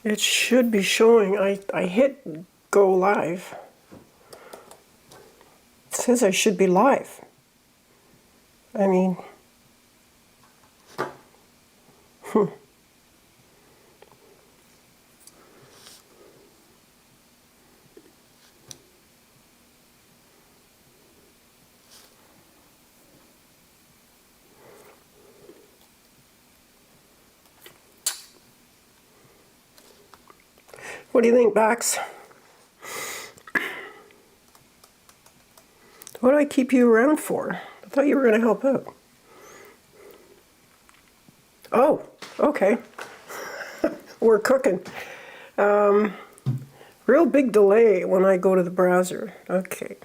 It should be showing. I hit go live. It says I should be live. I mean, what do you think, Bax? What do I keep you around for? I thought you were going to help out. Oh, okay. We're cooking. Real big delay when I go to the browser. Okay.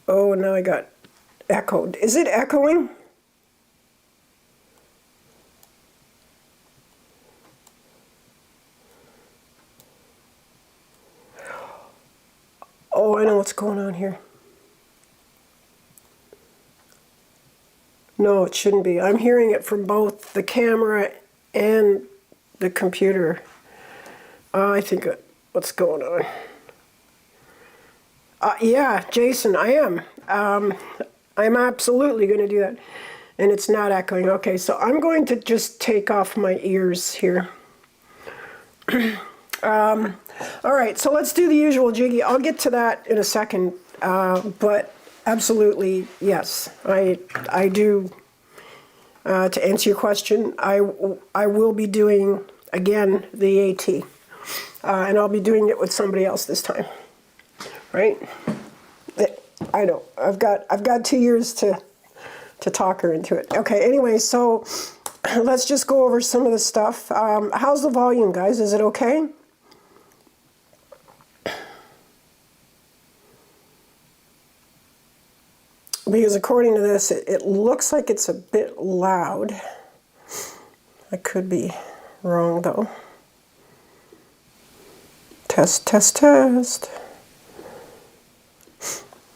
Oh, now I got echoed. Is it echoing? Oh, I know what's going on here. No, it shouldn't be. I'm hearing it from both the camera and the computer. I think what's going on. Yeah, Jason, I am. I'm absolutely going to do that. And it's not echoing. Okay, so I'm going to just take off my ears here. All right, so let's do the usual jiggy. I'll get to that in a second, but absolutely, yes, I do. To answer your question, I will be doing, again, the AT, and I'll be doing it with somebody else this time, right? I know, I've got 2 years to talk her into it. Okay, anyway, so let's just go over some of the stuff. How's the volume, guys? Is it okay? Because according to this, it looks like it's a bit loud. I could be wrong, though. Test, test, test.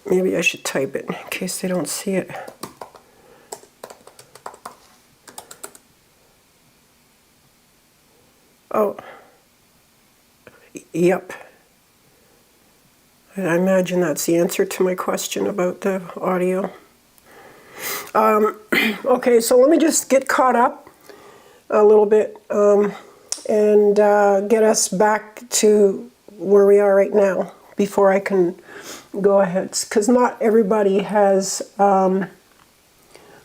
Maybe I should type it in case they don't see it. Oh. Yep. I imagine that's the answer to my question about the audio. Okay, so let me just get caught up a little bit and get us back to where we are right now before I can go ahead. Because not everybody has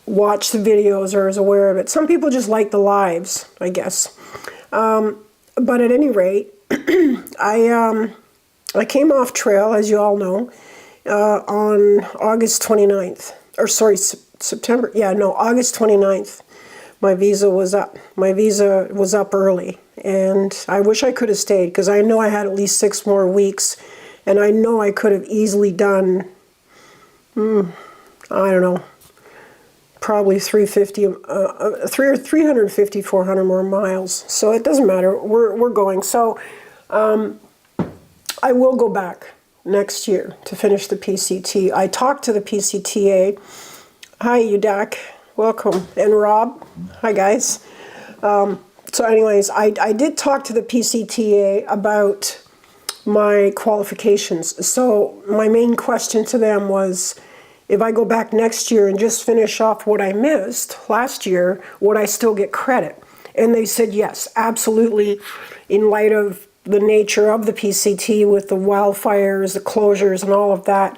watched the videos or is aware of it. Some people just like the lives, I guess. But at any rate, I came off trail, as you all know, on August 29th. Or sorry, September. Yeah, no, August 29th. My visa was up. My visa was up early. And I wish I could have stayed because I know I had at least 6 more weeks. And I know I could have easily done, I don't know, probably 350, 400 more miles. So it doesn't matter. We're going. So I will go back next year to finish the PCT. I talked to the PCTA. Hi, Udak. Welcome. And Rob. Hi, guys. So anyways, I did talk to the PCTA about my qualifications. So my main question to them was, if I go back next year and just finish off what I missed last year, would I still get credit? And they said yes, absolutely, in light of the nature of the PCT with the wildfires, the closures, and all of that.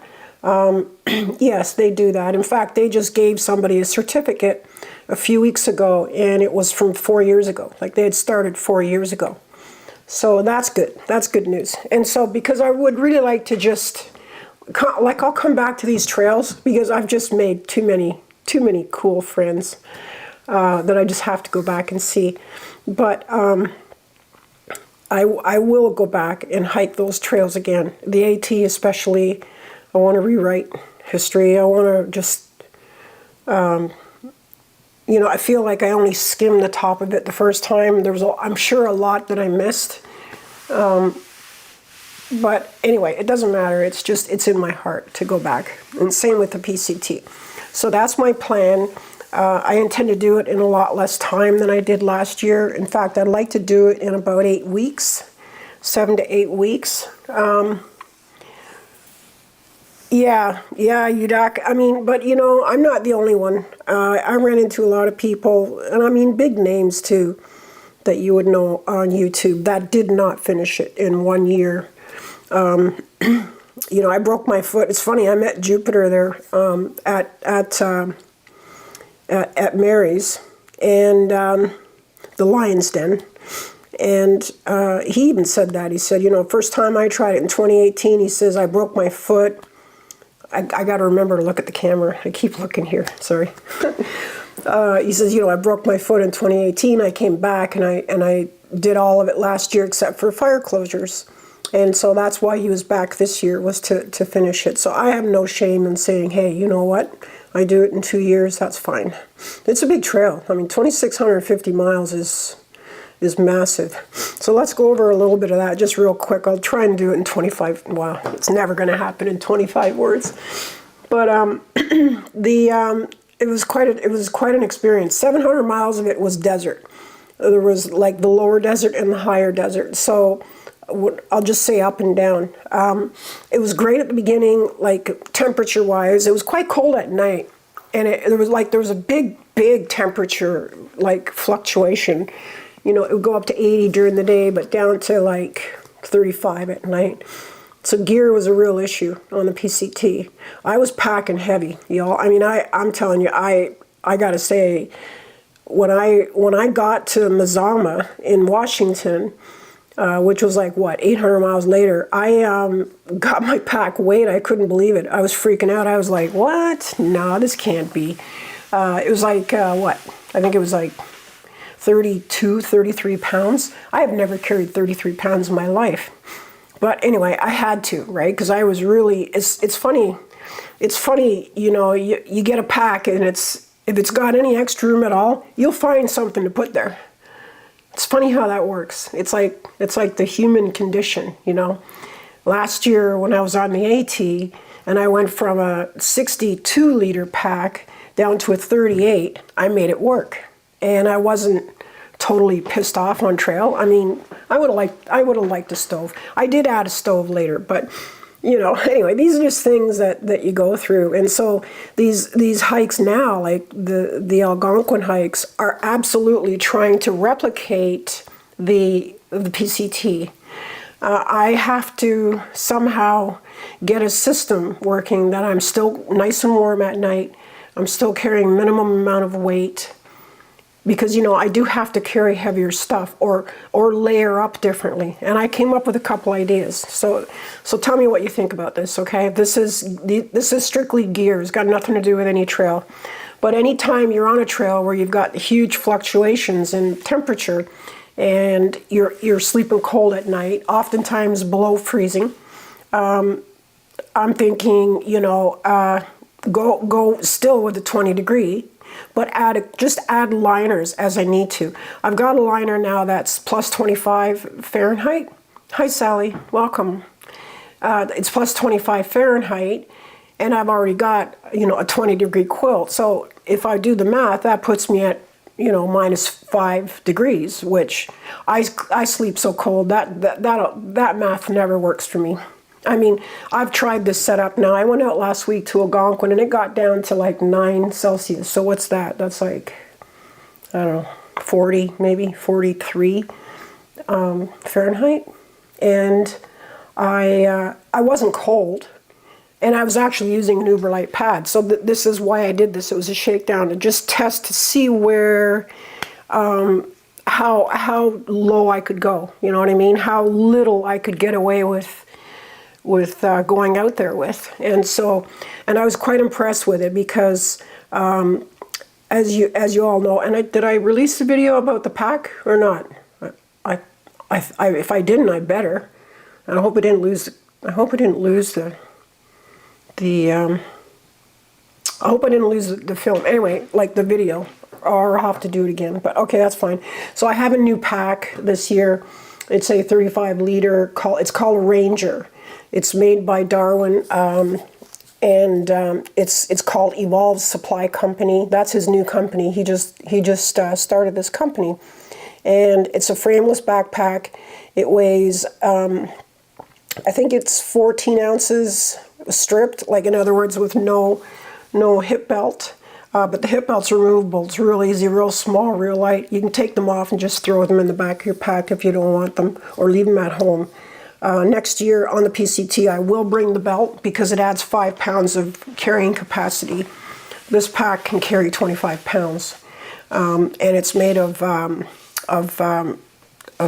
Yes, they do that. In fact, they just gave somebody a certificate a few weeks ago, and it was from 4 years ago. Like they had started 4 years ago. So that's good. That's good news. And so because I would really like to just, like I'll come back to these trails because I've just made too many cool friends that I just have to go back and see. But I will go back and hike those trails again. The AT especially, I want to rewrite history. I want to just, you know, I feel like I only skimmed the top of it the first time. There was, I'm sure, a lot that I missed. But anyway, it doesn't matter. It's just, it's in my heart to go back. And same with the PCT. So that's my plan. I intend to do it in a lot less time than I did last year. In fact, I'd like to do it in about 8 weeks, 7 to 8 weeks. Yeah, UDAC. I mean, but you know, I'm not the only one. I ran into a lot of people, and I mean big names too, that you would know on YouTube that did not finish it in 1 year. You know, I broke my foot. It's funny. I met Jupiter there at Mary's and the Lion's Den, and he even said that. He said, you know, first time I tried it in 2018. He says I broke my foot. I got to remember to look at the camera. I keep looking here. Sorry. He says, you know, I broke my foot in 2018. I came back and I did all of it last year except for fire closures. And so that's why he was back this year, was to finish it. So I have no shame in saying, hey, you know what? I do it in 2 years. That's fine. It's a big trail. I mean, 2,650 miles is massive. So let's go over a little bit of that just real quick. I'll try and do it in 25. Wow, it's never going to happen in 25 words. But it was quite an experience. 700 miles of it was desert. There was like the lower desert and the higher desert. So I'll just say up and down. It was great at the beginning, like temperature-wise. It was quite cold at night, and there was a big temperature like fluctuation. You know, it would go up to 80 during the day, but down to like 35 at night. So gear was a real issue on the PCT. I was packing heavy, y'all. I mean, I'm telling you, I gotta say, when I got to Mazama in Washington, which was like, what, 800 miles later, I got my pack weighed. I couldn't believe it. I was freaking out. I was like, what? No, this can't be. It was like, what? I think it was like 32, 33 pounds. I have never carried 33 pounds in my life. But anyway, I had to, right? Because I was really, it's funny, you know, you get a pack and if it's got any extra room at all, you'll find something to put there. It's funny how that works. It's like the human condition, you know. Last year when I was on the AT and I went from a 62 liter pack down to a 38, I made it work. And I wasn't totally pissed off on trail. I mean, I would have liked a stove. I did add a stove later, but you know, anyway, these are just things that you go through. And so these hikes now, like the Algonquin hikes, are absolutely trying to replicate the PCT. I have to somehow get a system working that I'm still nice and warm at night. I'm still carrying minimum amount of weight. Because, you know, I do have to carry heavier stuff or layer up differently. And I came up with a couple ideas. So tell me what you think about this, okay? This is strictly gear. It's got nothing to do with any trail. But anytime you're on a trail where you've got huge fluctuations in temperature and you're sleeping cold at night, oftentimes below freezing, I'm thinking, you know, go still with a 20 degree. But just add liners as I need to. I've got a liner now that's plus 25 Fahrenheit. Hi, Sally. Welcome. It's plus 25 Fahrenheit, and I've already got, you know, a 20 degree quilt. So if I do the math, that puts me at, you know, minus 5 degrees, which I sleep so cold that math never works for me. I mean, I've tried this setup now. I went out last week to Algonquin and it got down to like 9 Celsius. So what's that? That's like, I don't know, 40, maybe 43 Fahrenheit. And I wasn't cold. And I was actually using an Uberlight pad. So this is why I did this. It was a shakedown to just test to see where, how low I could go. You know what I mean? How little I could get away with going out there with. And I was quite impressed with it because as you all know, and did I release the video about the pack or not? If I didn't, I better. And I hope I didn't lose the film. Anyway, like the video, or I'll have to do it again. But okay, that's fine. So I have a new pack this year. It's a 35 liter. It's called a Ranger. It's made by Darwin, and it's called Evolve Supply Company. That's his new company. He just started this company, and it's a frameless backpack. It weighs, I think it's 14 ounces stripped, like in other words, with no hip belt. But the hip belt's removable. It's real easy, real small, real light. You can take them off and just throw them in the back of your pack if you don't want them, or leave them at home. Next year on the PCT, I will bring the belt because it adds 5 pounds of carrying capacity. This pack can carry 25 pounds, and it's made of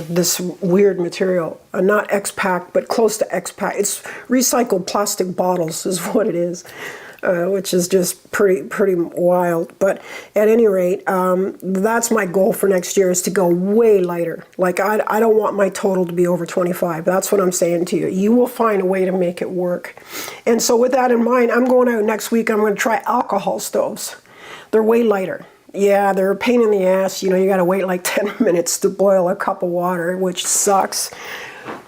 this weird material. Not X-Pack, but close to X-Pack. It's recycled plastic bottles is what it is. Which is just pretty wild. But at any rate, that's my goal for next year, is to go way lighter. Like, I don't want my total to be over 25. That's what I'm saying to you. You will find a way to make it work. And so with that in mind, I'm going out next week. I'm going to try alcohol stoves. They're way lighter. Yeah, they're a pain in the ass. You know, you got to wait like 10 minutes to boil a cup of water, which sucks.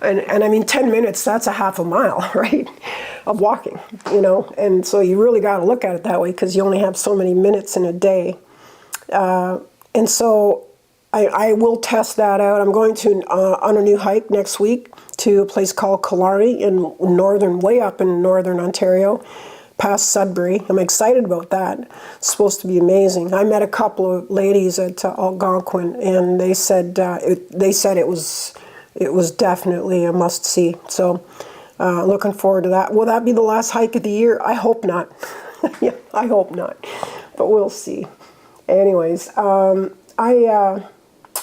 And I mean, 10 minutes, that's a half a mile, right, of walking, you know. And so you really got to look at it that way, because you only have so many minutes in a day. And so I will test that out. I'm going to on a new hike next week to a place called Killarney way up in northern Ontario, past Sudbury. I'm excited about that. It's supposed to be amazing. I met a couple of ladies at Algonquin, and they said it was definitely a must-see. So looking forward to that. Will that be the last hike of the year? I hope not. Yeah, I hope not. But we'll see. Anyways,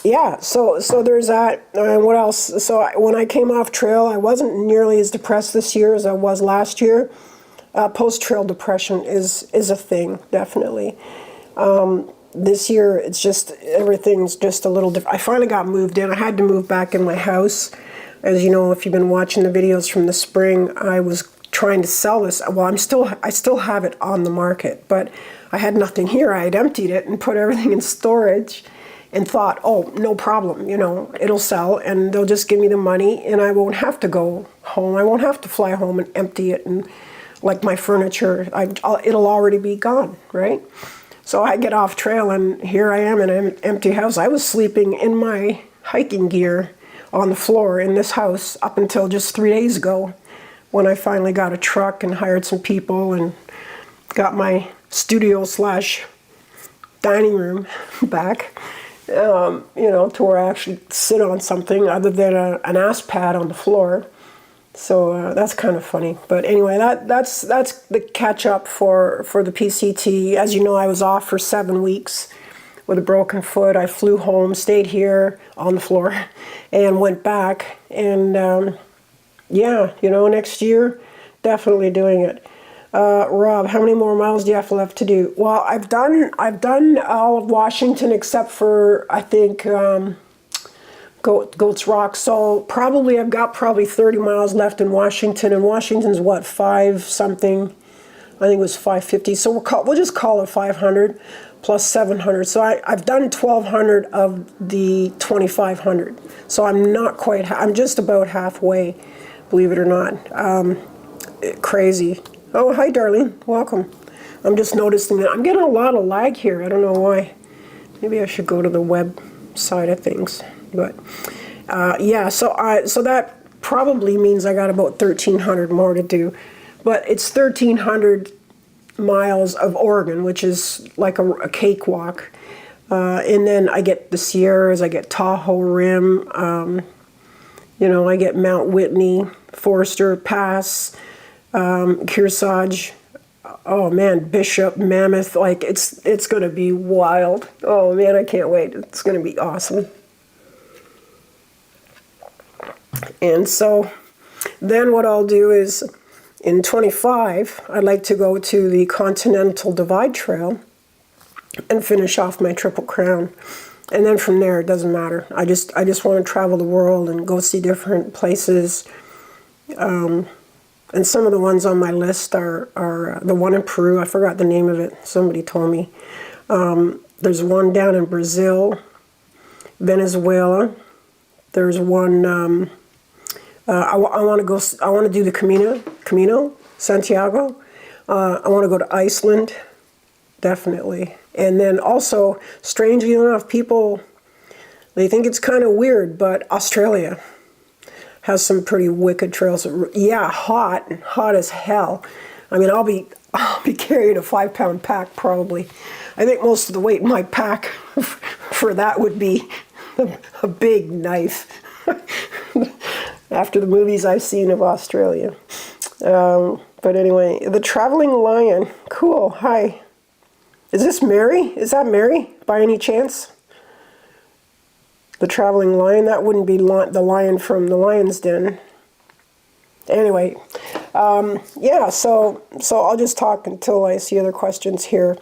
yeah, so there's that. And what else? So when I came off trail, I wasn't nearly as depressed this year as I was last year. Post-trail depression is a thing, definitely. This year, it's just, everything's just a little different. I finally got moved in. I had to move back in my house. As you know, if you've been watching the videos from the spring, I was trying to sell this. Well, I still have it on the market, but I had nothing here. I had emptied it and put everything in storage and thought, oh, no problem, you know, it'll sell and they'll just give me the money and I won't have to go home. I won't have to fly home and empty it, and like my furniture, it'll already be gone, right? So I get off trail and here I am in an empty house. I was sleeping in my hiking gear on the floor in this house up until just 3 days ago, when I finally got a truck and hired some people and got my studio / dining room back, you know, to where I actually sit on something other than an ass pad on the floor. So that's kind of funny. But anyway, that's the catch up for the PCT. As you know, I was off for 7 weeks with a broken foot. I flew home, stayed here on the floor, and went back. And yeah, you know, next year, definitely doing it. Rob, how many more miles do you have left to do? Well, I've done all of Washington except for, I think, Goats Rock. So I've got 30 miles left in Washington, and Washington's what, 5 something? I think it was 550. So we'll just call it 500 plus 700. So I've done 1,200 of the 2,500. So I'm just about halfway, believe it or not. Crazy. Oh, hi, darling. Welcome. I'm just noticing that I'm getting a lot of lag here. I don't know why. Maybe I should go to the web side of things. But yeah, so that probably means I got about 1,300 more to do. But it's 1,300 miles of Oregon, which is like a cakewalk. And then I get the Sierras, I get Tahoe Rim, you know, I get Mount Whitney, Forester Pass, Kearsarge. Oh man, Bishop, Mammoth, like it's going to be wild. Oh man, I can't wait. It's going to be awesome. And so then what I'll do is in 25, I'd like to go to the Continental Divide Trail and finish off my Triple Crown. And then from there, it doesn't matter. I just want to travel the world and go see different places. And some of the ones on my list are the one in Peru. I forgot the name of it. Somebody told me. There's one down in Brazil, Venezuela. There's one. I want to do the Camino Santiago. I want to go to Iceland, definitely. And then also, strangely enough, people, they think it's kind of weird, but Australia has some pretty wicked trails. Yeah, hot as hell. I mean, I'll be carrying a 5-pound pack probably. I think most of the weight in my pack for that would be a big knife. After the movies I've seen of Australia. But anyway, the traveling lion. Cool. Hi. Is this Mary? Is that Mary by any chance? The traveling lion? That wouldn't be the lion from the Lion's Den. Anyway, yeah, so I'll just talk until I see other questions here.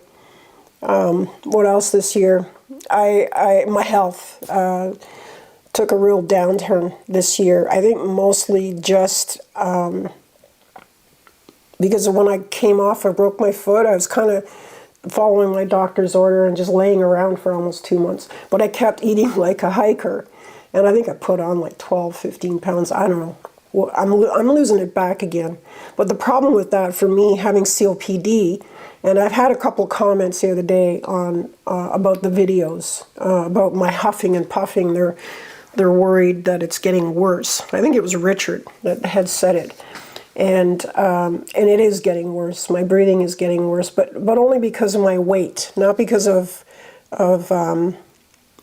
What else this year? My health took a real downturn this year. I think mostly just because when I came off, I broke my foot. I was kind of following my doctor's order and just laying around for almost 2 months. But I kept eating like a hiker. And I think I put on like 12, 15 pounds. I don't know. Well, I'm losing it back again. But the problem with that for me, having COPD, and I've had a couple comments the other day on about the videos, about my huffing and puffing. They're worried that it's getting worse. I think it was Richard that had said it. And it is getting worse. My breathing is getting worse, but only because of my weight, not because of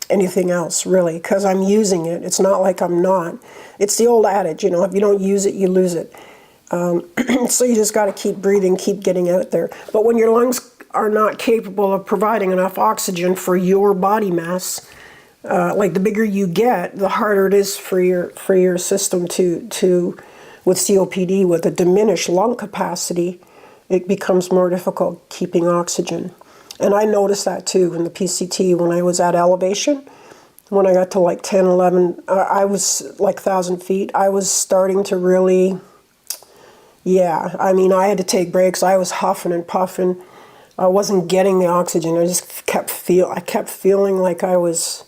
anything else, really, because I'm using it. It's not like I'm not. It's the old adage, if you don't use it, you lose it. So you just got to keep breathing, keep getting out there. But when your lungs are not capable of providing enough oxygen for your body mass, like the bigger you get, the harder it is for your system to with COPD, with a diminished lung capacity, it becomes more difficult keeping oxygen. And I noticed that too in the PCT when I was at elevation. When I got to like 10, 11, I was like 1,000 feet. I was starting to really, yeah, I mean, I had to take breaks. I was huffing and puffing. I wasn't getting the oxygen. I just kept feeling like I was,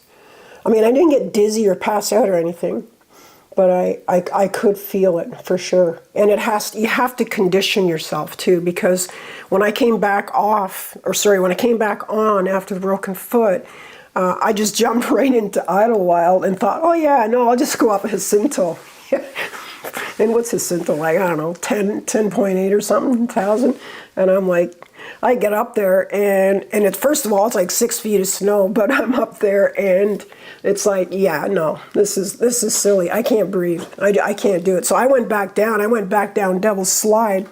I mean, I didn't get dizzy or pass out or anything. But I could feel it for sure. And you have to condition yourself too, because when I came back when I came back on after the broken foot, I just jumped right into Idlewild and thought, oh yeah, no, I'll just go up a Jacinto. And what's Jacinto like? I don't know, 10.8 or something, 1,000. And I'm like, I get up there and it's, first of all, it's like 6 feet of snow, but I'm up there and it's like, yeah, no, this is silly. I can't breathe. I can't do it. So I went back down. Devil's Slide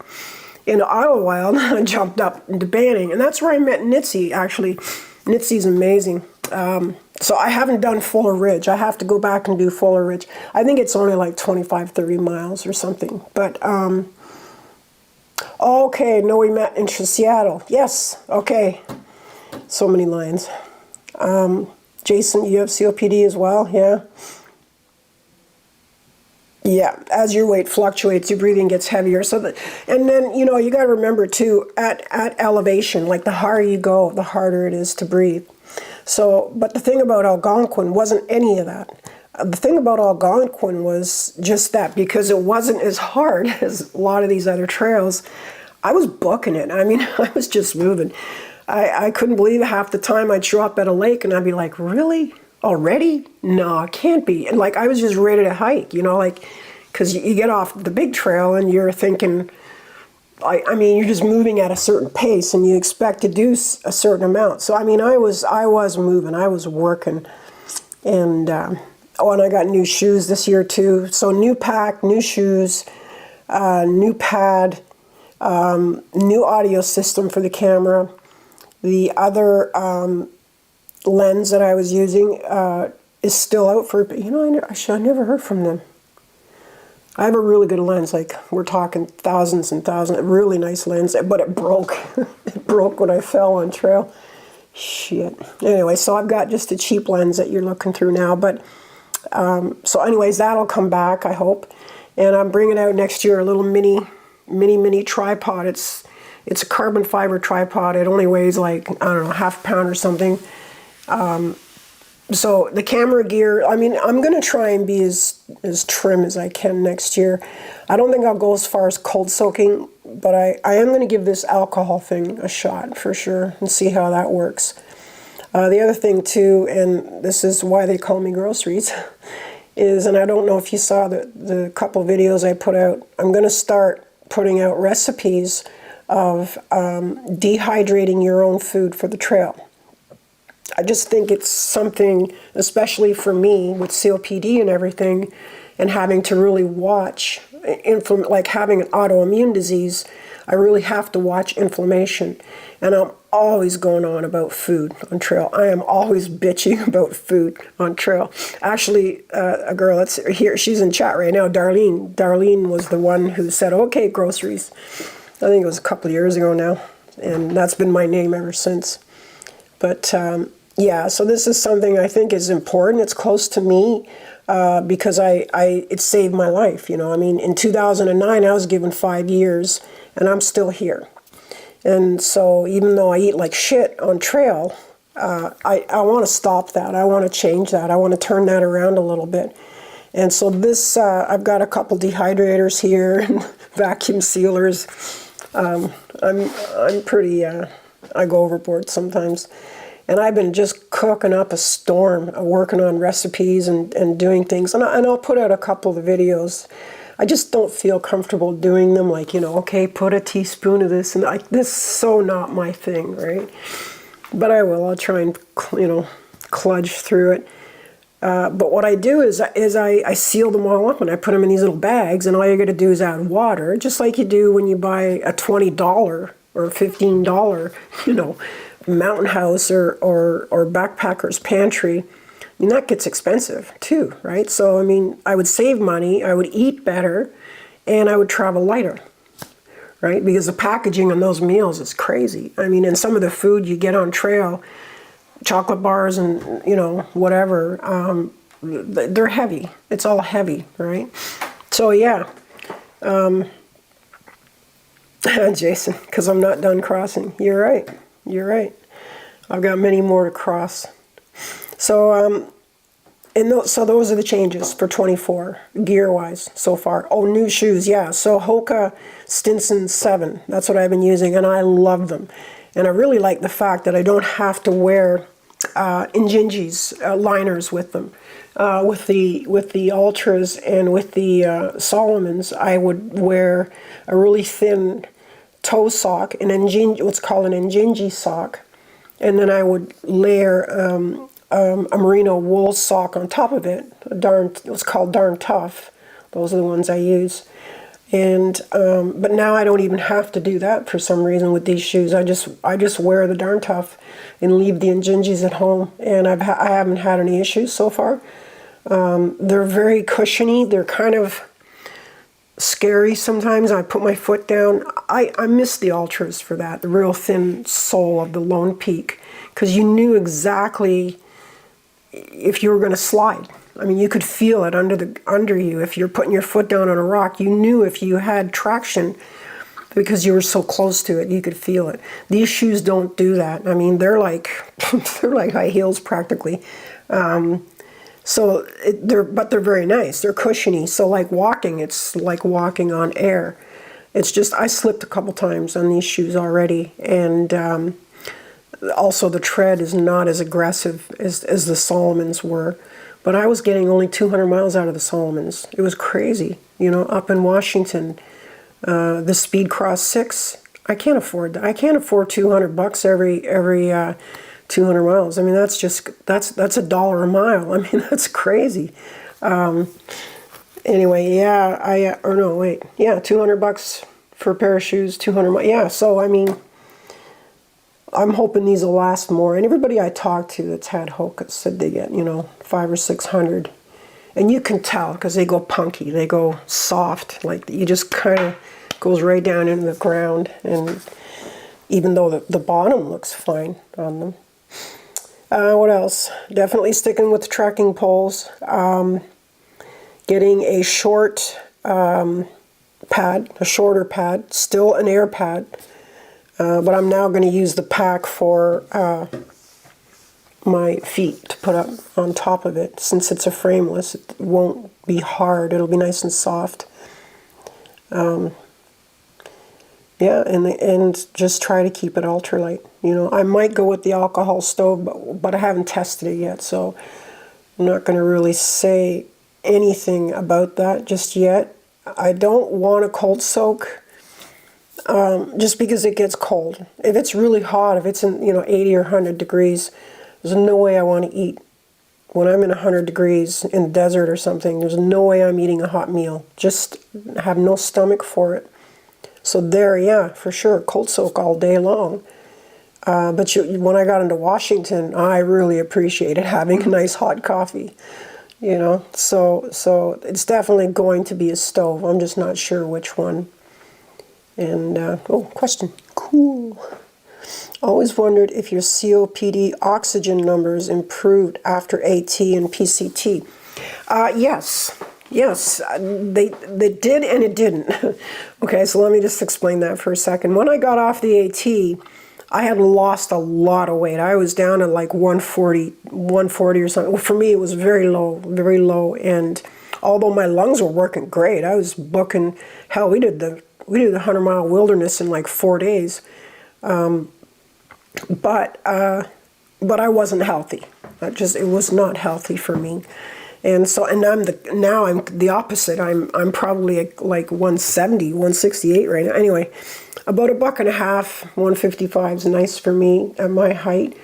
into Idlewild, and I jumped up into Banning. And that's where I met Nitzy, actually. Nitzy's amazing. So I haven't done Fuller Ridge. I have to go back and do Fuller Ridge. I think it's only like 25, 30 miles or something. But, okay, no, we met in Seattle. Yes, okay. So many lines. Jason, you have COPD as well, yeah? Yeah, as your weight fluctuates, your breathing gets heavier. And then, you got to remember too, at elevation, like the higher you go, the harder it is to breathe. So, but the thing about Algonquin wasn't any of that. The thing about Algonquin was just that, because it wasn't as hard as a lot of these other trails, I was booking it. I mean, I was just moving. I couldn't believe half the time I'd show up at a lake and I'd be like, really? Already? No, it can't be. And like, I was just ready to hike, because you get off the big trail and you're thinking, I mean, you're just moving at a certain pace and you expect to do a certain amount. So, I mean, I was moving, I was working. And, and I got new shoes this year too. So new pack, new shoes, new pad, new audio system for the camera. The other lens that I was using is still out for, I never heard from them. I have a really good lens, like we're talking thousands and thousands, a really nice lens, but it broke. It broke when I fell on trail. Shit. Anyway, so I've got just a cheap lens that you're looking through now, but so anyways, that'll come back, I hope. And I'm bringing out next year a little mini tripod. It's a carbon fiber tripod. It only weighs like, I don't know, half a pound or something. So the camera gear, I mean, I'm going to try and be as trim as I can next year. I don't think I'll go as far as cold soaking, but I am going to give this alcohol thing a shot for sure and see how that works. The other thing too, and this is why they call me groceries, is, and I don't know if you saw the couple videos I put out, I'm going to start putting out recipes of dehydrating your own food for the trail. I just think it's something, especially for me with COPD and everything, and having to really watch, like having an autoimmune disease, I really have to watch inflammation. And I'm always going on about food on trail. I am always bitching about food on trail. Actually, a girl that's here, she's in chat right now, Darlene. Darlene was the one who said, okay, groceries. I think it was a couple of years ago now. And that's been my name ever since. But yeah, so this is something I think is important. It's close to me because it saved my life. You know, I mean, in 2009, I was given 5 years, and I'm still here. And so even though I eat like shit on trail, I want to stop that. I want to change that. I want to turn that around a little bit. And so this, I've got a couple dehydrators here and vacuum sealers. I'm pretty, I go overboard sometimes. And I've been just cooking up a storm, working on recipes and doing things. And I'll put out a couple of videos. I just don't feel comfortable doing them, like, you know, okay, put a teaspoon of this. And like, this is so not my thing, right? But I will. I'll try and, you know, kludge through it. But what I do is I seal them all up and I put them in these little bags. And all you got to do is add water, just like you do when you buy a $20 or $15, you know, Mountain House or Backpacker's Pantry. I mean, that gets expensive too, right? So, I mean, I would save money, I would eat better, and I would travel lighter, right? Because the packaging on those meals is crazy. I mean, and some of the food you get on trail, chocolate bars and, you know, whatever, they're heavy. It's all heavy, right? So, yeah. Jason, because I'm not done crossing. You're right. You're right. I've got many more to cross. So, so those are the changes for 24, gear-wise, so far. Oh, new shoes, yeah. So Hoka Stinson 7, that's what I've been using, and I love them. And I really like the fact that I don't have to wear Injinji's liners with them. With the Ultras and with the Solomons, I would wear a really thin toe sock, what's called an Injinji sock, and then I would layer a merino wool sock on top of it. It's called Darn Tough. Those are the ones I use. And but now I don't even have to do that for some reason with these shoes. I just wear the Darn Tough and leave the Injinjis at home, and I haven't had any issues so far. They're very cushiony. They're kind of scary sometimes. I put my foot down. I miss the Ultras for that, the real thin sole of the Lone Peak, because you knew exactly if you were going to slide. I mean, you could feel it under you. If you're putting your foot down on a rock, you knew if you had traction because you were so close to it, you could feel it. These shoes don't do that. I mean, they're like they're like high heels practically. But they're very nice. They're cushiony. So like walking, it's like walking on air. It's just, I slipped a couple times on these shoes already, and also the tread is not as aggressive as the Solomons were. But I was getting only 200 miles out of the Solomons. It was crazy. You know, up in Washington, the Speed Cross 6, I can't afford that. I can't afford $200 every 200 miles. I mean, that's $1 a mile. I mean, that's crazy. Anyway, yeah, $200 for a pair of shoes, 200 miles. Yeah, so I mean, I'm hoping these will last more. And everybody I talked to that's had Hokas said they get, 500 or 600. And you can tell because they go punky, they go soft, like you just kind of goes right down into the ground. And even though the bottom looks fine on them. What else? Definitely sticking with trekking poles. Getting a short pad, a shorter pad, still an air pad. But I'm now going to use the pack for my feet to put up on top of it. Since it's a frameless, it won't be hard. It'll be nice and soft. Yeah, and just try to keep it ultralight. You know, I might go with the alcohol stove, but I haven't tested it yet, so I'm not going to really say anything about that just yet. I don't want a cold soak, just because it gets cold. If it's really hot, if it's in 80 or 100 degrees, there's no way I want to eat. When I'm in 100 degrees in the desert or something, there's no way I'm eating a hot meal. Just have no stomach for it. So there, yeah, for sure, cold soak all day long. But when I got into Washington, I really appreciated having a nice hot coffee, you know. So it's definitely going to be a stove. I'm just not sure which one. And, question. Cool. Always wondered if your COPD oxygen numbers improved after AT and PCT. Yes. Yes, they did and it didn't. Okay, so let me just explain that for a second. When I got off the AT, I had lost a lot of weight. I was down at like 140 or something. For me, it was very low, very low. And although my lungs were working great, I was booking, hell, we did the 100-mile wilderness in like 4 days. But I wasn't healthy. It was not healthy for me. And so, and I'm the opposite. I'm probably like 170, 168 right now. Anyway, about $1.50, 155 is nice for me at my height.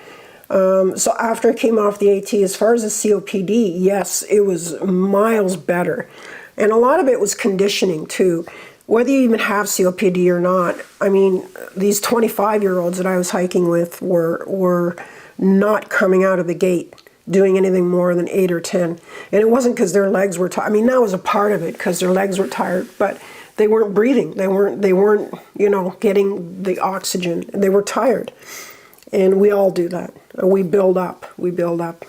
So after I came off the AT, as far as the COPD, yes, it was miles better. And a lot of it was conditioning too. Whether you even have COPD or not, I mean, these 25-year-olds that I was hiking with were not coming out of the gate doing anything more than 8 or 10. And it wasn't because their legs were tired. I mean, that was a part of it because their legs were tired, but they weren't breathing. They weren't, getting the oxygen. They were tired. And we all do that. We build up, and we build up.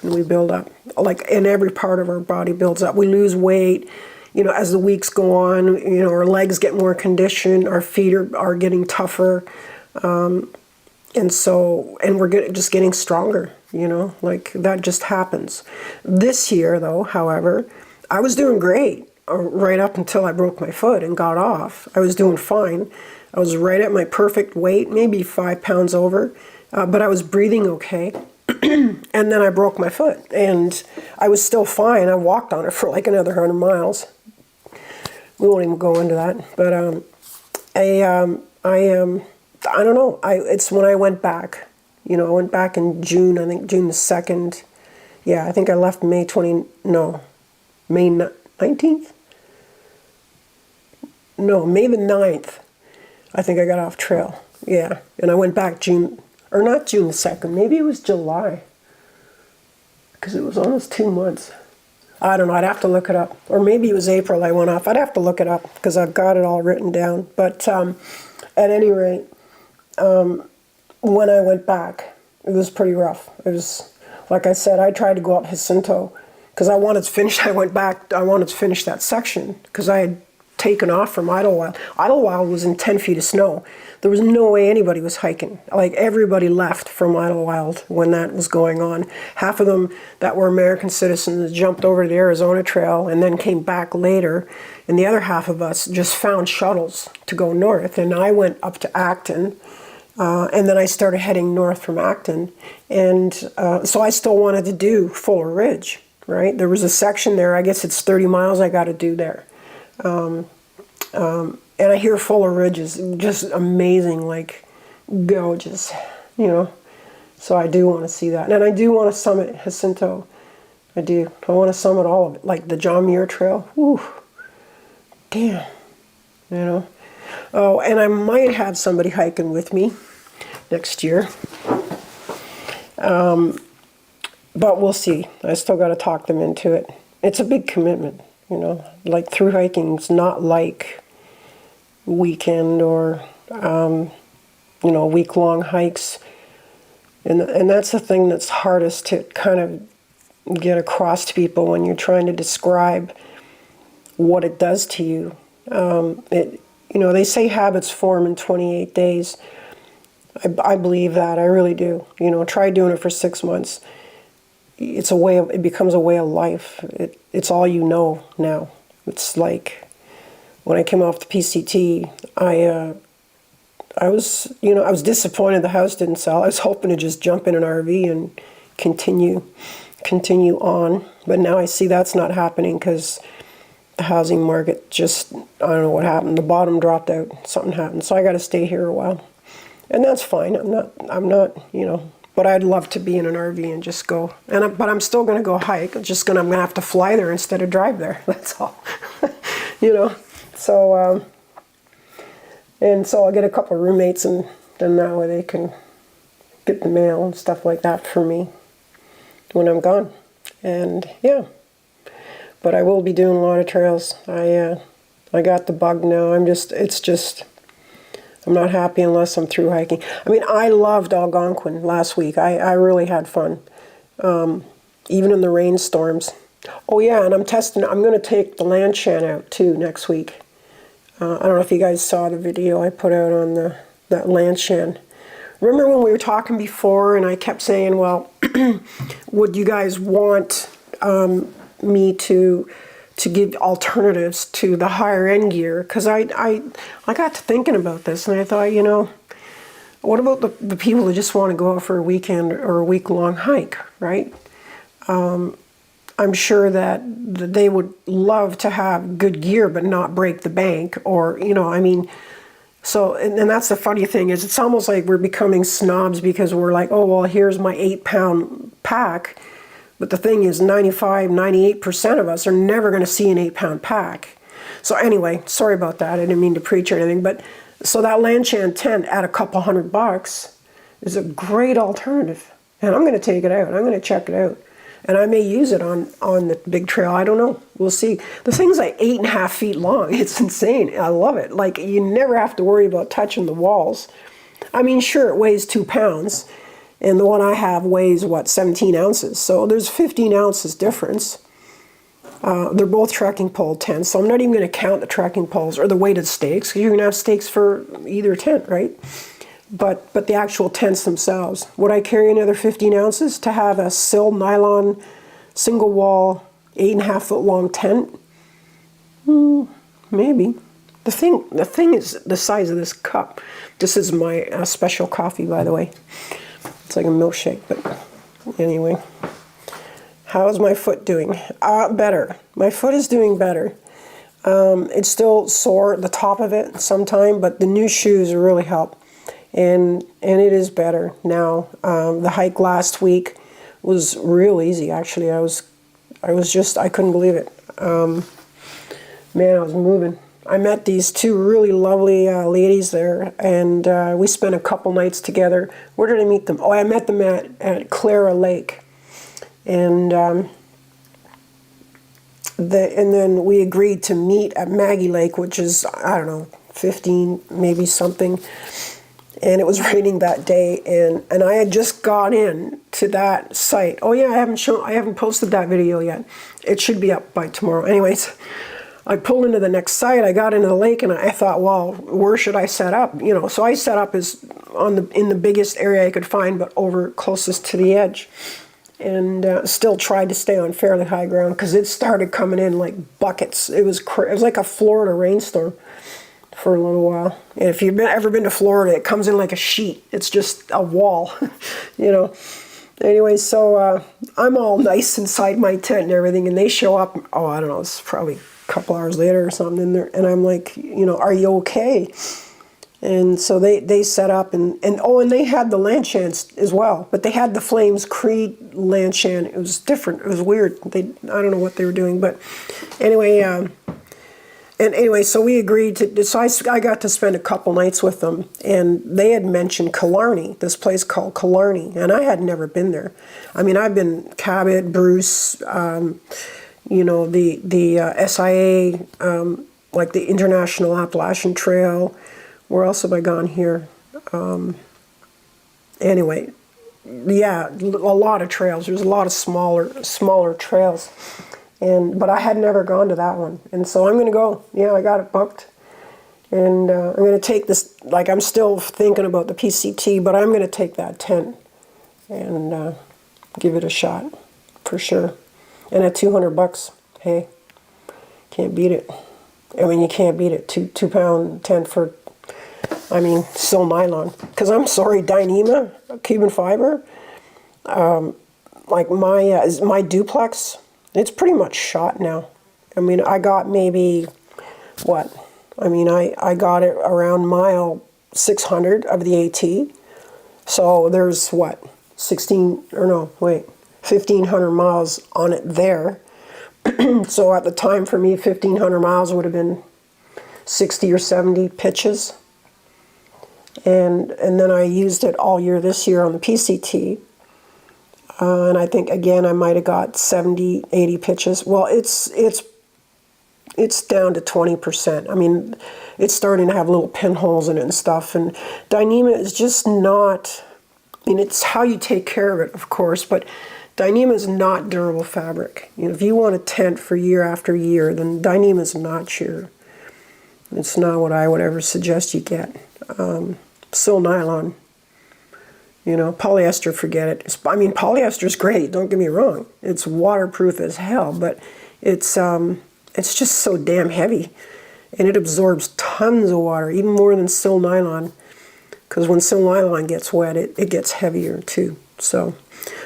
Like in every part of our body builds up. We lose weight, as the weeks go on, our legs get more conditioned, our feet are getting tougher. And we're just getting stronger, like that just happens. This year, though, however, I was doing great right up until I broke my foot and got off. I was doing fine. I was right at my perfect weight, maybe 5 pounds over, but I was breathing okay. And then I broke my foot, and I was still fine. I walked on it for like another 100 miles. We won't even go into that, but I don't know. It's when I went back. I went back in June. I think June the 2nd. Yeah, I think I left May 19th. No, May the 9th. I think I got off trail. Yeah, and I went back not June the 2nd. Maybe it was July, because it was almost 2 months. I don't know. I'd have to look it up. Or maybe it was April I went off. I'd have to look it up because I've got it all written down. But at any rate, when I went back, it was pretty rough. It was, like I said, I tried to go up Jacinto because I wanted to finish. I wanted to finish that section because I had taken off from Idlewild. Idlewild was in 10 feet of snow. There was no way anybody was hiking. Like, everybody left from Idlewild when that was going on. Half of them that were American citizens jumped over to the Arizona Trail and then came back later. And the other half of us just found shuttles to go north. And I went up to Acton. And then I started heading north from Acton. And so I still wanted to do Fuller Ridge, right? There was a section there, I guess it's 30 miles I got to do there. And I hear Fuller Ridge is just amazing, like gorgeous, So I do want to see that. And I do want to summit Jacinto. I do. I want to summit all of it, like the John Muir Trail. Whew. Damn. Oh, and I might have somebody hiking with me next year. But we'll see. I still got to talk them into it. It's a big commitment, Like, through hiking's not like weekend or week-long hikes, and that's the thing that's hardest to kind of get across to people when you're trying to describe what it does to you. They say habits form in 28 days. I believe that. I really do. Try doing it for 6 months. It becomes a way of life. It's all you know now. It's like when I came off the PCT, I was, you know, I was disappointed the house didn't sell. I was hoping to just jump in an RV and continue on. But now I see that's not happening because the housing market just, I don't know what happened. The bottom dropped out. Something happened. So I got to stay here a while. And that's fine. I'm not, you know, but I'd love to be in an RV and just go. But I'm still going to go hike. I'm going to have to fly there instead of drive there. That's all. You know. So, and so I'll get a couple of roommates, and then that way they can get the mail and stuff like that for me when I'm gone. And yeah. But I will be doing a lot of trails. I got the bug now. I'm not happy unless I'm through hiking. I mean, I loved Algonquin last week. I really had fun, even in the rainstorms. Oh yeah, and I'm going to take the Lanchan out too next week. I don't know if you guys saw the video I put out on that Lanchan. Remember when we were talking before and I kept saying, well, would you guys want me to give alternatives to the higher end gear? Because I got to thinking about this and I thought, you know, what about the people who just want to go out for a weekend or a week-long hike, right? I'm sure that they would love to have good gear but not break the bank, or, you know, I mean, so, and that's the funny thing is it's almost like we're becoming snobs because we're like, oh, well, here's my 8-pound pack. But the thing is 98% of us are never going to see an 8-pound pack. So anyway, sorry about that. I didn't mean to preach or anything. But so that Lanchan tent at a couple $100 is a great alternative. And I'm going to take it out. I'm going to check it out. And I may use it on the big trail. I don't know. We'll see. The thing's like 8.5 feet long. It's insane. I love it. Like, you never have to worry about touching the walls. I mean, sure, it weighs 2 pounds. And the one I have weighs, 17 ounces. So there's 15 ounces difference. They're both trekking pole tents. So I'm not even going to count the trekking poles or the weighted stakes, because you're going to have stakes for either tent, right? But the actual tents themselves. Would I carry another 15 ounces to have a sill nylon single wall 8.5 foot long tent? Maybe. The thing is the size of this cup. This is my special coffee, by the way. It's like a milkshake, but anyway. How's my foot doing? Better. My foot is doing better. It's still sore at the top of it sometime, but the new shoes really help. And it is better now. The hike last week was real easy, actually. I couldn't believe it. Man, I was moving. I met these two really lovely ladies there, and we spent a couple nights together. Where did I meet them? Oh, I met them at Clara Lake. And then we agreed to meet at Maggie Lake, which is, I don't know, 15, maybe something. And it was raining that day, and I had just got in to that site. Oh yeah, I haven't posted that video yet. It should be up by tomorrow. Anyways, I pulled into the next site. I got into the lake, and I thought, well, where should I set up? You know, so I set up in the biggest area I could find, but over closest to the edge, and still tried to stay on fairly high ground because it started coming in like buckets. It was like a Florida rainstorm for a little while. And if you've ever been to Florida, it comes in like a sheet. It's just a wall, you know. Anyway, so I'm all nice inside my tent and everything, and they show up, oh, I don't know, it's probably a couple hours later or something, and I'm like, you know, are you okay? And so they set up, and they had the Lanchans as well, but they had the Flames Creed Lanchan. It was different. It was weird. I don't know what they were doing, but anyway, so we agreed to, so I got to spend a couple nights with them, and they had mentioned Killarney, this place called Killarney, and I had never been there. I mean, I've been Cabot, Bruce, you know, the SIA, like the International Appalachian Trail. Where else have I gone here? Anyway, yeah, a lot of trails. There's a lot of smaller trails. But I had never gone to that one. And so I'm going to go. Yeah, I got it booked. And I'm going to take this, like I'm still thinking about the PCT, but I'm going to take that tent and give it a shot for sure. And at $200, hey, can't beat it. I mean, you can't beat it. Two pound tent for I mean, still nylon. Because I'm sorry, Dyneema, carbon fiber, like my duplex, it's pretty much shot now. I mean, I got maybe, what? I mean, I got it around mile 600 of the AT. So there's what? 1,500 miles on it there. So at the time for me, 1,500 miles would have been 60 or 70 pitches. And then I used it all year this year on the PCT. And I think, again, I might have got 70, 80 pitches. Well, it's down to 20%. I mean, it's starting to have little pinholes in it and stuff. And Dyneema is just not, I mean, it's how you take care of it, of course, but Dyneema is not durable fabric. You know, if you want a tent for year after year, then Dyneema is not your, it's not what I would ever suggest you get. Still nylon. You know, polyester, forget it. I mean, polyester is great, don't get me wrong. It's waterproof as hell, but it's just so damn heavy. And it absorbs tons of water, even more than still nylon. Because when still nylon gets wet, it gets heavier too. So,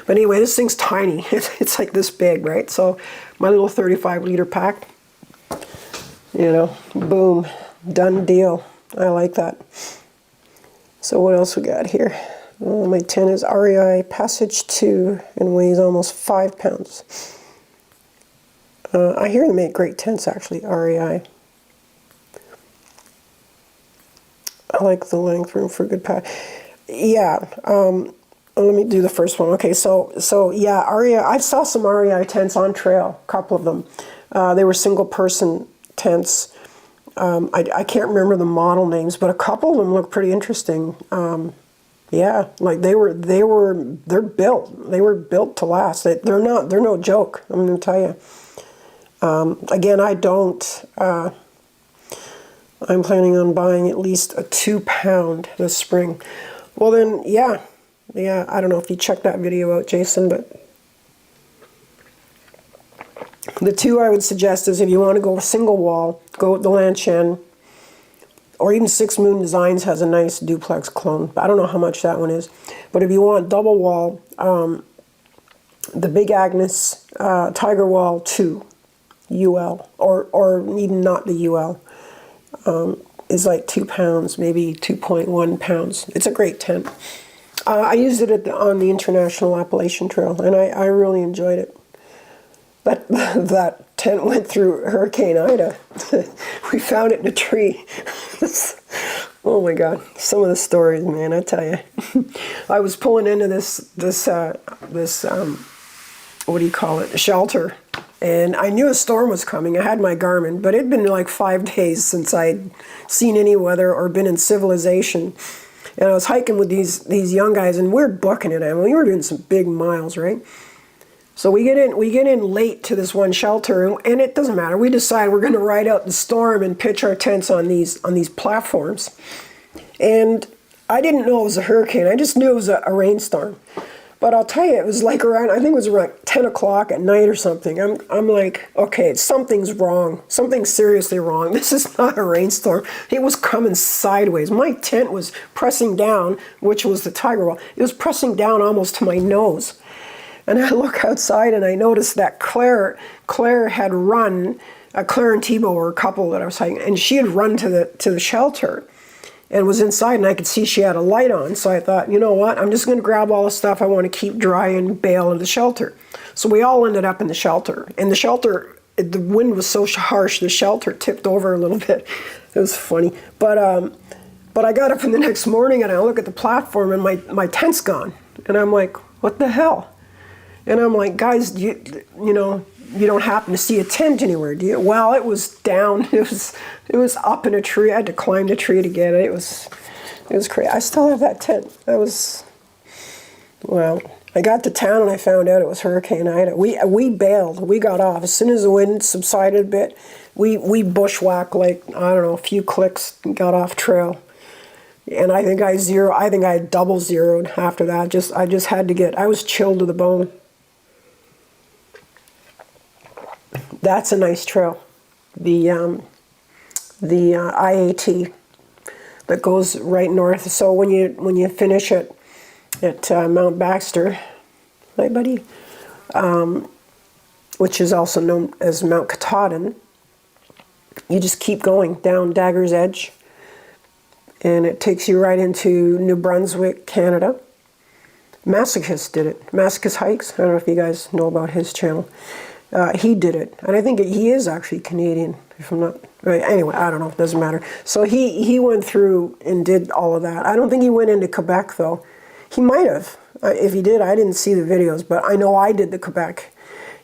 but anyway, this thing's tiny. It's like this big, right? So my little 35-liter pack, you know, boom, done deal. I like that. So what else we got here? Oh, my tent is REI Passage 2 and weighs almost 5 pounds. I hear they make great tents, actually, REI. I like the length, room for good pack. Yeah, let me do the first one. Okay, so yeah, REI. I saw some REI tents on trail, a couple of them. They were single-person tents. I can't remember the model names, but a couple of them look pretty interesting. Yeah, like they're built. They were built to last. They're no joke. I'm going to tell you. Again, I'm planning on buying at least a 2-pound this spring. Well then, yeah, I don't know if you checked that video out, Jason, but the two I would suggest is if you want to go single wall, go with the Lanshan, or even Six Moon Designs has a nice duplex clone. I don't know how much that one is, but if you want double wall, the Big Agnes Tiger Wall 2 UL, or even not the UL, is like 2 pounds, maybe 2.1 pounds. It's a great tent. I used it on the International Appalachian Trail, and I really enjoyed it. That tent went through Hurricane Ida. We found it in a tree. Oh my God, some of the stories, man, I tell you. I was pulling into this what do you call it, a shelter, and I knew a storm was coming. I had my Garmin, but it'd been like 5 days since I'd seen any weather or been in civilization. And I was hiking with these young guys, and we're booking it. I mean, we were doing some big miles, right? So we get in late to this one shelter, and it doesn't matter. We decide we're going to ride out the storm and pitch our tents on these platforms. And I didn't know it was a hurricane. I just knew it was a rainstorm. But I'll tell you, it was like around, I think it was around 10 o'clock at night or something. I'm like, okay, something's wrong. Something's seriously wrong. This is not a rainstorm. It was coming sideways. My tent was pressing down, which was the Tiger Wall. It was pressing down almost to my nose. And I look outside and I noticed that Claire had run, Claire and Tebow were a couple that I was hiking, and she had run to the shelter and was inside, and I could see she had a light on. So I thought, you know what, I'm just going to grab all the stuff I want to keep dry and bail in the shelter. So we all ended up in the shelter. And the shelter, the wind was so harsh, the shelter tipped over a little bit. It was funny. But I got up in the next morning and I look at the platform and my tent's gone. And I'm like, what the hell? And I'm like, guys, you don't happen to see a tent anywhere, do you? Well, it was down. It was up in a tree. I had to climb the tree to get it. It was crazy. I still have that tent. Well, I got to town and I found out it was Hurricane Ida. We bailed. We got off as soon as the wind subsided a bit. We bushwhacked like, I don't know, a few clicks and got off trail. And I think I double zeroed after that. I just had to I was chilled to the bone. That's a nice trail. The IAT. that goes right north. So when you finish at Mount Baxter, hi buddy, which is also known as Mount Katahdin, you just keep going down Dagger's Edge, and it takes you right into New Brunswick, Canada. Masochist did it. Masochist Hikes. I don't know if you guys know about his channel. He did it, and I think he is actually Canadian, if I'm not. Anyway, I don't know. It doesn't matter. So he went through and did all of that. I don't think he went into Quebec though. He might have. If he did, I didn't see the videos, but I know I did the Quebec,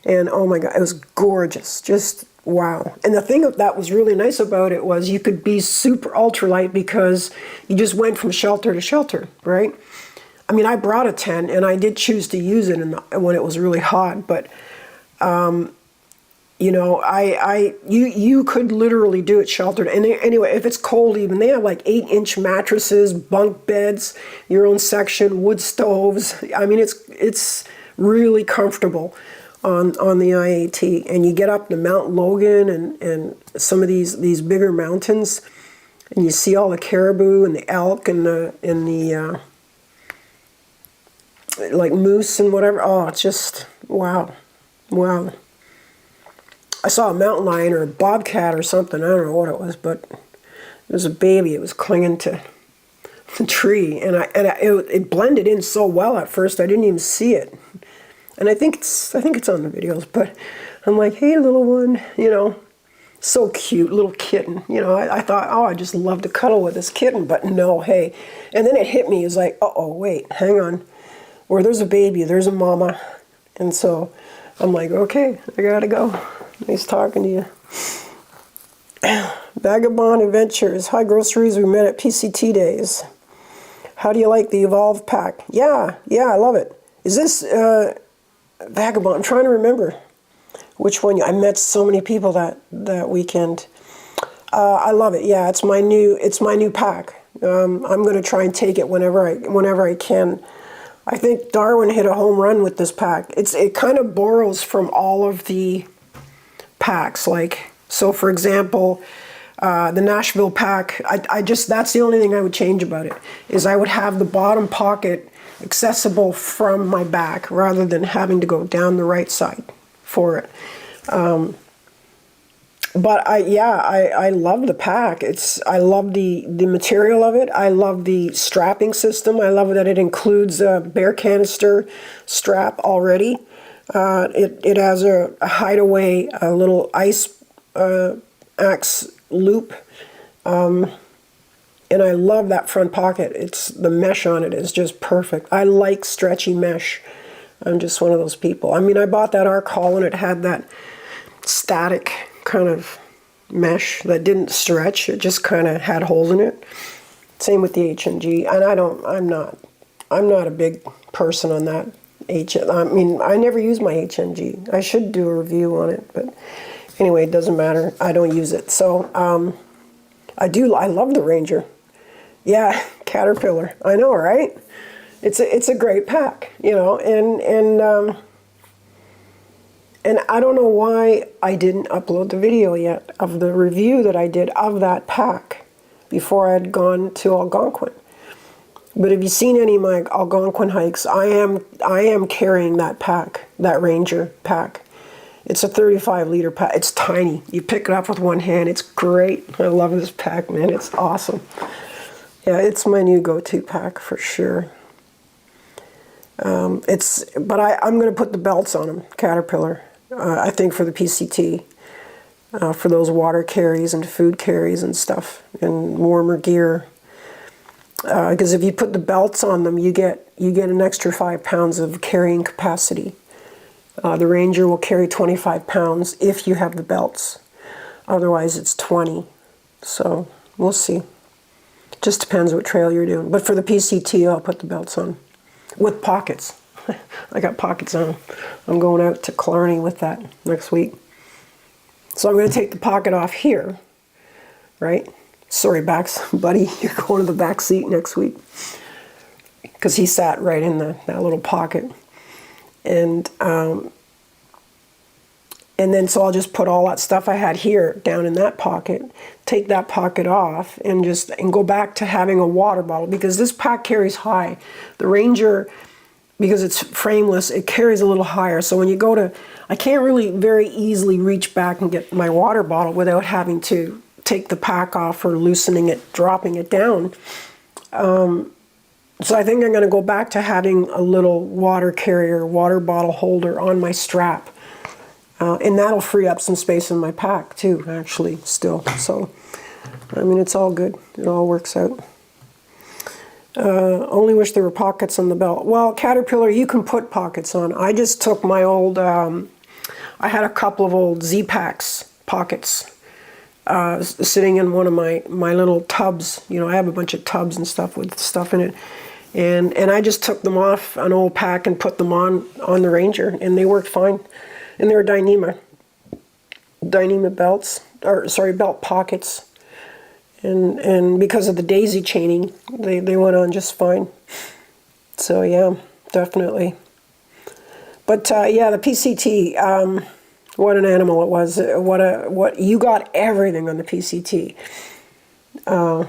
and oh my God, it was gorgeous. Just wow. And the thing that was really nice about it was you could be super ultralight because you just went from shelter to shelter, right? I mean, I brought a tent, and I did choose to use it when it was really hot. But, you know, you could literally do it sheltered. And anyway, if it's cold, even they have like 8-inch mattresses, bunk beds, your own section, wood stoves. I mean, it's really comfortable on the IAT. And you get up to Mount Logan and some of these bigger mountains, and you see all the caribou and the elk and the like moose and whatever. Oh, it's just, wow. Wow. I saw a mountain lion or a bobcat or something. I don't know what it was, but it was a baby. It was clinging to the tree, and it blended in so well at first I didn't even see it. And I think it's on the videos, but I'm like, hey, little one, you know, so cute, little kitten. You know, I thought, oh, I just love to cuddle with this kitten, but no, hey. And then it hit me. It's like, uh-oh, wait, hang on. Where there's a baby, there's a mama. And so I'm like, okay, I gotta go. Nice talking to you. Vagabond Adventures. Hi, groceries. We met at PCT days. How do you like the Evolve pack? Yeah, I love it. Is this Vagabond? I'm trying to remember which one. I met so many people that weekend. I love it. Yeah, it's my new pack. I'm going to try and take it whenever I can. I think Darwin hit a home run with this pack. It kind of borrows from all of the packs. Like, so for example, the Nashville pack, that's the only thing I would change about it, is I would have the bottom pocket accessible from my back rather than having to go down the right side for it. But I love the pack. I love the material of it. I love the strapping system. I love that it includes a bear canister strap already. It has a hideaway, a little ice axe loop. And I love that front pocket. The mesh on it is just perfect. I like stretchy mesh. I'm just one of those people. I mean, I bought that Arc Haul and it had that static kind of mesh that didn't stretch. It just kind of had holes in it. Same with the HNG. And I'm not a big person on that. I mean, I never use my HNG. I should do a review on it, but anyway, it doesn't matter. I don't use it. So, I love the Ranger. Yeah, Caterpillar. I know, right? It's a great pack, you know, and I don't know why I didn't upload the video yet of the review that I did of that pack before I had gone to Algonquin. But if you've seen any of my Algonquin hikes, I am carrying that pack, that Ranger pack. It's a 35-liter pack. It's tiny. You pick it up with one hand. It's great. I love this pack, man. It's awesome. Yeah, it's my new go-to pack for sure. I'm going to put the belts on them, Caterpillar. I think for the PCT, for those water carries and food carries and stuff, and warmer gear. Because if you put the belts on them, you get an extra 5 pounds of carrying capacity. The Ranger will carry 25 pounds if you have the belts. Otherwise, it's 20. So we'll see. Just depends what trail you're doing. But for the PCT, I'll put the belts on with pockets. I got pockets on. I'm going out to Killarney with that next week. So I'm going to take the pocket off here, right? Sorry, buddy, you're going to the back seat next week. Because he sat right in that little pocket. And And then so I'll just put all that stuff I had here down in that pocket, take that pocket off, and go back to having a water bottle, because this pack carries high. The Ranger, because it's frameless, it carries a little higher. So when you go to, I can't really very easily reach back and get my water bottle without having to take the pack off or loosening it, dropping it down. So I think I'm going to go back to having a little water carrier, water bottle holder on my strap. And that'll free up some space in my pack too, actually, still. So, I mean, it's all good. It all works out. Only wish there were pockets on the belt. Well, Caterpillar, you can put pockets on. I just took my old, I had a couple of old Z-Packs pockets sitting in one of my little tubs. You know, I have a bunch of tubs and stuff with stuff in it. And I just took them off an old pack and put them on the Ranger, and they worked fine. And they're Dyneema belts, or sorry, belt pockets. And because of the daisy chaining, they went on just fine. So yeah, definitely. But yeah, the PCT, what an animal it was. What you got everything on the PCT. I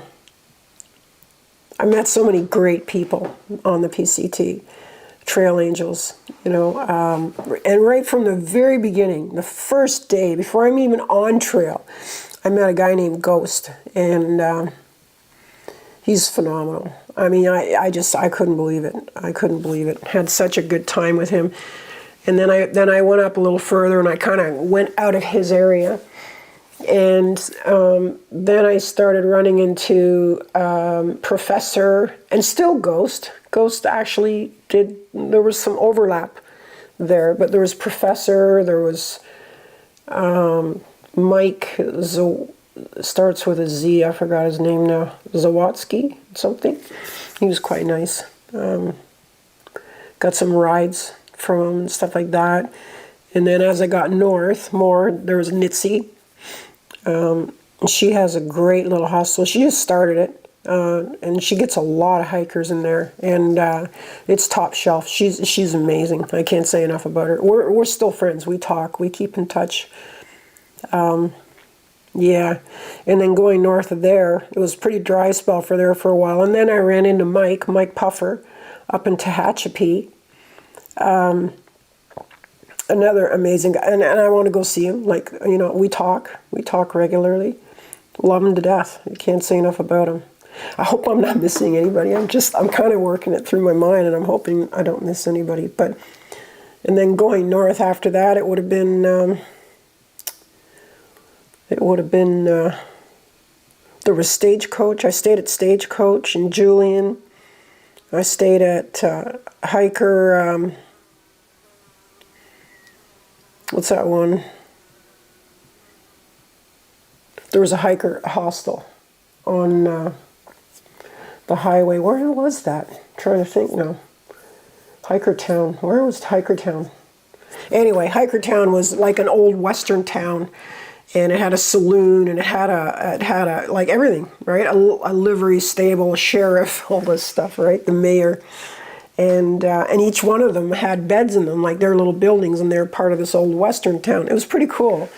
met so many great people on the PCT, trail angels, you know, and right from the very beginning, the first day, before I'm even on trail, I met a guy named Ghost, and he's phenomenal. I mean, I couldn't believe it. I couldn't believe it. Had such a good time with him. And then I went up a little further, and I kind of went out of his area. And then I started running into Professor, and still Ghost. Ghost actually there was some overlap there, but there was Professor, there was Mike, starts with a Z, I forgot his name now, Zawatsky, something. He was quite nice. Got some rides from him and stuff like that. And then as I got north more, there was Nitsi. She has a great little hostel. She just started it, and she gets a lot of hikers in there, and it's top shelf. She's amazing. I can't say enough about her. We're still friends. We talk. We keep in touch. Yeah, and then going north of there, it was a pretty dry spell for a while, and then I ran into Mike Puffer, up in Tehachapi. Another amazing guy, and I want to go see him. Like, you know, we talk regularly. Love him to death. I can't say enough about him. I hope I'm not missing anybody. I'm kind of working it through my mind, and I'm hoping I don't miss anybody. But, and then going north after that, it would have been there was Stagecoach. I stayed at Stagecoach and Julian. I stayed at Hiker. What's that one? There was a hiker hostel on the highway. Where was that? I'm trying to think now. Hiker Town. Where was Hiker Town? Anyway, Hiker Town was like an old western town, and it had a saloon, and it had a like everything, right? A livery stable, a sheriff, all this stuff, right? The mayor. And each one of them had beds in them, like their little buildings, and they're part of this old western town. It was pretty cool.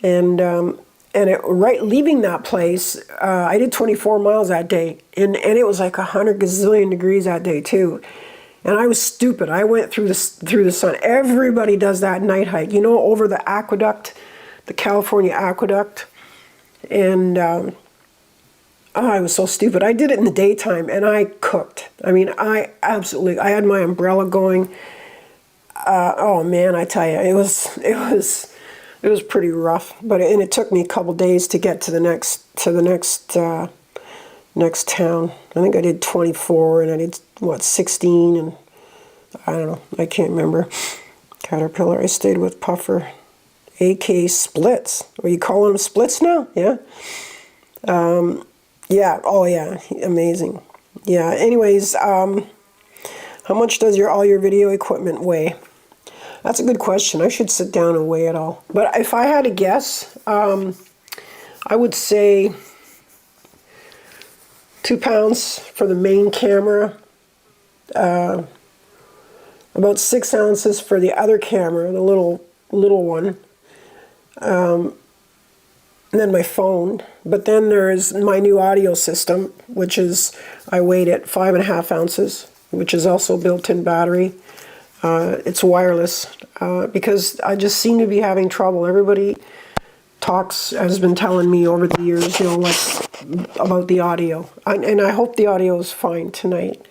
And right leaving that place, I did 24 miles that day, and it was like 100 gazillion degrees that day too. And I was stupid. I went through the sun. Everybody does that night hike, you know, over the aqueduct, the California aqueduct, and I was so stupid. I did it in the daytime, and I cooked. I mean, I had my umbrella going. Oh man, I tell you, it was pretty rough. But it took me a couple days to get to the next town. I think I did 24, and I did 16, and I don't know. I can't remember. Caterpillar. I stayed with Puffer. AK Splits. Are you calling them Splits now? Yeah. Yeah, oh yeah, amazing. Yeah, anyways, how much does all your video equipment weigh? That's a good question. I should sit down and weigh it all. But if I had to guess, I would say 2 pounds for the main camera, about 6 ounces for the other camera, the little one, And then my phone. But then there's my new audio system, which is, I weighed it 5.5 ounces, which is also built-in battery. It's wireless because I just seem to be having trouble. Everybody has been telling me over the years, like about the audio. And I hope the audio is fine tonight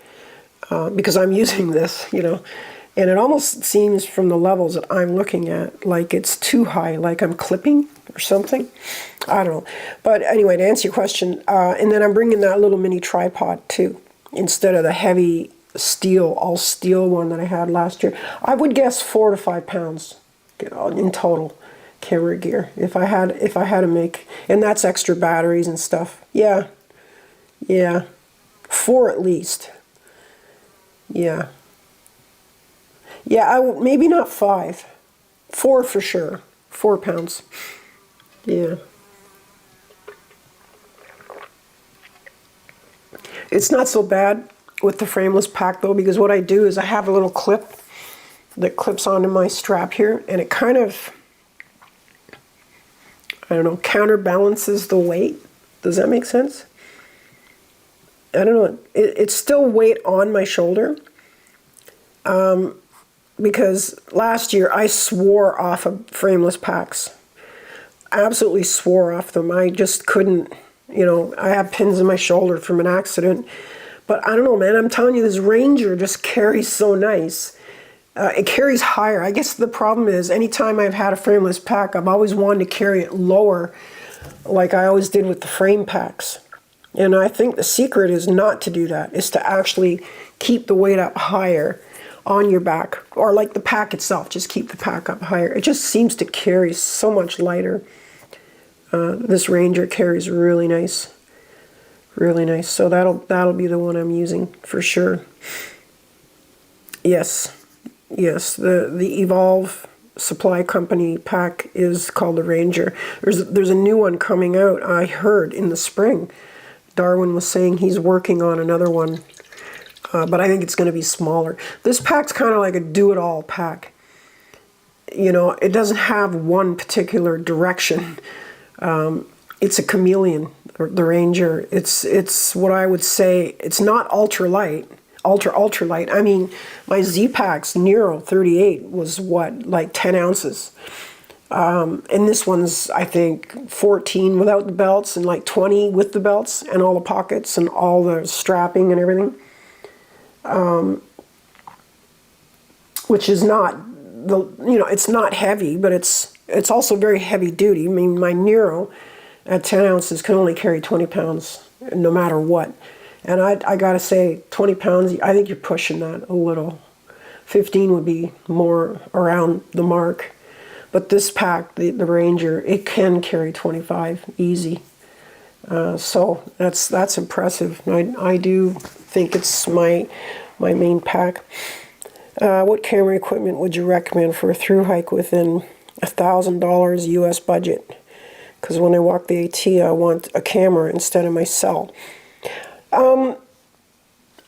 because I'm using this, And it almost seems from the levels that I'm looking at like it's too high, like I'm clipping or something. I don't know. But anyway, to answer your question, and then I'm bringing that little mini tripod too, instead of the heavy steel, all steel one that I had last year. I would guess 4 to 5 pounds in total camera gear if I had to make, and that's extra batteries and stuff. Yeah, 4 at least. Yeah, maybe not 5, 4 for sure. 4 pounds. Yeah. It's not so bad with the frameless pack though, because what I do is I have a little clip that clips onto my strap here, and it kind of, I don't know, counterbalances the weight. Does that make sense? I don't know. It's still weight on my shoulder. Because last year I swore off of frameless packs. Absolutely swore off them. I just couldn't, I have pins in my shoulder from an accident. But I don't know, man, I'm telling you, this Ranger just carries so nice. It carries higher. I guess the problem is anytime I've had a frameless pack, I've always wanted to carry it lower like I always did with the frame packs. And I think the secret is not to do that. Is to actually keep the weight up higher on your back, or like the pack itself, just keep the pack up higher. It just seems to carry so much lighter. This Ranger carries really nice, really nice. So that'll be the one I'm using for sure. Yes, the Evolve Supply Company pack is called the Ranger. There's a new one coming out, I heard, in the spring. Darwin was saying he's working on another one. But I think it's going to be smaller. This pack's kind of like a do-it-all pack. It doesn't have one particular direction. It's a chameleon, the Ranger. It's what I would say, it's not ultralight, ultralight. I mean, my Z-Pack's Nero 38 was what, like 10 ounces. And this one's, I think, 14 without the belts and like 20 with the belts and all the pockets and all the strapping and everything. Which is not it's not heavy, but it's also very heavy duty. I mean, my Nero at 10 ounces can only carry 20 pounds no matter what. And I gotta say, 20 pounds, I think you're pushing that a little. 15 would be more around the mark. But this pack, the Ranger, it can carry 25 easy. So that's impressive. I do think it's my main pack. What camera equipment would you recommend for a through hike within $1,000 US budget? Because when I walk the AT, I want a camera instead of my cell. I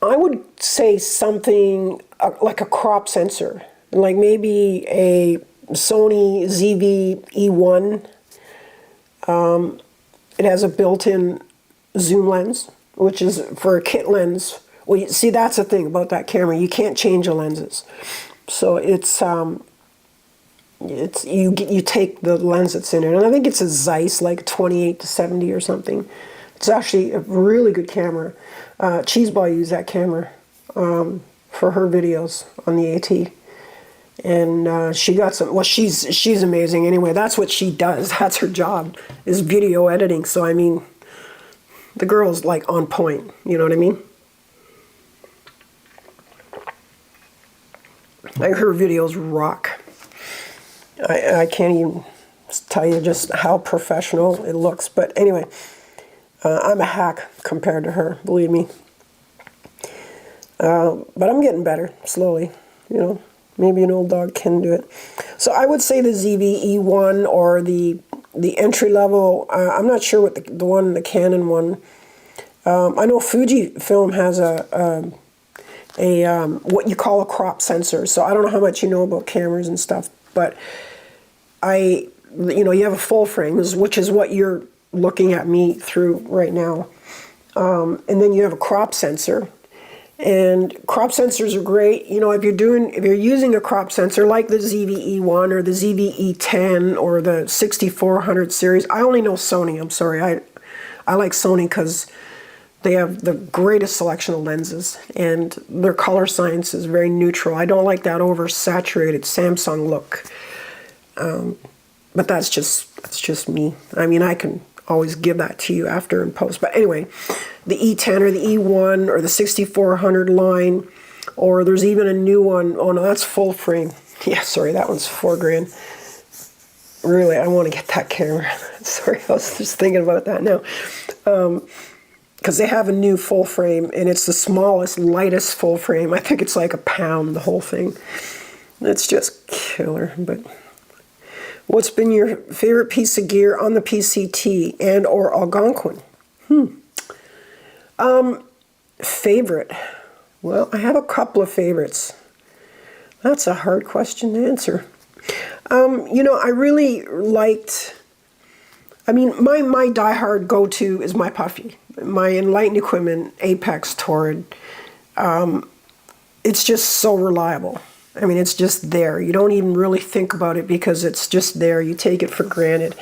would say something like a crop sensor, like maybe a Sony ZV-E1. It has a built-in zoom lens, which is for a kit lens. Well, see, that's the thing about that camera. You can't change the lenses. So it's you take the lens that's in it, and I think it's a Zeiss, like 28 to 70 or something. It's actually a really good camera. Cheeseball used that camera for her videos on the AT. And she got some, well, she's amazing anyway. That's what she does. That's her job, is video editing. So, I mean, the girl's like on point. You know what I mean? Like, her videos rock. I can't even tell you just how professional it looks. But anyway, I'm a hack compared to her, believe me. But I'm getting better, slowly, you know. Maybe an old dog can do it. So I would say the ZV-E1 or the entry level. I'm not sure what the one, the Canon one. I know Fujifilm has a what you call a crop sensor. So I don't know how much you know about cameras and stuff, but you have a full frame, which is what you're looking at me through right now. And then you have a crop sensor. And crop sensors are great. If you're using a crop sensor like the ZVE1 or the ZVE10 or the 6400 series, I only know Sony. I'm sorry. I like Sony because they have the greatest selection of lenses, and their color science is very neutral. I don't like that oversaturated Samsung look. But that's just me. I mean, I can always give that to you after in post. But anyway, the E10 or the E1 or the 6400 line, or there's even a new one. Oh no, that's full frame. Yeah, sorry, that one's $4,000. Really, I want to get that camera. Sorry, I was just thinking about that now. Because they have a new full frame, and it's the smallest, lightest full frame. I think it's like a pound, the whole thing. It's just killer. But what's been your favorite piece of gear on the PCT and or Algonquin? Favorite? Well, I have a couple of favorites. That's a hard question to answer. I really liked, my diehard go-to is my Puffy. My Enlightened Equipment Apex Torrid. It's just so reliable. It's just there. You don't even really think about it because it's just there. You take it for granted.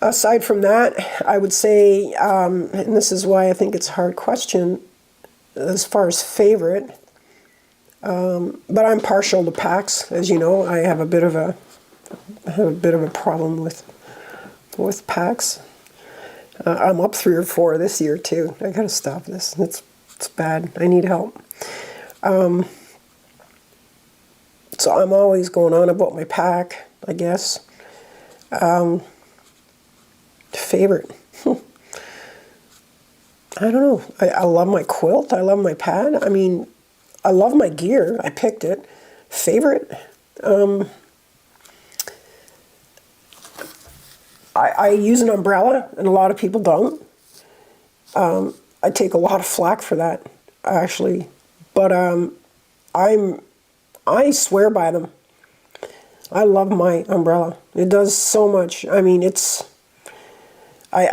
Aside from that, I would say, and this is why I think it's a hard question as far as favorite, but I'm partial to packs. As you know, I have a bit of a problem with packs. I'm up 3 or 4 this year too. I gotta stop this. It's bad. I need help. So I'm always going on about my pack, I guess. Favorite. I don't know. I love my quilt. I love my pad. I love my gear. I picked it. Favorite? I use an umbrella, and a lot of people don't. I take a lot of flack for that, actually. But I swear by them. I love my umbrella. It does so much. I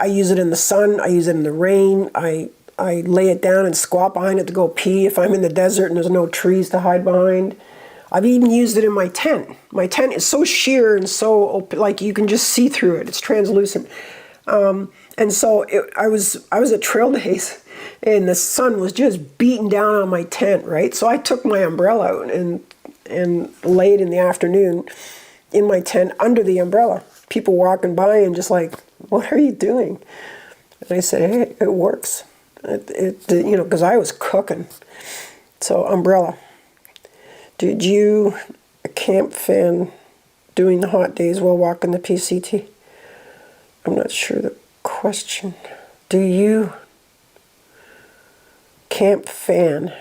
use it in the sun. I use it in the rain. I lay it down and squat behind it to go pee if I'm in the desert and there's no trees to hide behind. I've even used it in my tent. My tent is so sheer and so open, like you can just see through it. It's translucent. And so I was at Trail Days, and the sun was just beating down on my tent, right? So I took my umbrella out and laid in the afternoon in my tent under the umbrella. People walking by and just like, "What are you doing?" And I said, "Hey, it works." Because I was cooking. So umbrella. Did you a camp fan doing the hot days while walking the PCT? I'm not sure the question. Do you camp fan?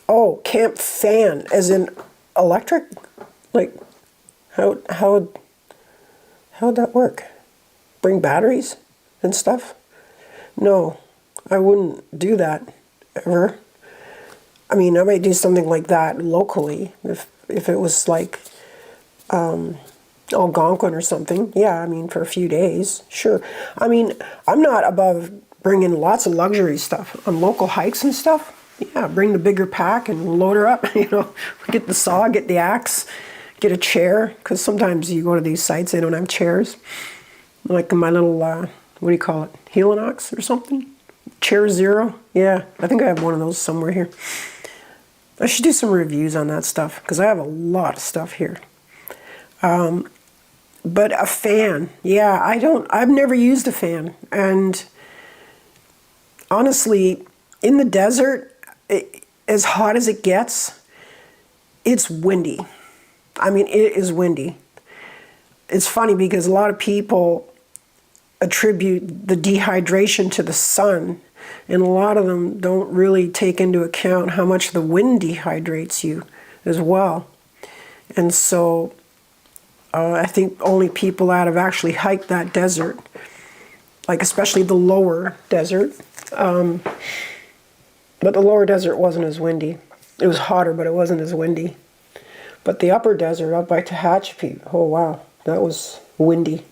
Oh, camp fan, as in electric? Like, how'd that work? Bring batteries and stuff? No, I wouldn't do that ever. I might do something like that locally if it was like Algonquin or something. Yeah, for a few days, sure. I'm not above bringing lots of luxury stuff on local hikes and stuff. Yeah, bring the bigger pack and load her up. Get the saw, get the axe, get a chair, because sometimes you go to these sites, they don't have chairs. Like my little, what do you call it, Helinox or something? Chair Zero? Yeah, I think I have one of those somewhere here. I should do some reviews on that stuff, because I have a lot of stuff here. But a fan, yeah, I've never used a fan. And honestly, in the desert, as hot as it gets, it's windy. It is windy. It's funny because a lot of people attribute the dehydration to the sun, and a lot of them don't really take into account how much the wind dehydrates you as well. And so I think only people that have actually hiked that desert, like especially the lower desert, but the lower desert wasn't as windy. It was hotter, but it wasn't as windy. But the upper desert up by Tehachapi, oh wow, that was windy.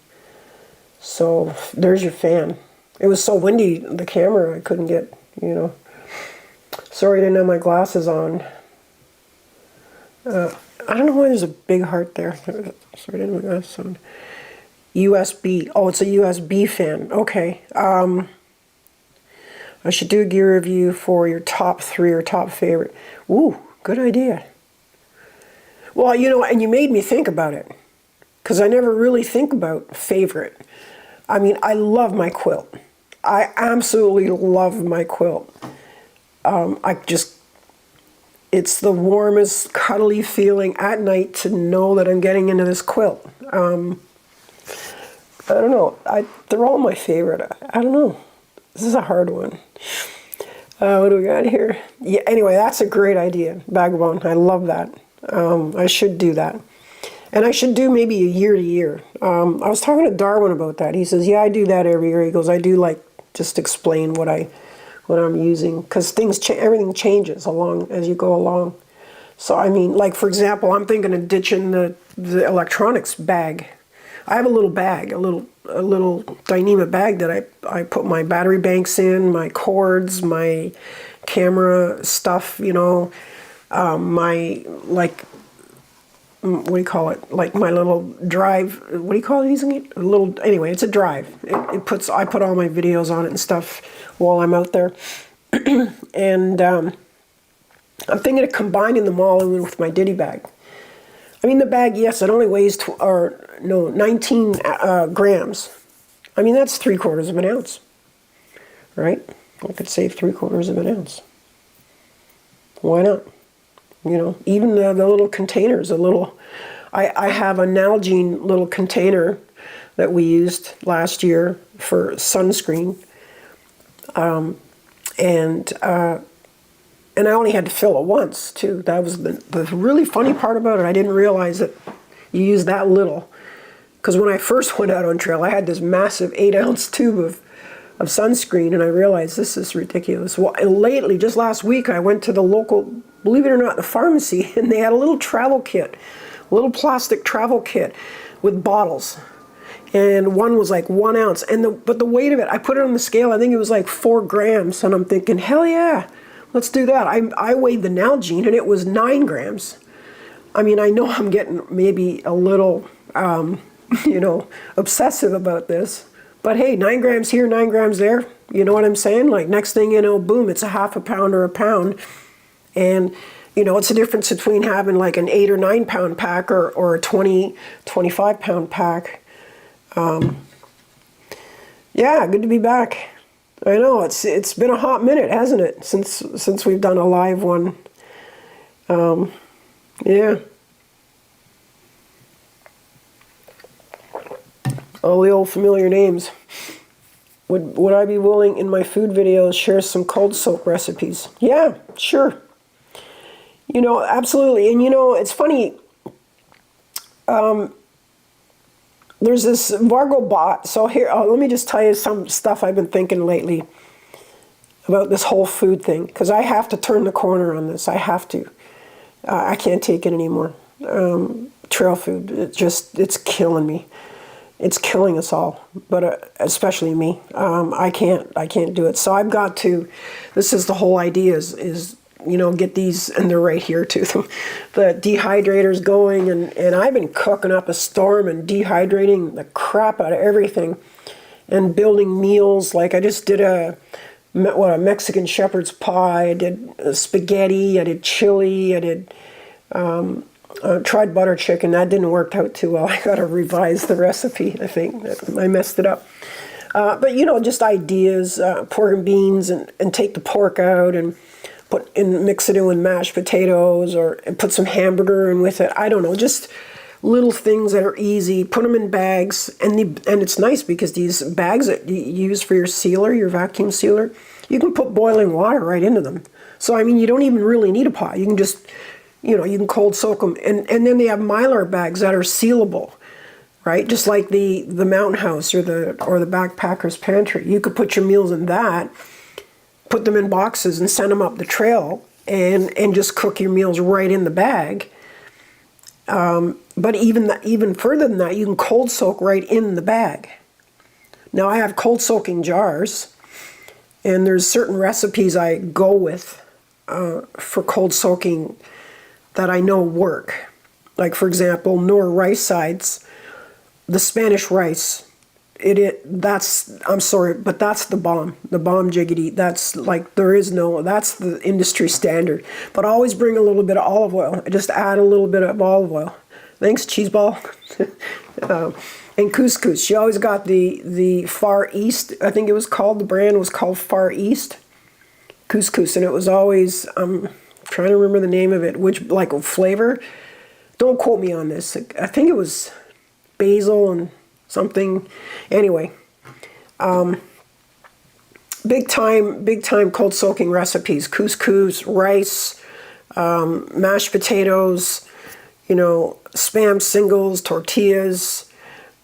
So there's your fan. It was so windy, the camera, I couldn't get, you know. Sorry I didn't have my glasses on. I don't know why there's a big heart there. Sorry I didn't have my glasses on. USB. Oh, it's a USB fan. Okay. I should do a gear review for your top 3 or top favorite. Ooh, good idea. Well, you know, and you made me think about it, because I never really think about favorite. I mean, I love my quilt. I absolutely love my quilt. It's the warmest, cuddly feeling at night to know that I'm getting into this quilt. I don't know. They're all my favorite. I don't know. This is a hard one. What do we got here? Yeah. Anyway, that's a great idea, Vagabond. I love that. I should do that. And I should do maybe a year to year. I was talking to Darwin about that. He says, yeah, I do that every year. He goes, I do like just explain what I'm using, because everything changes along as you go along. So I mean, like for example, I'm thinking of ditching the electronics bag. I have a little bag, a little Dyneema bag that I put my battery banks in, my cords, my camera stuff, you know, my like, what do you call it? Like my little drive. What do you call it? Using it? A little. Anyway, it's a drive. I put all my videos on it and stuff while I'm out there. And I'm thinking of combining them all in with my ditty bag. I mean, the bag, yes, it only weighs 19 grams. I mean, that's 3/4 of an ounce, right? I could save 3/4 of an ounce. Why not? You know, even the little containers, I have a Nalgene little container that we used last year for sunscreen. And I only had to fill it once, too. That was the really funny part about it. I didn't realize that you use that little. Because when I first went out on trail, I had this massive 8-ounce tube of sunscreen, and I realized this is ridiculous. Well, and lately, just last week, I went to the local, believe it or not, the pharmacy, and they had a little travel kit, a little plastic travel kit with bottles. And one was like 1 ounce, but the weight of it, I put it on the scale, I think it was like 4 grams, and I'm thinking, hell yeah, let's do that. I weighed the Nalgene, and it was 9 grams. I mean, I know I'm getting maybe a little, you know, obsessive about this, but hey, 9 grams here, 9 grams there, you know what I'm saying? Like, next thing you know, boom, it's a half a pound or a pound, and you know, it's the difference between having like an 8 or 9 pound pack or a 25 pound pack. Yeah, good to be back. I know it's been a hot minute, hasn't it, since we've done a live one. Yeah. All the old familiar names. Would I be willing in my food videos share some cold soak recipes? Yeah, sure. You know, absolutely. And you know, it's funny. There's this Vargo bot. So here, let me just tell you some stuff I've been thinking lately about this whole food thing, because I have to turn the corner on this. I have to. I can't take it anymore. Trail food, it's killing me. It's killing us all, but especially me. I can't do it. So I've got to. This is the whole idea. Is you know, get these, and they're right here too, the dehydrators going, and I've been cooking up a storm and dehydrating the crap out of everything and building meals. Like I just did a Mexican shepherd's pie, I did spaghetti, I did chili, I did tried butter chicken. That didn't work out too well. I got to revise the recipe, I think. I messed it up. But you know, just ideas, pork and beans, and take the pork out and mix it in with mashed potatoes, and put some hamburger in with it. I don't know, just little things that are easy. Put them in bags, and it's nice because these bags that you use for your sealer, your vacuum sealer, you can put boiling water right into them. So I mean, you don't even really need a pot. You can just, you know, you can cold soak them, and then they have Mylar bags that are sealable, right? Just like the Mountain House or the Backpacker's Pantry. You could put your meals in that. Put them in boxes and send them up the trail, and just cook your meals right in the bag. But even further than that, you can cold soak right in the bag. Now I have cold soaking jars, and there's certain recipes I go with for cold soaking that I know work. Like for example, Nor rice sides, the Spanish rice. I'm sorry, but that's the bomb jiggity. That's like, that's the industry standard. But always bring a little bit of olive oil. Just add a little bit of olive oil. Thanks, cheeseball. And couscous. She always got the Far East, I think it was called, the brand was called Far East couscous. And it was always, I'm trying to remember the name of it, which like flavor. Don't quote me on this. I think it was basil and something. Anyway, big time cold soaking recipes: couscous, rice, mashed potatoes, Spam singles, tortillas.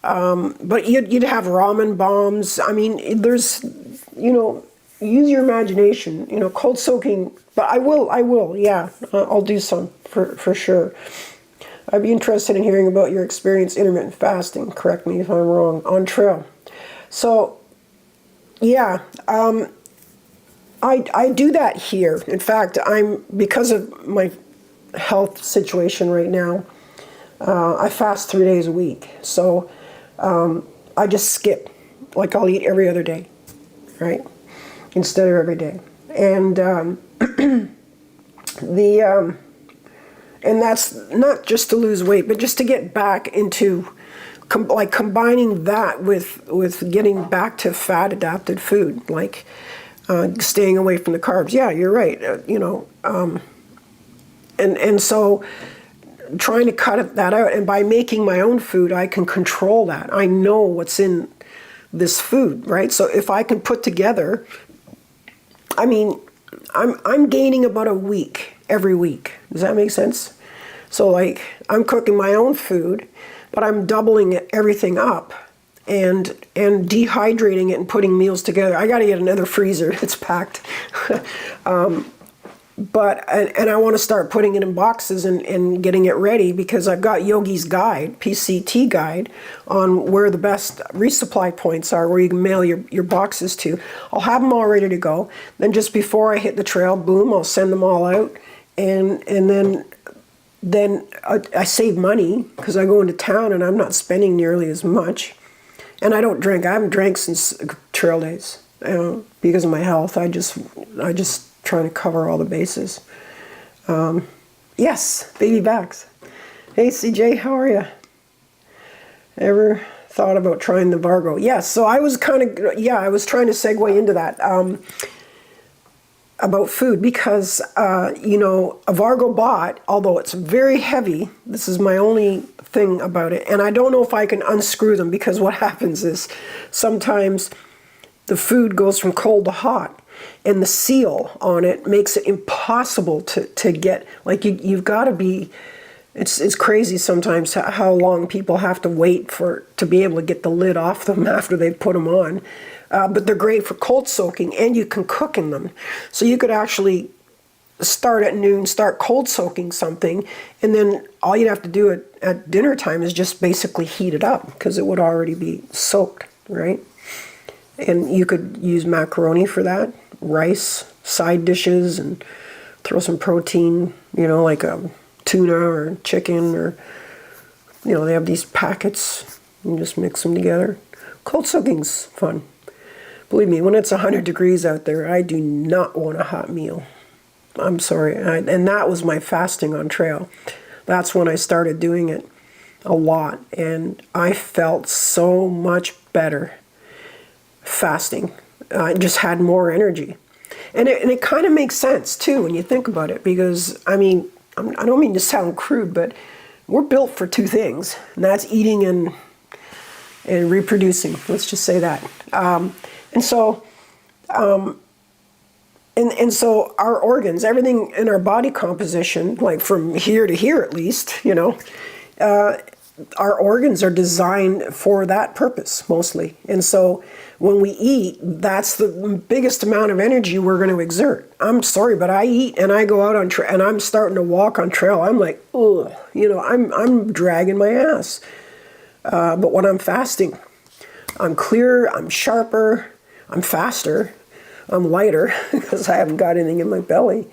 But you'd have ramen bombs. I mean, there's, use your imagination. Cold soaking. But I will. Yeah, I'll do some for sure. I'd be interested in hearing about your experience intermittent fasting. Correct me if I'm wrong. On trail. So, yeah, I do that here. In fact, because of my health situation right now, I fast 3 days a week. So I just skip. Like I'll eat every other day, right? Instead of every day. And and that's not just to lose weight, but just to get back into, combining that with getting back to fat-adapted food, like staying away from the carbs. Yeah, you're right. And so trying to cut that out, and by making my own food, I can control that. I know what's in this food, right? So if I can put together, I'm gaining about a week every week. Does that make sense? So like I'm cooking my own food, but I'm doubling everything up and dehydrating it and putting meals together. I got to get another freezer. It's packed. But I want to start putting it in boxes and getting it ready, because I've got Yogi's guide, PCT guide, on where the best resupply points are, where you can mail your boxes to. I'll have them all ready to go. Then just before I hit the trail, boom, I'll send them all out. And then I save money because I go into town and I'm not spending nearly as much. And I don't drink. I haven't drank since trail days because of my health. I just trying to cover all the bases. Yes, baby backs. Hey CJ, how are you? Ever thought about trying the Vargo? Yes, so I was trying to segue into that about food, because a Vargo bot, although it's very heavy, this is my only thing about it, and I don't know if I can unscrew them, because what happens is sometimes the food goes from cold to hot, and the seal on it makes it impossible to get, like you've got to be, it's crazy sometimes how long people have to wait to be able to get the lid off them after they've put them on. But they're great for cold soaking, and you can cook in them. So you could actually start at noon, start cold soaking something, and then all you'd have to do at dinner time is just basically heat it up, because it would already be soaked, right? And you could use macaroni for that, rice, side dishes, and throw some protein, like a tuna or chicken, or, they have these packets, and just mix them together. Cold soaking's fun. Believe me, when it's 100 degrees out there, I do not want a hot meal. I'm sorry. And that was my fasting on trail. That's when I started doing it a lot. And I felt so much better fasting. I just had more energy. And it kind of makes sense, too, when you think about it. Because, I don't mean to sound crude, but we're built for two things. And that's eating and reproducing. Let's just say that. And so our organs, everything in our body composition, like from here to here at least, our organs are designed for that purpose mostly. And so when we eat, that's the biggest amount of energy we're going to exert. I'm sorry, but I eat and I go out on trail and I'm starting to walk on trail. I'm like, ugh, I'm dragging my ass. But when I'm fasting, I'm clearer, I'm sharper, I'm faster, I'm lighter because I haven't got anything in my belly.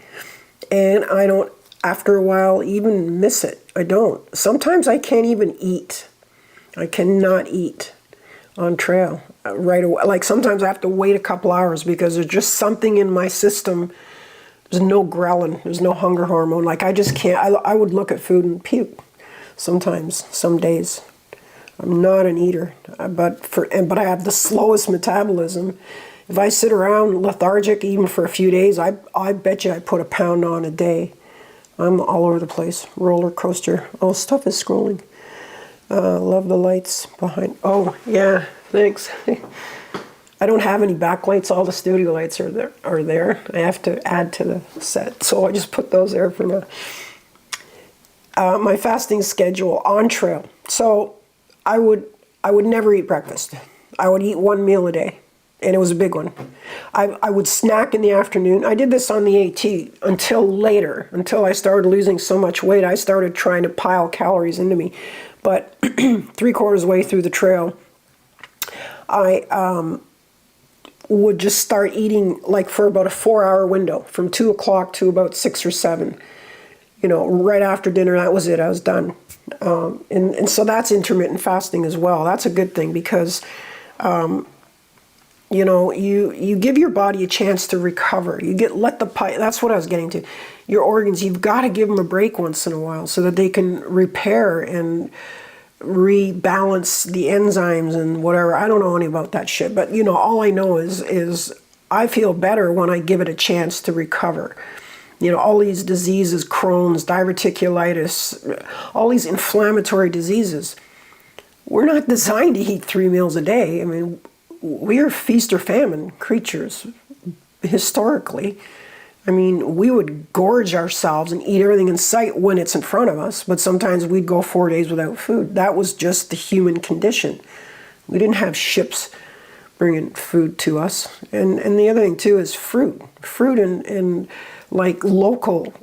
And I don't, after a while, even miss it. I don't. Sometimes I can't even eat. I cannot eat on trail right away. Like sometimes I have to wait a couple hours because there's just something in my system. There's no ghrelin. There's no hunger hormone. Like I just can't. I would look at food and puke sometimes, some days. I'm not an eater, but I have the slowest metabolism. If I sit around lethargic even for a few days, I bet you I put a pound on a day. I'm all over the place. Roller coaster. Oh, stuff is scrolling. Love the lights behind. Oh, yeah, thanks. I don't have any backlights. All the studio lights are there. I have to add to the set. So I just put those there for now. My fasting schedule on trail. So I would never eat breakfast. I would eat one meal a day. And it was a big one. I would snack in the afternoon. I did this on the AT until later, until I started losing so much weight. I started trying to pile calories into me. But 3/4 way through the trail, I would just start eating like for about a 4-hour window, from 2 o'clock to about 6 or 7. Right after dinner, that was it. I was done. And so that's intermittent fasting as well. That's a good thing because you give your body a chance to recover. That's what I was getting to. Your organs, you've got to give them a break once in a while so that they can repair and rebalance the enzymes and whatever. I don't know any about that shit, but all I know is I feel better when I give it a chance to recover. All these diseases, Crohn's, diverticulitis, all these inflammatory diseases. We're not designed to eat 3 meals a day. I mean, we are feast or famine creatures, historically. I mean, we would gorge ourselves and eat everything in sight when it's in front of us, but sometimes we'd go 4 days without food. That was just the human condition. We didn't have ships bringing food to us. And the other thing, too, is fruit. Fruit and like local,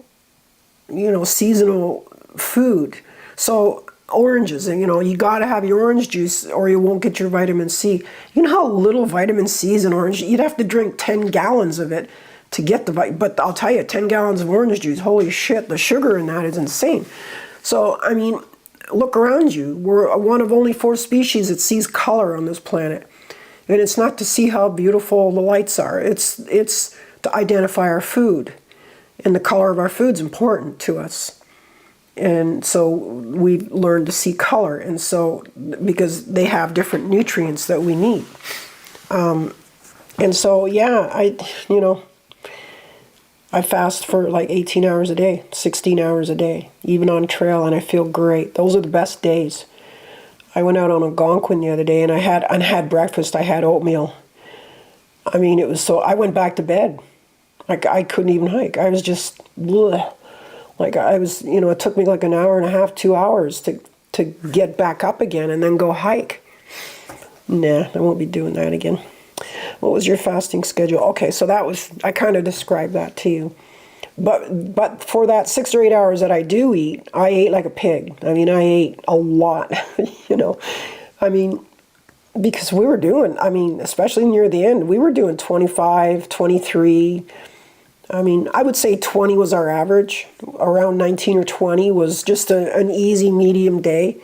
seasonal food. So oranges, and you got to have your orange juice or you won't get your vitamin C. You know how little vitamin C is in orange? You'd have to drink 10 gallons of it to get the vitamin. But I'll tell you, 10 gallons of orange juice, holy shit, the sugar in that is insane. So, I mean, look around you. We're one of only 4 species that sees color on this planet. And it's not to see how beautiful the lights are. It's to identify our food. And the color of our food's important to us. And so we learn to see color, and so because they have different nutrients that we need. And so yeah, I fast for like 18 hours a day, 16 hours a day, even on trail, and I feel great. Those are the best days. I went out on a Algonquin the other day, and I had breakfast. I had oatmeal. I mean, it was so. I went back to bed. I couldn't even hike. I was just bleh. Like I was, it took me like an hour and a half, 2 hours to get back up again and then go hike. Nah, I won't be doing that again. What was your fasting schedule? Okay, so I kind of described that to you. But for that 6 or 8 hours that I do eat, I ate like a pig. I mean, I ate a lot, I mean, because we were doing, especially near the end, we were doing 25, 23. I mean, I would say 20 was our average. Around 19 or 20 was just an easy medium day.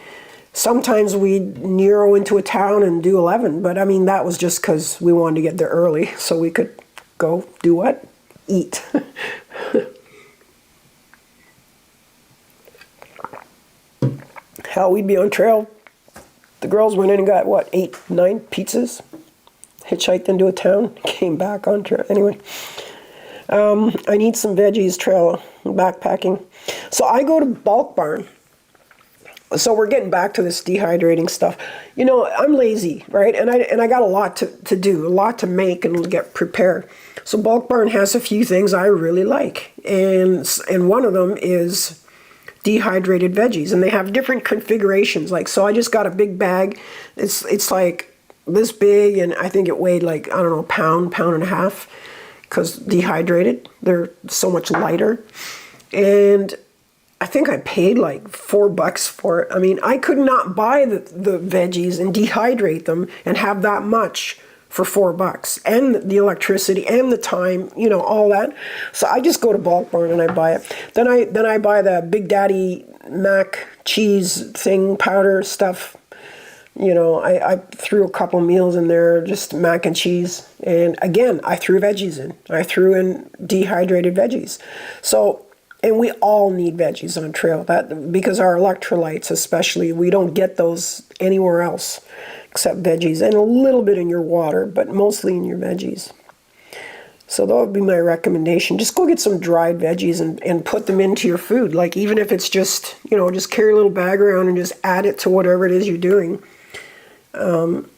Sometimes we'd narrow into a town and do 11, but I mean, that was just because we wanted to get there early so we could go do what? Eat. Hell, we'd be on trail. The girls went in and got, 8, 9 pizzas? Hitchhiked into a town, came back on trail. Anyway. I need some veggies, trail, backpacking. So I go to Bulk Barn. So we're getting back to this dehydrating stuff. I'm lazy, right? And I got a lot to do, a lot to make and get prepared. So Bulk Barn has a few things I really like. And one of them is dehydrated veggies, and they have different configurations. Like, so I just got a big bag. It's like this big, and I think it weighed like, I don't know, pound and a half, because dehydrated, they're so much lighter. And I think I paid like $4 for it. I mean, I could not buy the veggies and dehydrate them and have that much for $4, and the electricity and the time, you know, all that. So I just go to Bulk Barn and I buy it. Then I buy the Big Daddy mac cheese thing, powder stuff. You know, I threw a couple meals in there, just mac and cheese. And again, I threw veggies in. I threw in dehydrated veggies. So, and we all need veggies on trail, because our electrolytes especially, we don't get those anywhere else except veggies, and a little bit in your water, but mostly in your veggies. So that would be my recommendation. Just go get some dried veggies and put them into your food. Like, even if it's just, you know, just carry a little bag around and just add it to whatever it is you're doing. And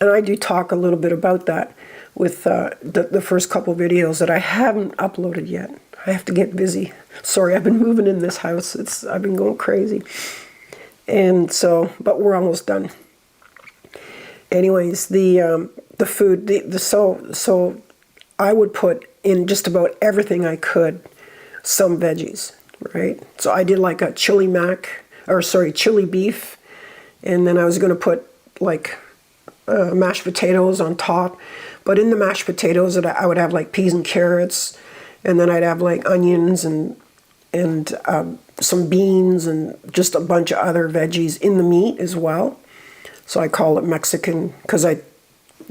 I do talk a little bit about that with the first couple videos that I haven't uploaded yet. I have to get busy. Sorry, I've been moving in this house. I've been going crazy. And so, but we're almost done. Anyways, the food, so I would put in just about everything I could some veggies, right? So I did like a chili beef, and then I was going to put like mashed potatoes on top. But in the mashed potatoes, I would have like peas and carrots, and then I'd have like onions and some beans and just a bunch of other veggies in the meat as well. So I call it Mexican because I,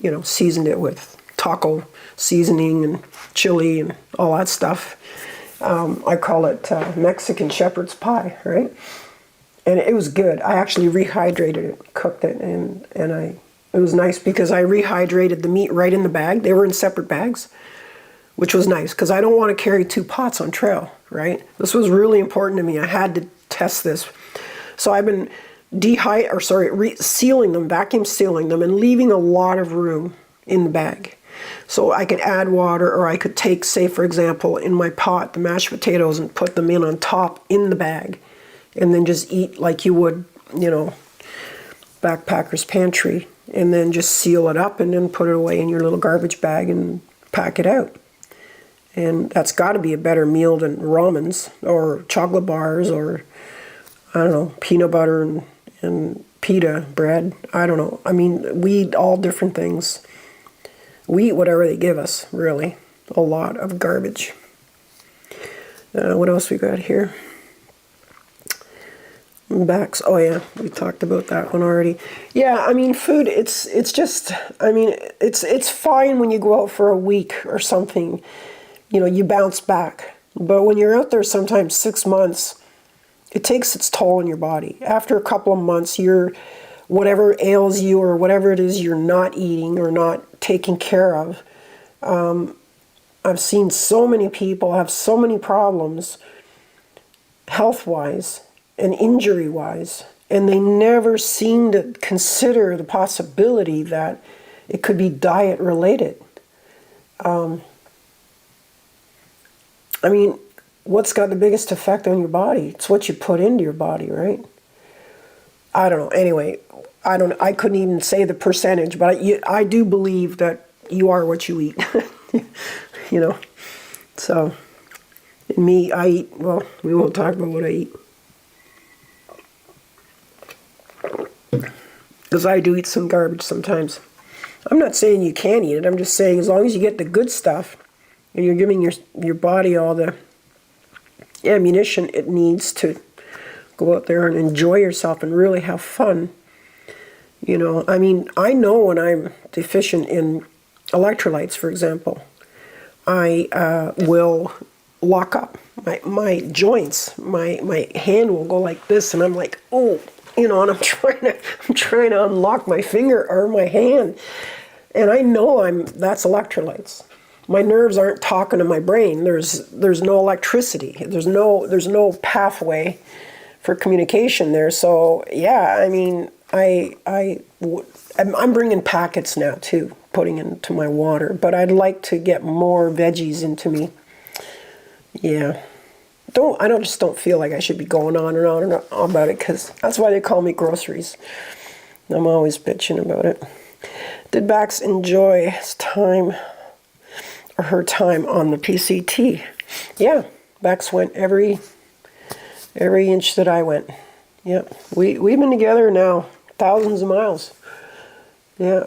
you know, seasoned it with taco seasoning and chili and all that stuff. I call it Mexican shepherd's pie, right? And it was good. I actually rehydrated it, cooked it, and it was nice because I rehydrated the meat right in the bag. They were in separate bags, which was nice because I don't want to carry 2 pots on trail, right? This was really important to me. I had to test this. So I've been sealing them, vacuum sealing them, and leaving a lot of room in the bag. So I could add water, or I could take, say for example, in my pot, the mashed potatoes and put them in on top in the bag, and then just eat like you would, you know, backpacker's pantry, and then just seal it up and then put it away in your little garbage bag and pack it out. And that's got to be a better meal than ramens or chocolate bars or, I don't know, peanut butter and pita bread. I don't know. I mean, we eat all different things. We eat whatever they give us, really. A lot of garbage. What else we got here? Backs. Oh yeah, we talked about that one already. Yeah, I mean, food, it's just, I mean, it's fine when you go out for a week or something. You know, you bounce back. But when you're out there sometimes 6 months, it takes its toll on your body. After a couple of months, whatever ails you or whatever it is you're not eating or not taking care of. I've seen so many people have so many problems health-wise and injury-wise, and they never seem to consider the possibility that it could be diet-related. I mean, what's got the biggest effect on your body? It's what you put into your body, right? I don't know. Anyway, I couldn't even say the percentage, but I do believe that you are what you eat. You know? So, me, I eat, well, we won't talk about what I eat. Because I do eat some garbage sometimes. I'm not saying you can't eat it. I'm just saying as long as you get the good stuff and you're giving your body all the ammunition it needs to go out there and enjoy yourself and really have fun. You know, I mean, I know when I'm deficient in electrolytes, for example, I will lock up my joints. My hand will go like this, and I'm like, oh, you know, and I'm trying to unlock my finger or my hand, and I know that's electrolytes. My nerves aren't talking to my brain. There's no electricity. There's no pathway for communication there. So yeah, I mean, I'm bringing packets now too, putting into my water. But I'd like to get more veggies into me. Yeah, just don't feel like I should be going on and on and on about it, because that's why they call me groceries. I'm always bitching about it. Did Bax enjoy his time or her time on the PCT? Yeah, Bax went every inch that I went. Yep, we've been together now thousands of miles. Yeah,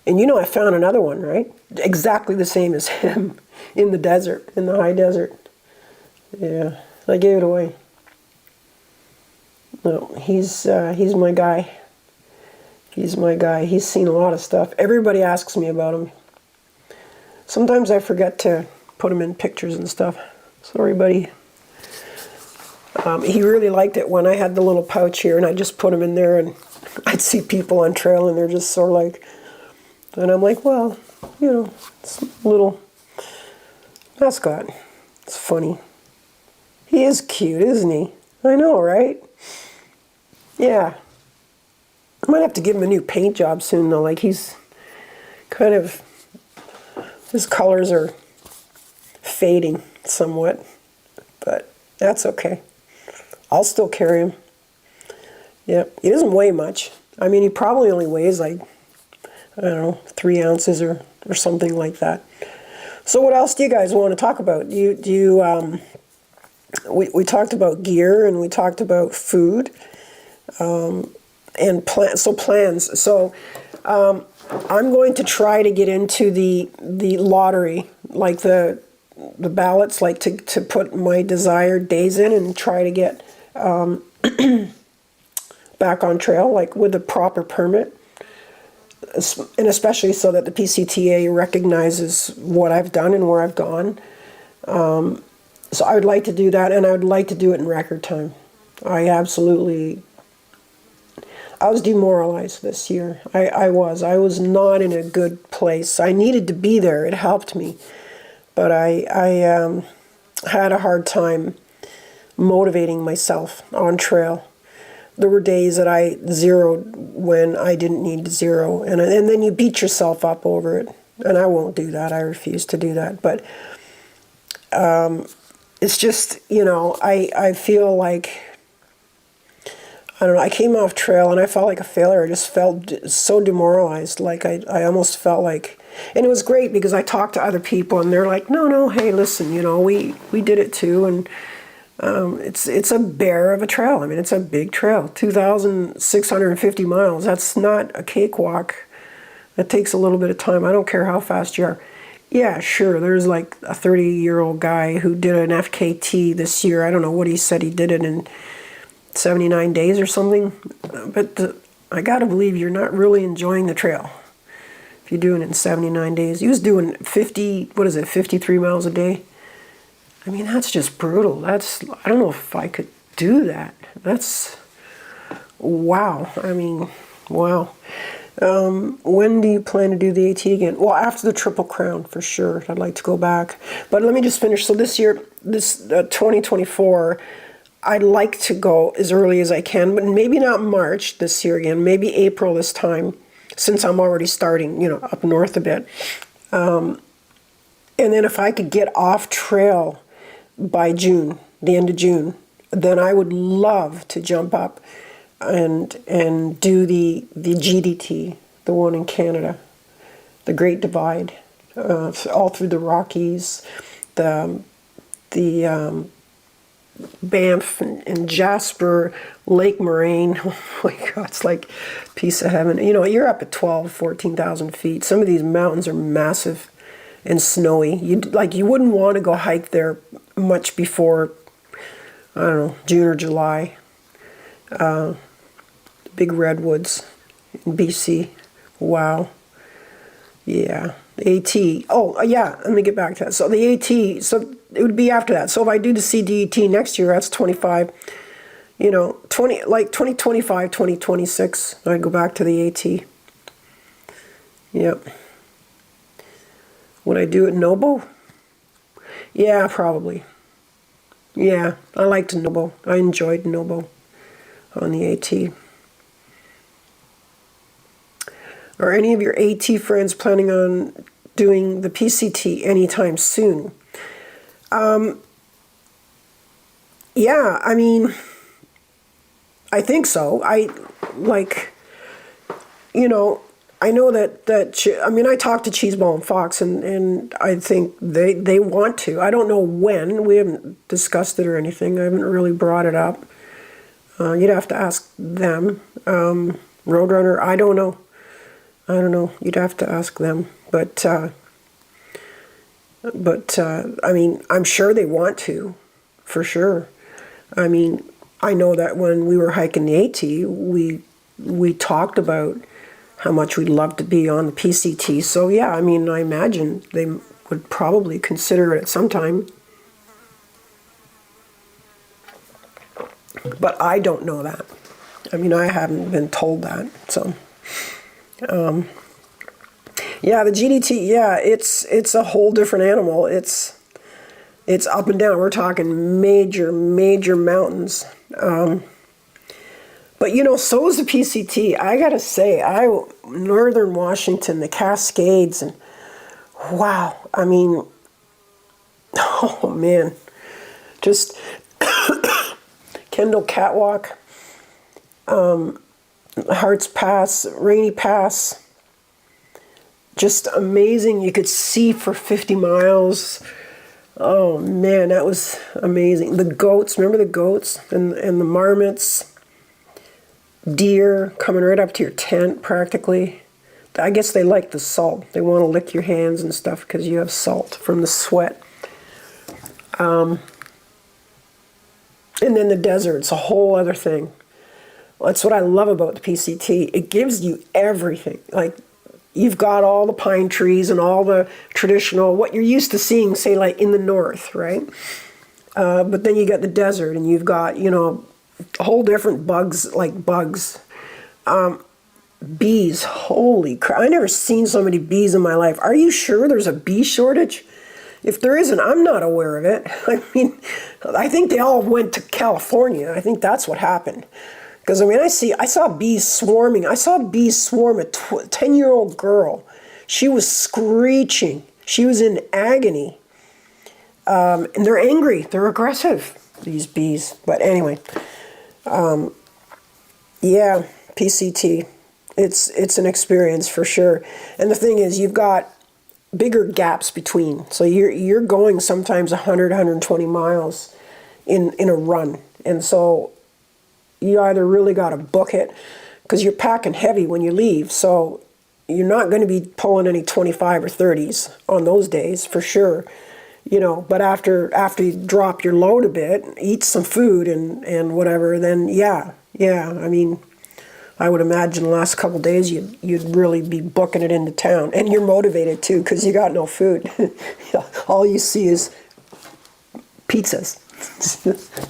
and you know, I found another one, right? Exactly the same as him in the desert, in the high desert. Yeah, I gave it away. No, he's my guy. He's my guy. He's seen a lot of stuff. Everybody asks me about him. Sometimes I forget to put him in pictures and stuff. Sorry, buddy. He really liked it when I had the little pouch here and I just put him in there, and I'd see people on trail and they're just sort of like, and I'm like, well, you know, it's a little mascot. It's funny. He is cute, isn't he? I know, right? Yeah. I might have to give him a new paint job soon, though. Like, he's kind of, his colors are fading somewhat, but that's okay. I'll still carry him. Yep. He doesn't weigh much. I mean, he probably only weighs like, I don't know, 3 ounces or something like that. So what else do you guys want to talk about? We talked about gear, and we talked about food, and plans. So I'm going to try to get into the lottery, like the ballots, like to put my desired days in and try to get back on trail, like with a proper permit. And especially so that the PCTA recognizes what I've done and where I've gone. So I would like to do that, and I would like to do it in record time. I was demoralized this year. I was not in a good place. I needed to be there. It helped me. But I had a hard time motivating myself on trail. There were days that I zeroed when I didn't need to zero, and then you beat yourself up over it. And I won't do that. I refuse to do that. But it's just, you know, I feel like, I don't know, I came off trail and I felt like a failure. I just felt so demoralized. Like I almost felt like, and it was great because I talked to other people and they're like, no, hey, listen, you know, we did it too. And it's a bear of a trail. I mean, it's a big trail, 2,650 miles. That's not a cakewalk. That takes a little bit of time. I don't care how fast you are. Yeah, sure, there's like a 30-year-old guy who did an FKT this year. I don't know what he said. He did it in 79 days or something. But I got to believe you're not really enjoying the trail if you're doing it in 79 days. He was doing 53 miles a day. I mean, that's just brutal. I don't know if I could do that. That's, wow. I mean, wow. When do you plan to do the AT again? Well, after the Triple Crown, for sure. I'd like to go back. But let me just finish. So this year, 2024, I'd like to go as early as I can, but maybe not March this year again, maybe April this time, since I'm already starting, you know, up north a bit. And then if I could get off trail by June, the end of June, then I would love to jump up and do the GDT, the one in Canada, the Great Divide, all through the Rockies, the Banff and Jasper, Lake Moraine. Oh my God, it's like a piece of heaven. You know, you're up at 14,000 feet. Some of these mountains are massive and snowy. You wouldn't want to go hike there much before, I don't know, June or July. Big redwoods in BC. Wow. Yeah. The AT. Oh, yeah. Let me get back to that. So the AT, so it would be after that. So if I do the CDET next year, that's 25, you know, 2025, 2026, I'd go back to the AT. Yep. Would I do it Nobo? Yeah, probably. Yeah, I liked Nobo. I enjoyed Nobo on the AT. Are any of your AT friends planning on doing the PCT anytime soon? Yeah, I mean, I think so. You know, I know I mean, I talked to Cheeseball and Fox, and I think they want to. I don't know when. We haven't discussed it or anything. I haven't really brought it up. You'd have to ask them. Roadrunner, I don't know. I don't know. You'd have to ask them. But I mean, I'm sure they want to, for sure. I mean, I know that when we were hiking the AT, we talked about how much we'd love to be on the PCT. So yeah, I mean, I imagine they would probably consider it at some time. But I don't know that. I mean, I haven't been told that. So, yeah, the GDT, yeah, it's a whole different animal. It's up and down. We're talking major mountains. But you know, so is the PCT. I gotta say, Northern Washington, the Cascades, and wow, I mean, oh man, just Kendall Catwalk, Hearts Pass, Rainy Pass, just amazing. You could see for 50 miles. Oh man, that was amazing. The goats, remember the goats and the marmots? Deer coming right up to your tent practically. I guess they like the salt. They want to lick your hands and stuff because you have salt from the sweat. And then the desert, it's a whole other thing. That's what I love about the PCT. It gives you everything. Like, you've got all the pine trees and all the traditional, what you're used to seeing, say, like in the north, right? But then you got the desert, and you've got, you know, a whole different bugs, like bugs. Bees, holy crap. I never seen so many bees in my life. Are you sure there's a bee shortage? If there isn't, I'm not aware of it. I mean, I think they all went to California. I think that's what happened. Because, I mean, I saw bees swarming. I saw bees swarm a 10-year-old girl. She was screeching. She was in agony. And they're angry. They're aggressive, these bees. But anyway, yeah, PCT. It's an experience for sure. And the thing is, you've got bigger gaps between. So you're going sometimes 100, 120 miles in a run. And so you either really got to book it, because you're packing heavy when you leave. So you're not going to be pulling any 25 or 30s on those days for sure. You know, but after you drop your load a bit, eat some food and whatever, then yeah. I mean, I would imagine the last couple of days you'd really be booking it into town, and you're motivated too because you got no food. All you see is pizzas.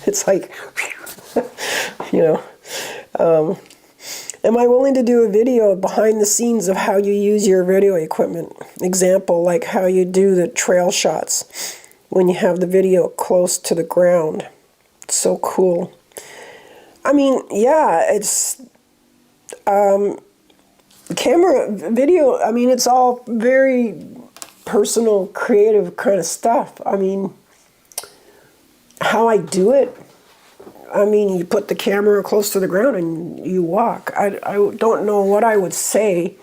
It's like, you know. Am I willing to do a video behind the scenes of how you use your video equipment? Example, like how you do the trail shots when you have the video close to the ground. It's so cool. I mean, yeah, it's camera, video, I mean, it's all very personal, creative kind of stuff. I mean, how I do it, I mean, you put the camera close to the ground and you walk. I don't know what I would say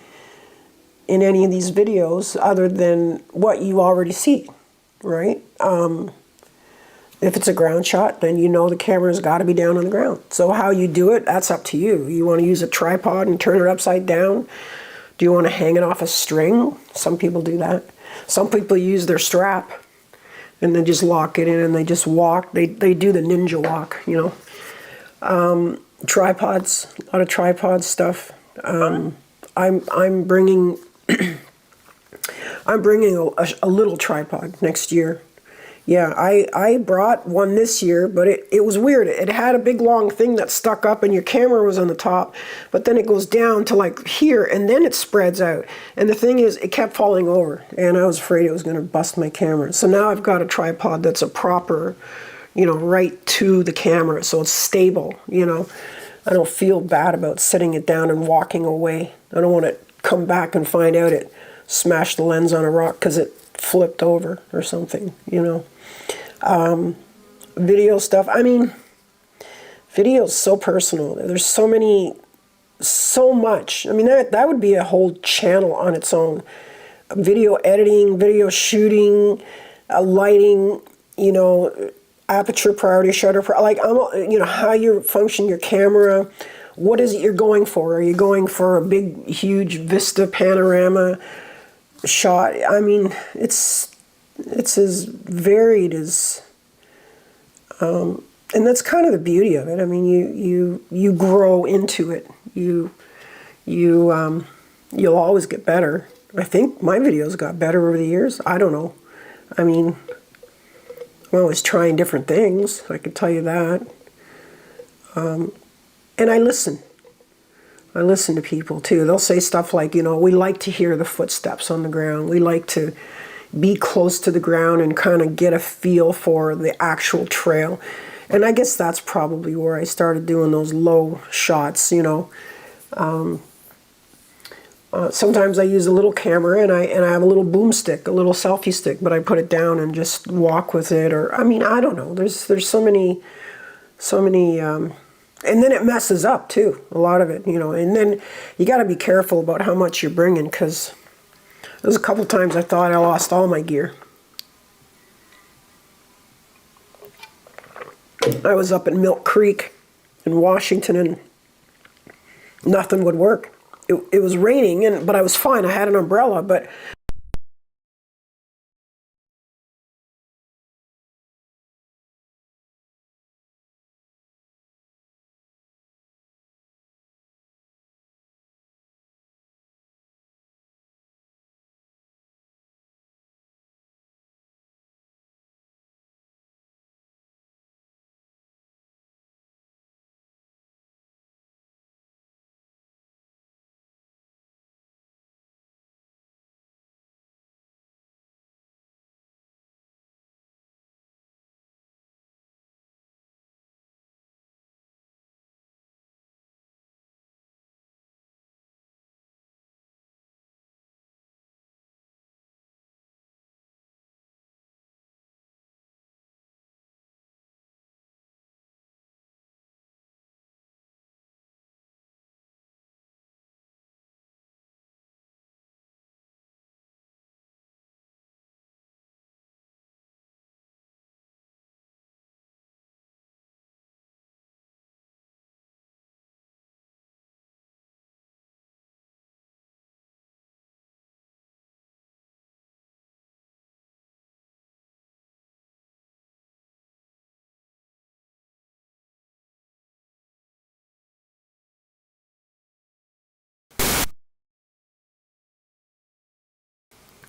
in any of these videos other than what you already see, right? If it's a ground shot, then you know the camera's got to be down on the ground. So how you do it, that's up to you. You want to use a tripod and turn it upside down? Do you want to hang it off a string? Some people do that. Some people use their strap and then just lock it in and they just walk. They do the ninja walk, you know. Tripods, a lot of tripod stuff. I'm bringing a little tripod next year. Yeah, I brought one this year, but it was weird. It had a big long thing that stuck up and your camera was on the top, but then it goes down to like here and then it spreads out. And the thing is, it kept falling over and I was afraid it was going to bust my camera. So now I've got a tripod that's a proper, you know, right to the camera, so it's stable, you know. I don't feel bad about setting it down and walking away. I don't want to come back and find out it smashed the lens on a rock because it flipped over or something, you know. video stuff. I mean, video is so personal. There's so much. I mean, that would be a whole channel on its own. Video editing, video shooting, lighting, you know, aperture priority, shutter priority, like, you know, how you function your camera. What is it you're going for? Are you going for a big, huge vista panorama shot? I mean, it's as varied as, and that's kind of the beauty of it. I mean, you grow into it. You'll always get better. I think my videos got better over the years. I don't know. I mean, I'm always trying different things. I can tell you that. And I listen. I listen to people too. They'll say stuff like, you know, we like to hear the footsteps on the ground. We like to be close to the ground and kind of get a feel for the actual trail. And I guess that's probably where I started doing those low shots, you know. Sometimes I use a little camera and I have a little boomstick, a little selfie stick, but I put it down and just walk with it. Or, I mean, I don't know. There's so many, and then it messes up too, a lot of it, you know. And then you got to be careful about how much you're bringing, because there's a couple times I thought I lost all my gear. I was up in Milk Creek in Washington and nothing would work. It was raining, but I was fine. I had an umbrella, but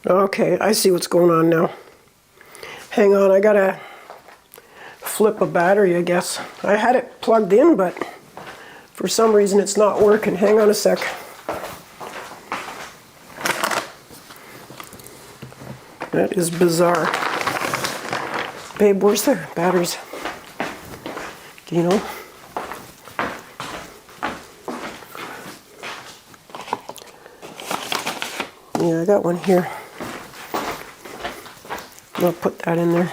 okay, I see what's going on now. Hang on, I gotta flip a battery, I guess. I had it plugged in, but for some reason it's not working. Hang on a sec. That is bizarre. Babe, where's the batteries? Do you know? Yeah, I got one here. I'll put that in there.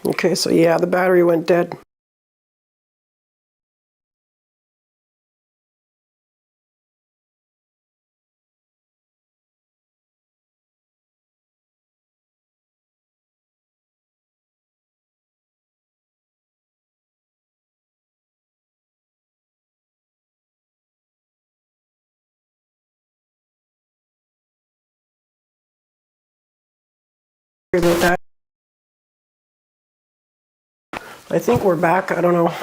Okay, so yeah, the battery went dead. Sorry about that. I think we're back. I don't know.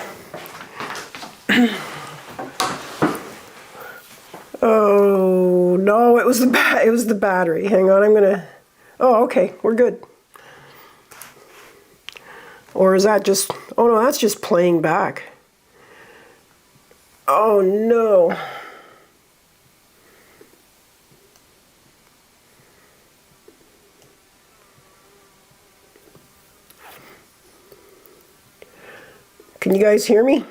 Oh no, it was the battery. Hang on, I'm gonna. Oh, okay, we're good. Or is that just? Oh no, that's just playing back. Oh no. Can you guys hear me?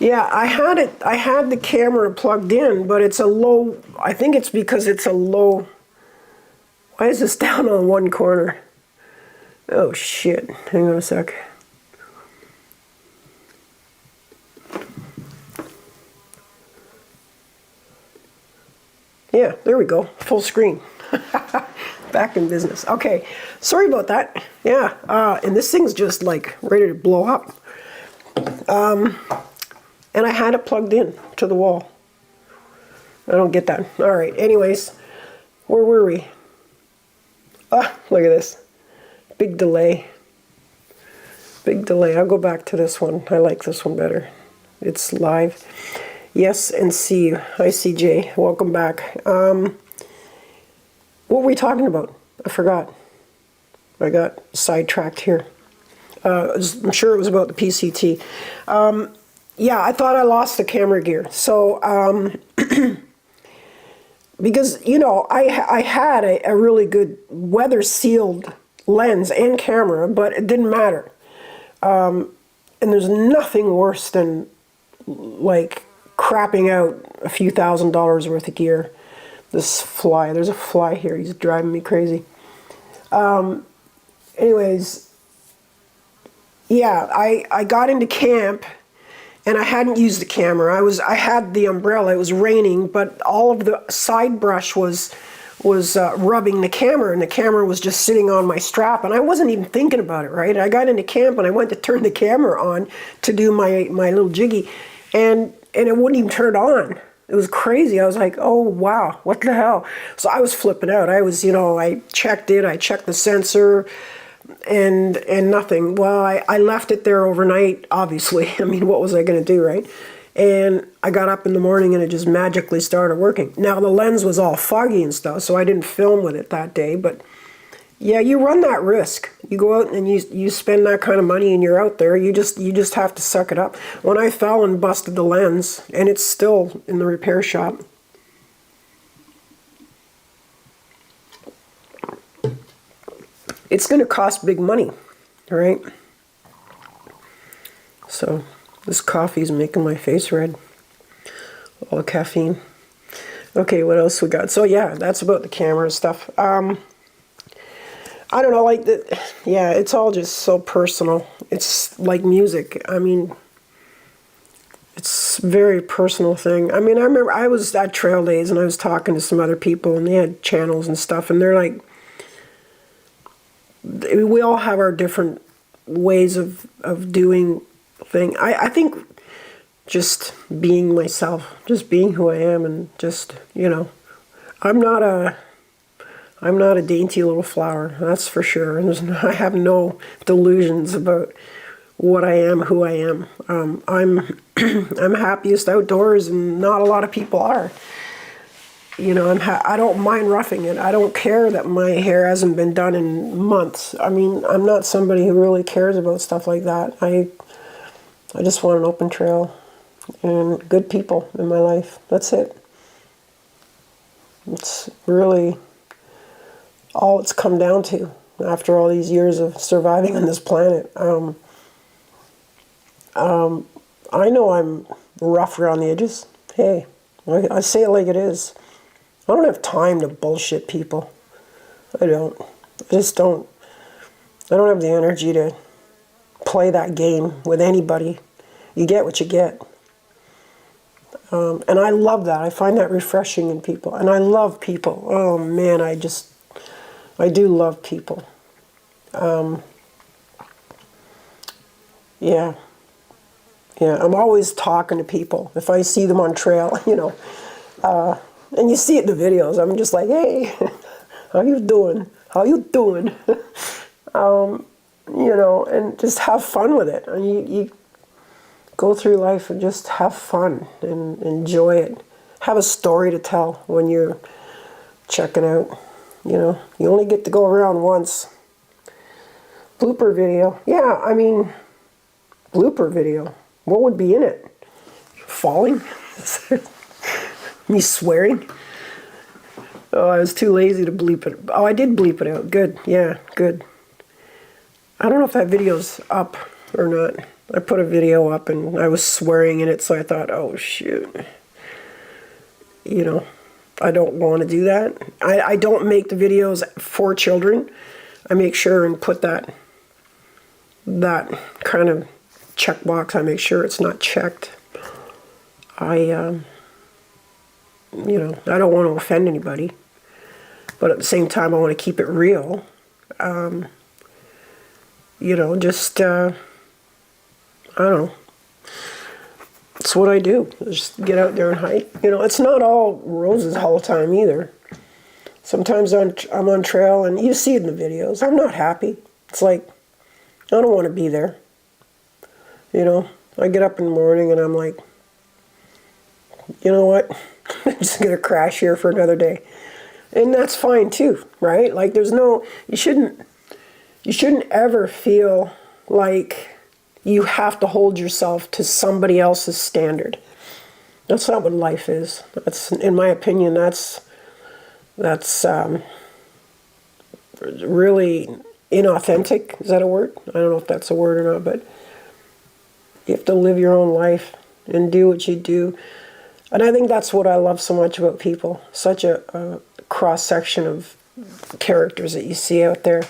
Yeah, I had the camera plugged in, but it's a low, I think it's because it's a low, why is this down on one corner? Oh shit, hang on a sec. Yeah, there we go, full screen. Back in business. Okay, sorry about that. Yeah, and this thing's just like ready to blow up. And I had it plugged in to the wall. I don't get that. All right, anyways, where were we? Ah, look at this. Big delay. Big delay. I'll go back to this one. I like this one better. It's live. Yes, and see you. Hi, CJ. Welcome back. What were we talking about? I forgot. I got sidetracked here. I'm sure it was about the PCT. Yeah, I thought I lost the camera gear. So, because, you know, I had a really good weather-sealed lens and camera, but it didn't matter. And there's nothing worse than, like, crapping out a few $1,000s worth of gear. This fly, there's a fly here, he's driving me crazy. Anyways, yeah, I got into camp and I hadn't used the camera. I had the umbrella, it was raining, but all of the side brush was rubbing the camera, and the camera was just sitting on my strap, and I wasn't even thinking about it, right? I got into camp and I went to turn the camera on to do my little jiggy, and it wouldn't even turn on. It was crazy. I was like, oh wow, what the hell? So I was flipping out. I was, you know, I checked the sensor, and nothing. Well, I left it there overnight, obviously. I mean, what was I going to do, right? And I got up in the morning and it just magically started working. Now, the lens was all foggy and stuff, so I didn't film with it that day. But yeah, you run that risk. You go out and you spend that kind of money and you're out there. You just have to suck it up. When I fell and busted the lens, and it's still in the repair shop. It's going to cost big money, all right? So this coffee's making my face red. All the caffeine. Okay, what else we got? So yeah, that's about the camera stuff. I don't know, like yeah, it's all just so personal. It's like music. I mean, it's a very personal thing. I mean, I remember I was at Trail Days and I was talking to some other people and they had channels and stuff, and they're like, we all have our different ways of doing things. I think just being myself, just being who I am, and just, you know, I'm not a dainty little flower, that's for sure. And I have no delusions about what I am, who I am. I'm I'm happiest outdoors, and not a lot of people are. You know, I don't mind roughing it. I don't care that my hair hasn't been done in months. I mean, I'm not somebody who really cares about stuff like that. I just want an open trail and good people in my life. That's it. It's really all it's come down to after all these years of surviving on this planet. I know I'm rough around the edges. Hey, I say it like it is. I don't have time to bullshit people. I don't. I just don't. I don't have the energy to play that game with anybody. You get what you get. And I love that. I find that refreshing in people. And I love people. Oh man, I do love people. Yeah. Yeah, I'm always talking to people. If I see them on trail, you know, and you see it in the videos, I'm just like, hey, how you doing? How you doing? You know, and just have fun with it. And you go through life and just have fun and enjoy it. Have a story to tell when you're checking out. You know, you only get to go around once. Blooper video. Yeah, I mean, blooper video. What would be in it? Falling? Me swearing? Oh, I was too lazy to bleep it. Oh, I did bleep it out. Good. Yeah, good. I don't know if that video's up or not. I put a video up and I was swearing in it, so I thought, oh shoot, you know, I don't want to do that. I don't make the videos for children. I make sure and put that kind of checkbox. I make sure it's not checked. You know, I don't want to offend anybody, but at the same time, I want to keep it real. You know, just, I don't know. It's what I do. Just get out there and hike. You know, it's not all roses all the time either. Sometimes I'm on trail, and you see it in the videos. I'm not happy. It's like, I don't want to be there. You know, I get up in the morning, and I'm like, you know what? I'm just going to crash here for another day. And that's fine too, right? Like there's no, you shouldn't ever feel like you have to hold yourself to somebody else's standard. That's not what life is. That's, in my opinion, that's really inauthentic. Is that a word? I don't know if that's a word or not, but you have to live your own life and do what you do. And I think that's what I love so much about people. Such a cross-section of characters that you see out there.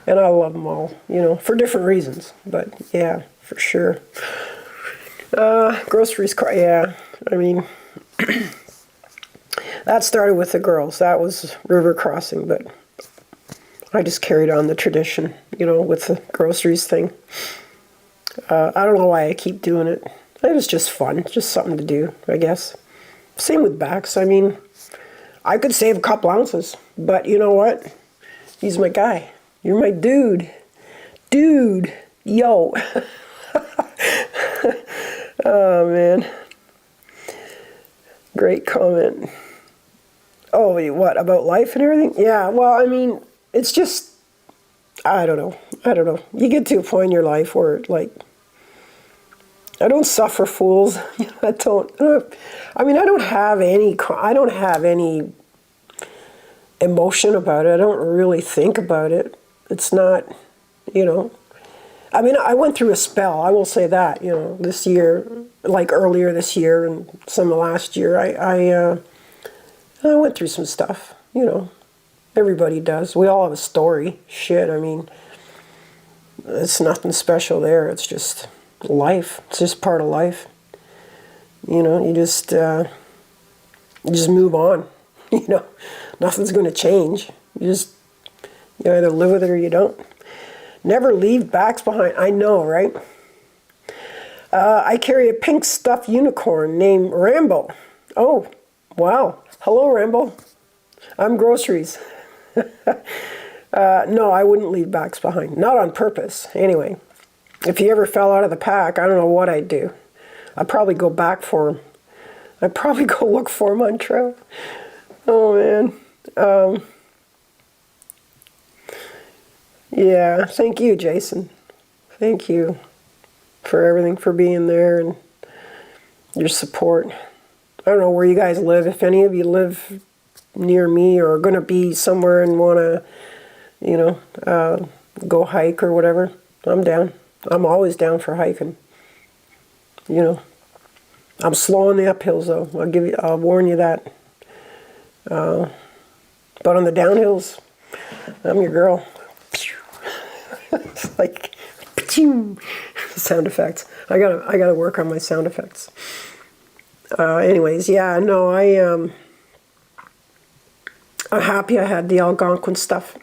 And I love them all, you know, for different reasons. But yeah, for sure. Groceries, yeah. I mean, that started with the girls. That was river crossing, but I just carried on the tradition, you know, with the groceries thing. I don't know why I keep doing it. It was just fun, just something to do, I guess. Same with backs. I mean, I could save a couple ounces, but you know what? He's my guy. You're my dude. Dude. Yo. Oh, man. Great comment. Oh, what, about life and everything? Yeah, well, I mean, it's just, I don't know. You get to a point in your life where, like, I don't suffer fools. I don't have any emotion about it. I don't really think about it. It's not, you know. I mean, I went through a spell, I will say that, you know, this year, like earlier this year and some of last year, I went through some stuff, you know. Everybody does. We all have a story. Shit, I mean, it's nothing special there. It's just life. It's just part of life. You know, you just move on. You know, nothing's going to change. You either live with it or you don't. Never leave backs behind. I know, right? I carry a pink stuffed unicorn named Rambo. Oh, wow. Hello, Rambo. I'm groceries. No, I wouldn't leave backs behind. Not on purpose, anyway. If he ever fell out of the pack, I don't know what I'd do. I'd probably go back for him. I'd probably go look for him on trail. Oh, man. Yeah, thank you, Jason. Thank you for everything, for being there and your support. I don't know where you guys live. If any of you live near me or are going to be somewhere and want to, you know, go hike or whatever, I'm down. I'm always down for hiking. You know, I'm slow on the uphills though. I'll warn you that. But on the downhills, I'm your girl. It's like sound effects. I gotta work on my sound effects. Anyways, yeah, no, I'm happy I had the Algonquin stuff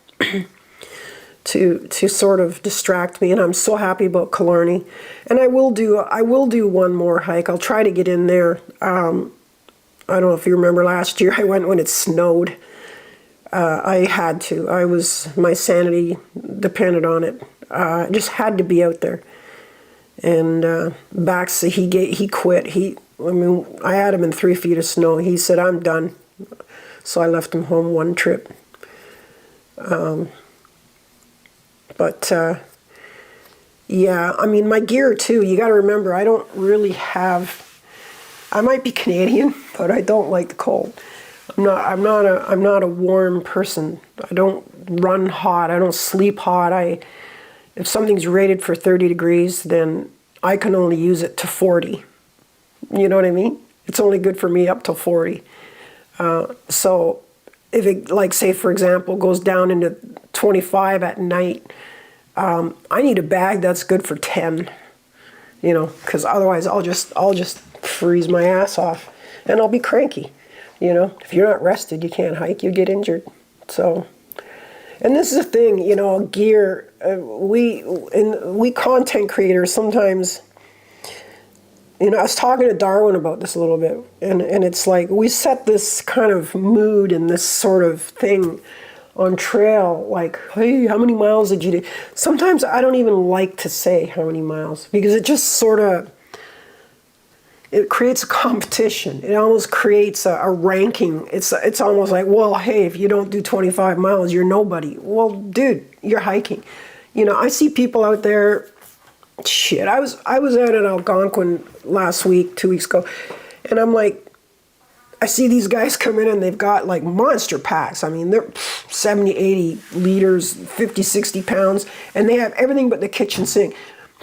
to sort of distract me, and I'm so happy about Killarney. And I will do one more hike. I'll try to get in there. I don't know if you remember last year I went when it snowed. I had to. My sanity depended on it. I just had to be out there. And Bax, he quit. I had him in 3 feet of snow. He said, I'm done. So I left him home one trip. Yeah, I mean, my gear too, you got to remember, I don't really have, I might be Canadian, but I don't like the cold. I'm not a warm person. I don't run hot. I don't sleep hot. If something's rated for 30 degrees, then I can only use it to 40. You know what I mean? It's only good for me up to 40. So if it, like say for example, goes down into 25 at night, I need a bag that's good for 10. You know, because otherwise I'll just freeze my ass off, and I'll be cranky. You know, if you're not rested, you can't hike. You get injured. So, and this is the thing. You know, gear. We content creators sometimes. You know, I was talking to Darwin about this a little bit, and it's like we set this kind of mood and this sort of thing on trail, like, hey, how many miles did you do? Sometimes I don't even like to say how many miles, because it just sort of, it creates a competition. It almost creates a ranking. It's almost like, well, hey, if you don't do 25 miles, you're nobody. Well, dude, you're hiking. You know, I see people out there. Shit, I was out at Algonquin last week, 2 weeks ago, and I'm like, I see these guys come in and they've got like monster packs. I mean, they're 70, 80 liters, 50, 60 pounds, and they have everything but the kitchen sink.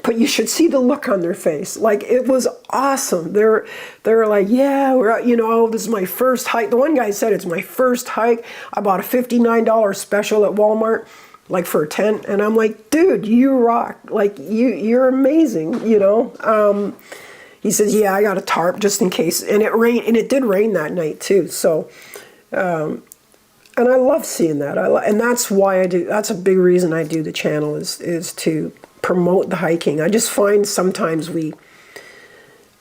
But you should see the look on their face. Like, it was awesome. They're like, yeah, we're out, you know, this is my first hike. The one guy said, it's my first hike. I bought a $59 special at Walmart, like for a tent. And I'm like, dude, you rock. Like, you're amazing, you know? He says, yeah, I got a tarp just in case. And it rained, and it did rain that night too. So, and I love seeing that. And that's why I do, that's a big reason I do the channel is to promote the hiking. I just find sometimes we,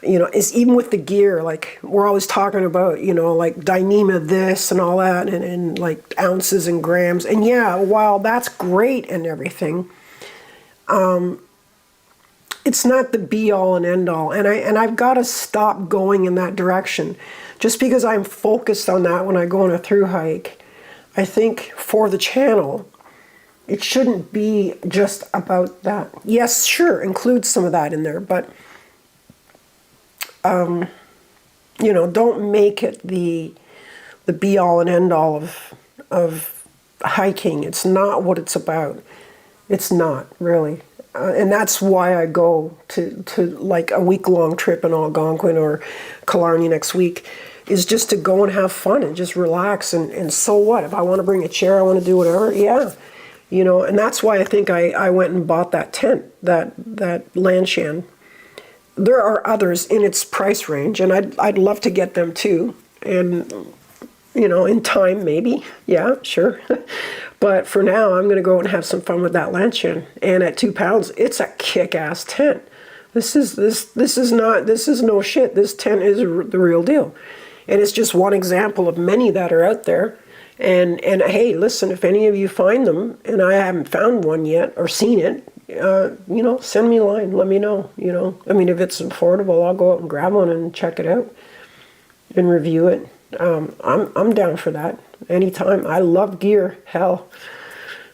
you know, it's even with the gear, like we're always talking about, you know, like Dyneema this and all that, and like ounces and grams. And yeah, while that's great and everything, it's not the be all and end all. And I've got to stop going in that direction. Just because I'm focused on that when I go on a through hike, I think for the channel, it shouldn't be just about that. Yes, sure, include some of that in there, but you know, don't make it the be all and end all of hiking. It's not what it's about. It's not really. And that's why I go to like a week-long trip in Algonquin or Killarney next week, is just to go and have fun and just relax. And so what? If I want to bring a chair, I want to do whatever, yeah. You know, and that's why I think I went and bought that tent, that Lanshan. There are others in its price range, and I'd love to get them too. And, you know, in time, maybe. Yeah, sure. But for now, I'm going to go and have some fun with that Lanshan. And at 2 pounds, it's a kick-ass tent. This is no shit. This tent is the real deal. And it's just one example of many that are out there. And hey, listen, if any of you find them, and I haven't found one yet or seen it, you know, send me a line. Let me know, you know. I mean, if it's affordable, I'll go out and grab one and check it out and review it. I'm down for that anytime. I love gear. Hell,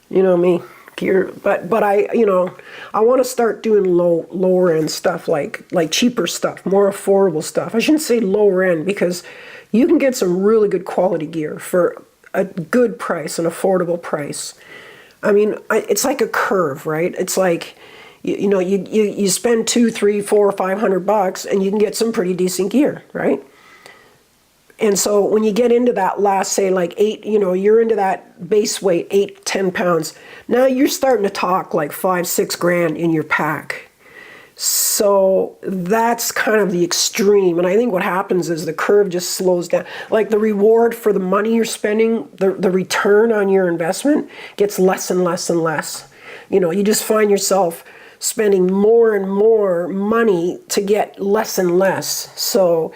you know me, gear. But I, you know, I want to start doing lower end stuff, like cheaper stuff, more affordable stuff. I shouldn't say lower end, because you can get some really good quality gear for a good price, an affordable price. I mean, it's like a curve, right? It's like, you know, you spend $200, $300, $400, $500, and you can get some pretty decent gear, right? And so when you get into that last, say like 8, you know, you're into that base weight, 8, 10 pounds. Now you're starting to talk like 5, 6 grand in your pack. So that's kind of the extreme. And I think what happens is the curve just slows down. Like the reward for the money you're spending, the return on your investment gets less and less and less. You know, you just find yourself spending more and more money to get less and less. So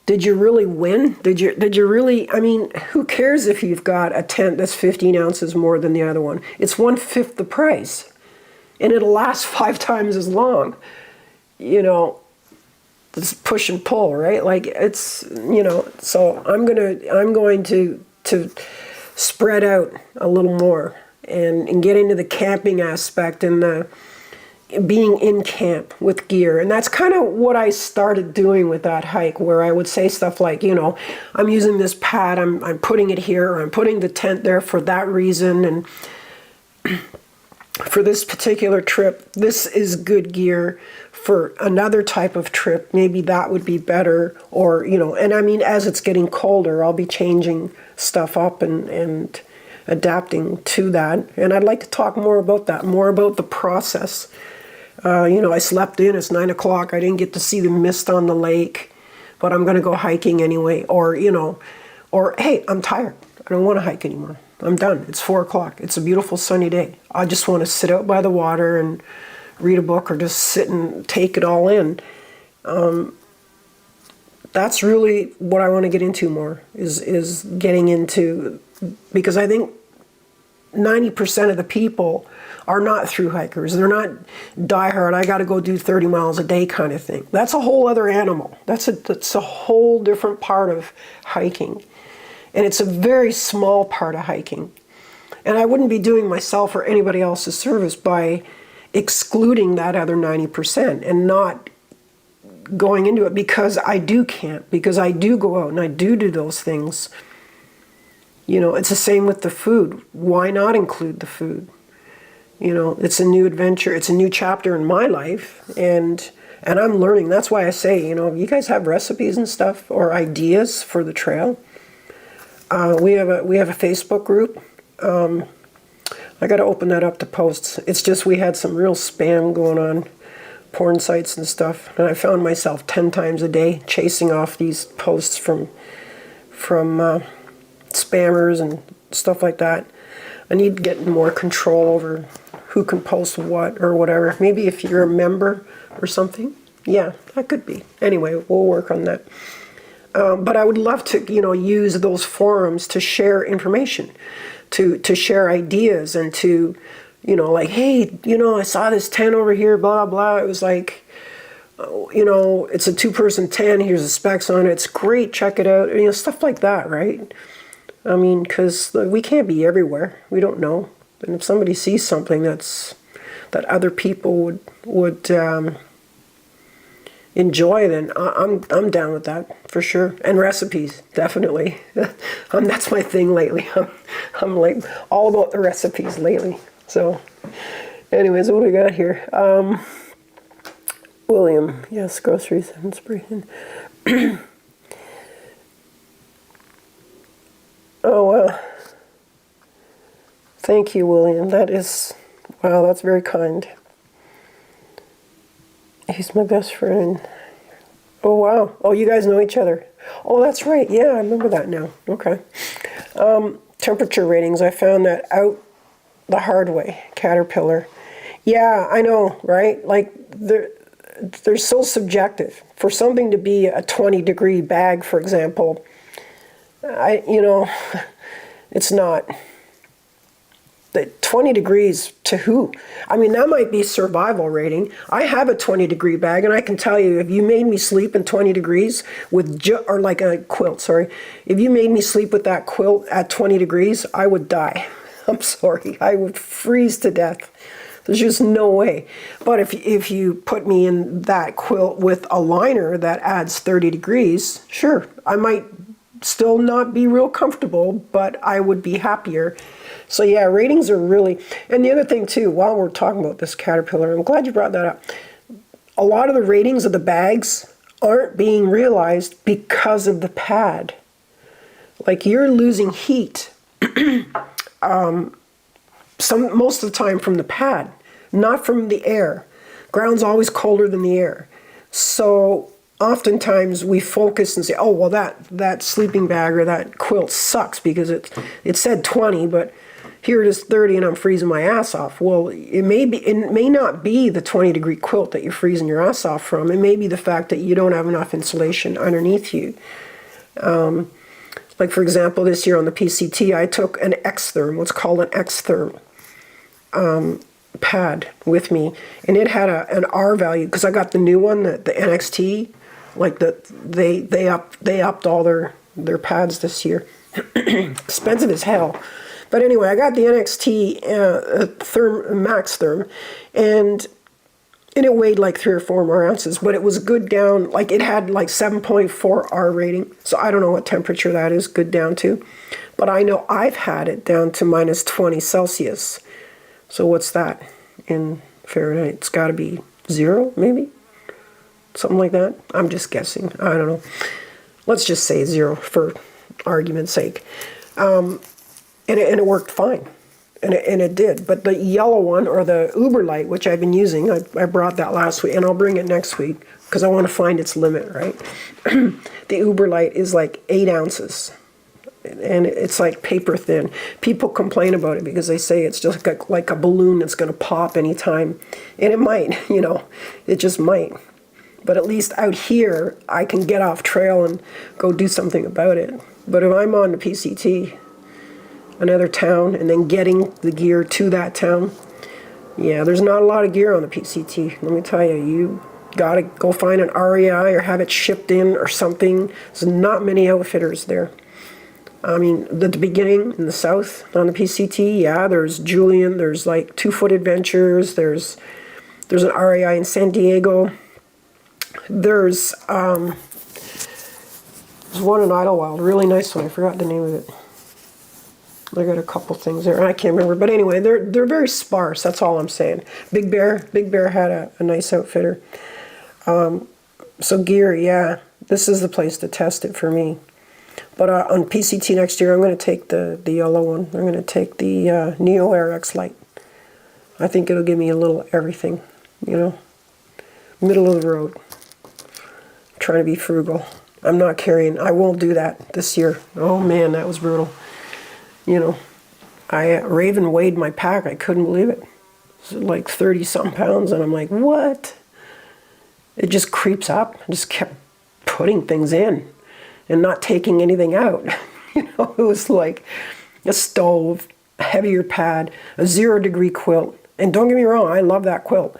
did you really win? Did you really, I mean, who cares if you've got a tent that's 15 ounces more than the other one? It's 1/5 the price, and it'll last 5 times as long. You know, it's push and pull, right? Like it's, you know, so I'm going to spread out a little more and get into the camping aspect and the being in camp with gear. And that's kind of what I started doing with that hike, where I would say stuff like, you know, I'm using this pad, I'm putting it here, or I'm putting the tent there for that reason. And for this particular trip, this is good gear. For another type of trip, maybe that would be better, or, you know, and I mean, as it's getting colder, I'll be changing stuff up and adapting to that. And I'd like to talk more about that, more about the process. You know, I slept in, it's 9 o'clock, I didn't get to see the mist on the lake, but I'm going to go hiking anyway. Or, you know, or, hey, I'm tired, I don't want to hike anymore. I'm done, it's 4 o'clock, it's a beautiful sunny day. I just want to sit out by the water and read a book, or just sit and take it all in. That's really what I want to get into more, is getting into, because I think 90% of the people are not thru hikers. They're not diehard, I got to go do 30 miles a day kind of thing. That's a whole other animal. That's a whole different part of hiking. And it's a very small part of hiking. And I wouldn't be doing myself or anybody else a service by excluding that other 90% and not going into it, because I do camp, because I do go out and I do those things. You know, it's the same with the food. Why not include the food? You know, it's a new adventure. It's a new chapter in my life, and I'm learning. That's why I say, you know, you guys have recipes and stuff or ideas for the trail. We have a Facebook group. I got to open that up to posts. It's just we had some real spam going on, porn sites and stuff, and I found myself 10 times a day chasing off these posts from spammers and stuff like that. I need to get more control over who can post what or whatever. Maybe if you're a member or something. Yeah, that could be. Anyway, we'll work on that. But I would love to, you know, use those forums to share information, to share ideas, and to, you know, like, hey, you know, I saw this tent over here, blah, blah. It was like, you know, it's a 2-person tent. Here's the specs on it. It's great. Check it out. You know, stuff like that, right? I mean, because we can't be everywhere. We don't know. And if somebody sees something that other people would enjoy, then I'm down with that for sure. And recipes, definitely. That's my thing lately. I'm like all about the recipes lately. So, anyways, what do we got here? William, yes, groceries and inspiration. Oh wow! Thank you, William. That is, wow, that's very kind. He's my best friend. Oh, wow. Oh, you guys know each other. Oh, that's right. Yeah, I remember that now. Okay. Temperature ratings. I found that out the hard way. Caterpillar. Yeah, I know, right? Like, they're so subjective. For something to be a 20-degree bag, for example, you know, it's not. 20 degrees to who? I mean, that might be survival rating. I have a 20-degree bag, and I can tell you, if you made me sleep in 20 degrees with, or like a quilt, sorry. If you made me sleep with that quilt at 20 degrees, I would die. I'm sorry. I would freeze to death. There's just no way. But if you put me in that quilt with a liner that adds 30 degrees, sure, I might still not be real comfortable, but I would be happier. So yeah, ratings are really, and the other thing too, while we're talking about this Caterpillar, I'm glad you brought that up. A lot of the ratings of the bags aren't being realized because of the pad. Like, you're losing heat most of the time from the pad, not from the air. Ground's always colder than the air. So oftentimes we focus and say, oh, well, that sleeping bag or that quilt sucks because it said 20, but here it is 30 and I'm freezing my ass off. Well, it may not be the 20-degree quilt that you're freezing your ass off from. It may be the fact that you don't have enough insulation underneath you. Like, for example, this year on the PCT, I took an X-Therm, what's called an X-Therm pad with me, and it had an R value, because I got the new one, the NXT, like they upped all their pads this year. Expensive as hell. But anyway, I got the NXT Max Therm, and it weighed like 3 or 4 more ounces, but it was good down, like it had like 7.4 R rating, so I don't know what temperature that is good down to, but I know I've had it down to minus 20 Celsius So what's that in Fahrenheit? It's got to be 0, maybe? Something like that. I'm just guessing. I don't know. Let's just say 0 for argument's sake. And it worked fine. And it did. But the yellow one, or the Uber Light, which I've been using, I brought that last week, and I'll bring it next week, because I want to find its limit, right? The Uber Light is like 8 ounces. And it's like paper thin. People complain about it because they say it's just like a balloon that's going to pop anytime. And it might, you know, it just might. But at least out here, I can get off trail and go do something about it. But if I'm on the PCT, another town, and then getting the gear to that town, yeah, there's not a lot of gear on the PCT. Let me tell you, you got to go find an REI or have it shipped in or something. There's not many outfitters there. I mean, at the beginning in the south on the PCT, yeah, there's Julian, there's like 2 Foot Adventures, there's an REI in San Diego, there's one in Idlewild, a really nice one, I forgot the name of it. I got a couple things there, I can't remember, but anyway, they're very sparse, that's all I'm saying. Big Bear had a nice outfitter. So gear, yeah, this is the place to test it for me. But on PCT next year, I'm going to take the yellow one. I'm going to take the Neo Air X Lite. I think it'll give me a little everything, you know. Middle of the road. I'm trying to be frugal. I'm not carrying, I won't do that this year. Oh man, that was brutal. You know, Raven weighed my pack. I couldn't believe it. It was like 30-something pounds, and I'm like, what? It just creeps up. I just kept putting things in and not taking anything out. You know, it was like a stove, a heavier pad, a 0-degree quilt. And don't get me wrong, I love that quilt.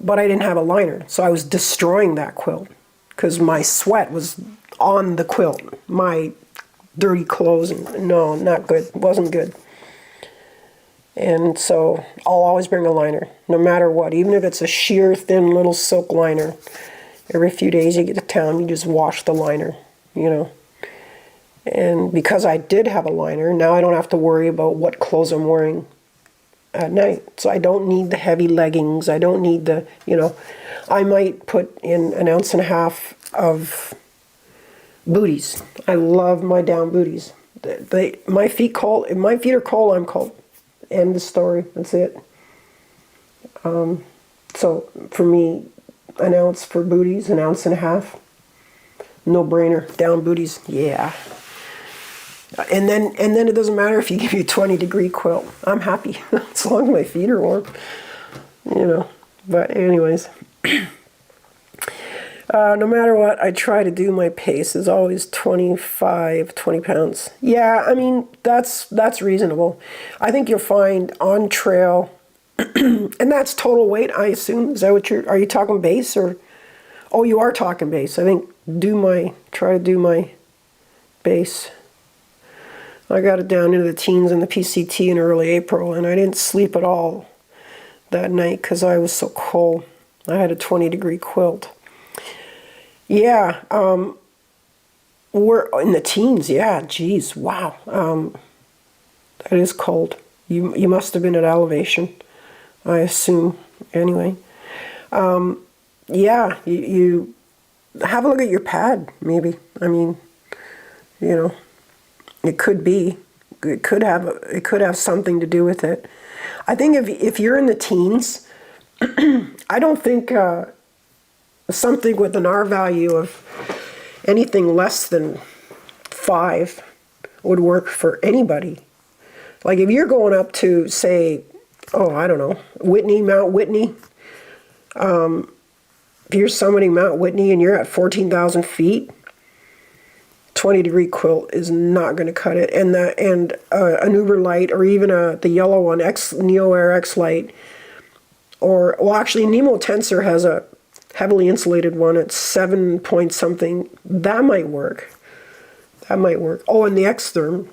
But I didn't have a liner, so I was destroying that quilt because my sweat was on the quilt. My dirty clothes, and no, not good. It wasn't good. And so I'll always bring a liner, no matter what. Even if it's a sheer, thin little silk liner. Every few days you get to town, you just wash the liner. You know, and because I did have a liner, now I don't have to worry about what clothes I'm wearing at night. So I don't need the heavy leggings. I don't need the, you know, I might put in 1.5 ounces of booties. I love my down booties. My feet cold. If my feet are cold, I'm cold. End of story. That's it. So for me, 1 ounce for booties, 1.5 ounces. No brainer. Down booties, yeah. And then it doesn't matter if you give me a 20-degree quilt. I'm happy as long as my feet are warm. You know. But anyways, no matter what, I try to do my pace is always 20 pounds. Yeah, I mean that's reasonable. I think you'll find on trail, and that's total weight. I assume, is that what are you talking base or? Oh, you are talking base. I think try to do my base. I got it down into the teens in the PCT in early April, and I didn't sleep at all that night because I was so cold. I had a 20-degree quilt. Yeah, we're in the teens. Yeah, geez, wow. That is cold. You must have been at elevation, I assume. Anyway. Yeah, you have a look at your pad, maybe. I mean, you know, it could have something to do with it. I think if you're in the teens, I don't think something with an R value of anything less than 5 would work for anybody. Like if you're going up to, say, I don't know, Mount Whitney. If you're summiting Mount Whitney and you're at 14,000 feet, 20-degree quilt is not going to cut it. And an Uber Light, or even the yellow one, Neo Air X Lite, or well, actually, Nemo Tensor has a heavily insulated one at 7 point something. That might work. Oh, and the X-Therm,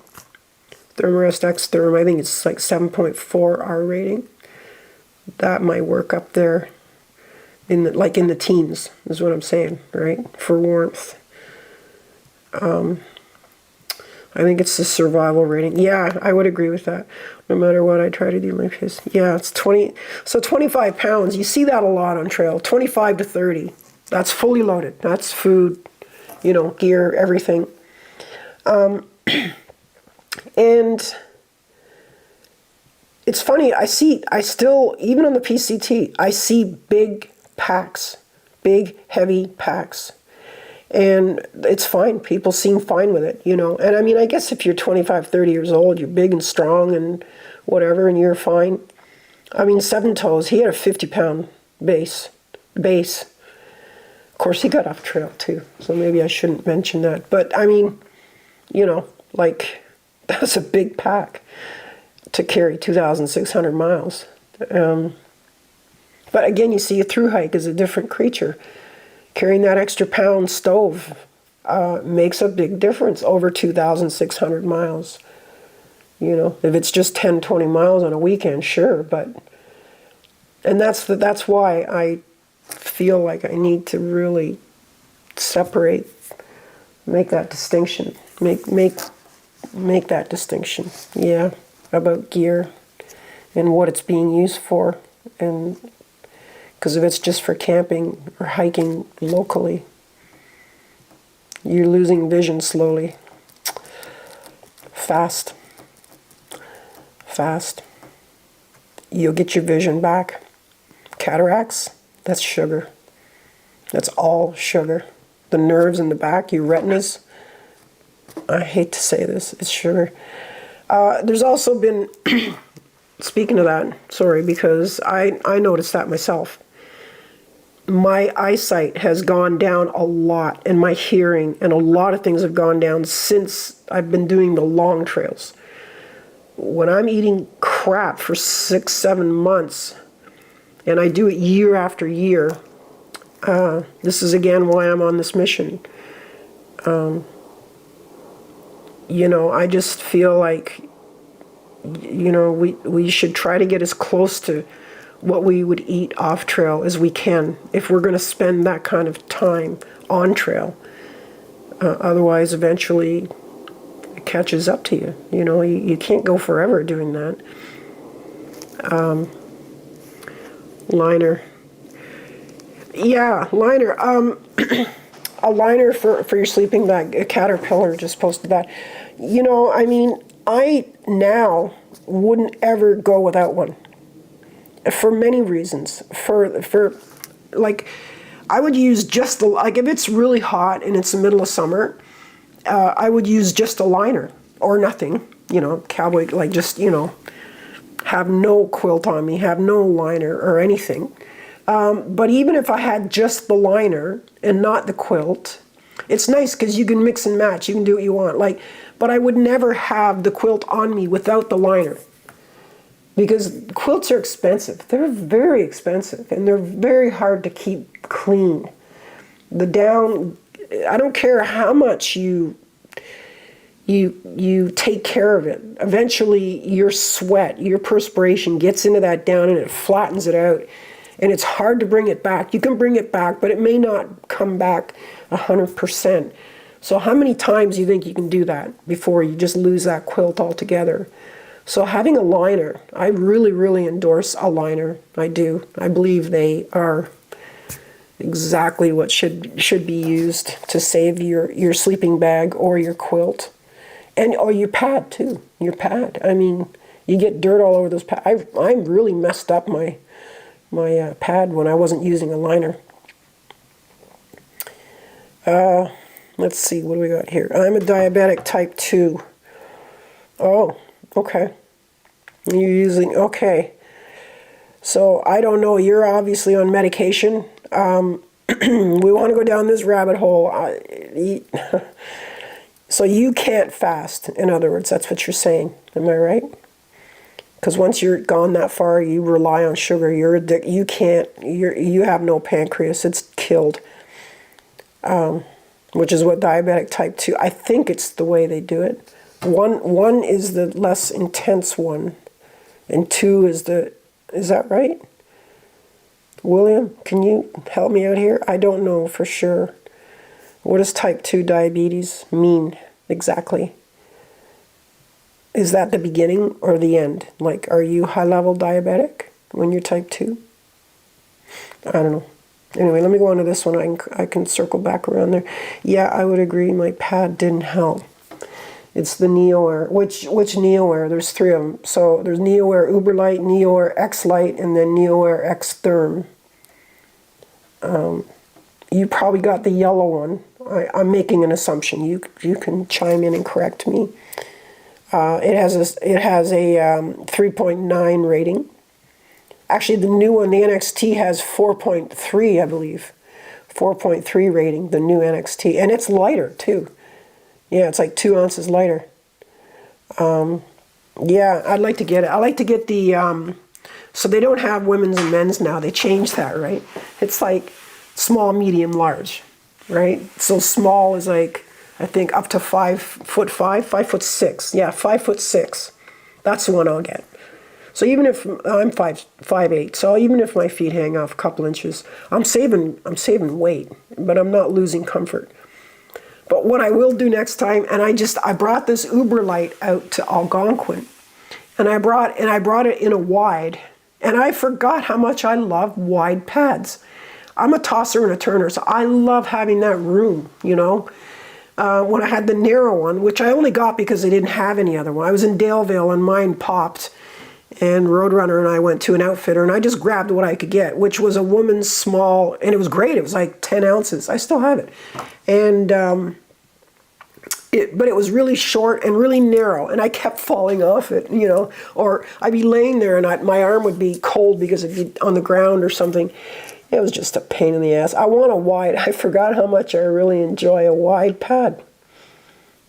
Thermarest X-Therm, I think it's like 7.4 R rating. That might work up there. In the teens is what I'm saying, right? For warmth. I think it's the survival rating. Yeah, I would agree with that. No matter what I try to do my pace. Yeah, it's 20. So 25 pounds. You see that a lot on trail. 25 to 30. That's fully loaded. That's food, you know, gear, everything. And it's funny. I still, even on the PCT, I see big packs, big, heavy packs. And it's fine. People seem fine with it, you know. And I mean, I guess if you're 25, 30 years old, you're big and strong and whatever, and you're fine. I mean, Seven Toes, he had a 50-pound base. Of course, he got off trail too, so maybe I shouldn't mention that. But I mean, you know, like, that's a big pack to carry 2,600 miles. But again, you see a through hike is a different creature. Carrying that extra pound stove makes a big difference over 2,600 miles. You know, if it's just 10, 20 miles on a weekend, sure, but... And that's why I feel like I need to really separate, make that distinction. Make that distinction, yeah, about gear and what it's being used for. And because if it's just for camping or hiking locally, you're losing vision slowly. Fast. You'll get your vision back. Cataracts, that's sugar. That's all sugar. The nerves in the back, your retinas, I hate to say this, it's sugar. There's also been, speaking of that, sorry, because I noticed that myself. My eyesight has gone down a lot, and my hearing, and a lot of things have gone down since I've been doing the long trails. When I'm eating crap for 6, 7 months, and I do it year after year, this is again why I'm on this mission. You know, I just feel like, you know, we should try to get as close to what we would eat off trail as we can if we're going to spend that kind of time on trail. Otherwise, eventually, it catches up to you. You know, you can't go forever doing that. Liner. Yeah, liner. A liner for your sleeping bag. A Caterpillar just posted that. You know, I mean, I now wouldn't ever go without one. For many reasons. For like, I would use just the, like, if it's really hot and it's the middle of summer, I would use just a liner or nothing, you know, cowboy, like just, you know, have no quilt on me, have no liner or anything. But even if I had just the liner and not the quilt, it's nice because you can mix and match, you can do what you want. Like, but I would never have the quilt on me without the liner. Because quilts are expensive. They're very expensive, and they're very hard to keep clean. The down, I don't care how much you take care of it. Eventually, your sweat, your perspiration gets into that down, and it flattens it out. And it's hard to bring it back. You can bring it back, but it may not come back 100%. So how many times do you think you can do that before you just lose that quilt altogether? So having a liner, I really, really endorse a liner. I do. I believe they are exactly what should be used to save your sleeping bag or your quilt. And or your pad too. Your pad. I mean, you get dirt all over those pads. I really messed up my pad when I wasn't using a liner. Let's see, what do we got here? I'm a diabetic type 2. Oh, okay. You're using, okay. So, I don't know, you're obviously on medication. We want to go down this rabbit hole. So you can't fast, in other words, that's what you're saying. Am I right? Because once you're gone that far, you rely on sugar. You have no pancreas. It's killed. Which is what diabetic type 2, I think it's the way they do it. One is the less intense one, and 2 is that right? William, can you help me out here? I don't know for sure. What does type 2 diabetes mean exactly? Is that the beginning or the end? Like, are you high-level diabetic when you're type 2? I don't know. Anyway, let me go on to this one. I can circle back around there. Yeah, I would agree. My pad didn't help. It's the NeoAir. Which NeoAir? There's 3 of them. So there's NeoAir Uberlite, NeoAir X-Lite, and then NeoAir X-Therm. You probably got the yellow one. I'm making an assumption. You can chime in and correct me. It has a 3.9 rating. Actually, the new one, the NXT, has 4.3, I believe. 4.3 rating, the new NXT. And it's lighter, too. Yeah, it's like 2 ounces lighter. Yeah, I'd like to get it. I like to get the... so they don't have women's and men's now. They changed that, right? It's like small, medium, large, right? So small is like, I think, up to 5'5", 5'6". Yeah, 5'6". That's the one I'll get. So even if I'm 5'8", so even if my feet hang off a couple inches, I'm saving weight, but I'm not losing comfort. But what I will do next time, and I brought this Uberlite out to Algonquin, and I brought it in a wide, and I forgot how much I love wide pads. I'm a tosser and a turner, so I love having that room, you know. When I had the narrow one, which I only got because they didn't have any other one. I was in Daleville and mine popped, and Roadrunner and I went to an outfitter, and I just grabbed what I could get, which was a woman's small, and it was great. It was like 10 ounces. I still have it. And but it was really short and really narrow, and I kept falling off it, you know, or I'd be laying there and my arm would be cold because it'd be on the ground or something. It was just a pain in the ass. I want a wide. I forgot how much I really enjoy a wide pad.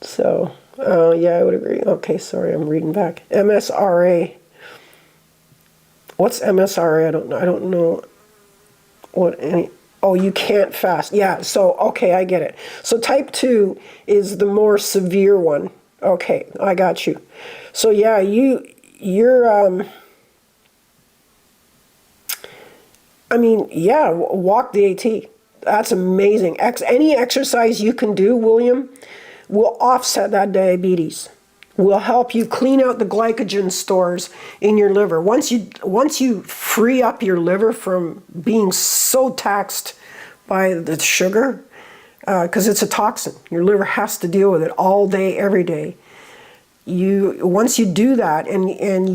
So, yeah, I would agree. Okay, sorry, I'm reading back. MSRA. What's MSRA? I don't know what any... Oh, you can't fast. Yeah, so, okay, I get it. So type 2 is the more severe one. Okay, I got you. So, yeah, you're... I mean, yeah, walk the AT. That's amazing. Any exercise you can do, William, will offset that diabetes. Will help you clean out the glycogen stores in your liver. Once you free up your liver from being so taxed by the sugar, because it's a toxin. Your liver has to deal with it all day, every day. Once you do that, and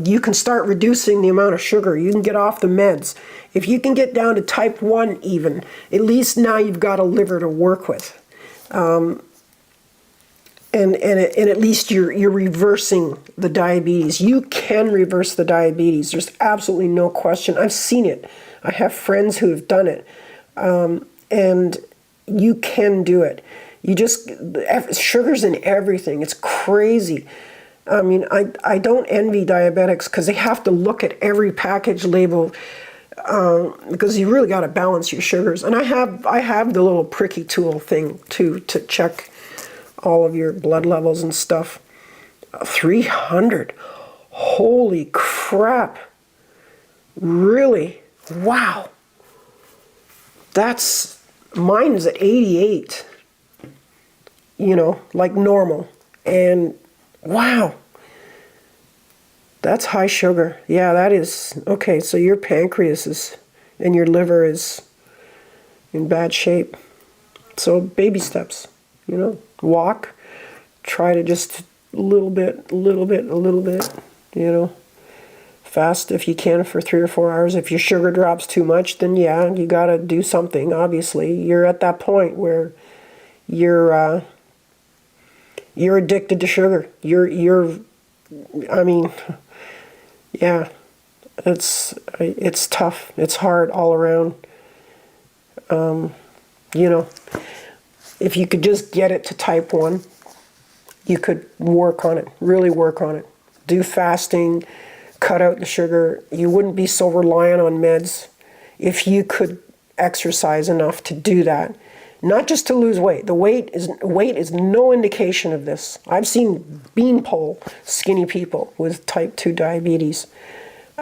you can start reducing the amount of sugar, you can get off the meds. If you can get down to type 1 even, at least now you've got a liver to work with. And at least you're reversing the diabetes. You can reverse the diabetes. There's absolutely no question. I've seen it. I have friends who have done it. And you can do it. Sugar's in everything. It's crazy. I mean, I don't envy diabetics because they have to look at every package label because you really got to balance your sugars. And I have the little pricky tool thing to check all of your blood levels and stuff. 300. Holy crap. Really? Wow. Mine's at 88. You know, like normal. And wow. That's high sugar. Yeah, that is. Okay, so your pancreas and your liver is in bad shape. So baby steps, you know. Walk, try to just a little bit, you know. Fast if you can for 3 or 4 hours. If your sugar drops too much, then yeah, you got to do something, obviously. You're at that point where you're addicted to sugar. I mean, yeah, it's tough. It's hard all around. You know, if you could just get it to type 1, you could work on it, really work on it. Do fasting, cut out the sugar. You wouldn't be so reliant on meds if you could exercise enough to do that. Not just to lose weight. The weight is no indication of this. I've seen beanpole skinny people with type 2 diabetes.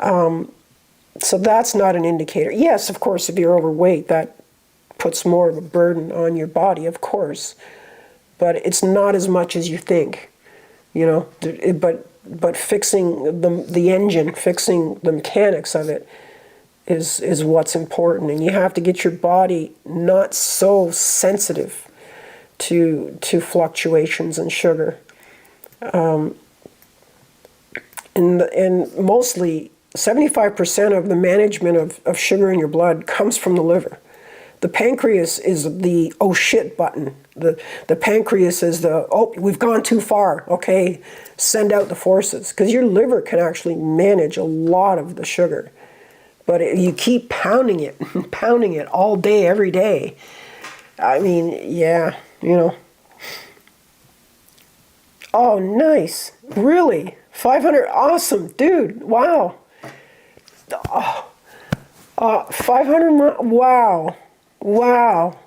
So that's not an indicator. Yes, of course, if you're overweight, that puts more of a burden on your body, of course. But it's not as much as you think. you know. But fixing the engine, fixing the mechanics of it is what's important. And you have to get your body not so sensitive to fluctuations in sugar. And mostly 75% of the management of sugar in your blood comes from the liver. The pancreas is the oh shit button. The pancreas is the, oh, we've gone too far. Okay, send out the forces. Because your liver can actually manage a lot of the sugar. But you keep pounding it all day, every day. I mean, yeah, you know. Oh, nice. Really? 500, awesome, dude. Wow. 500 miles, wow. Wow.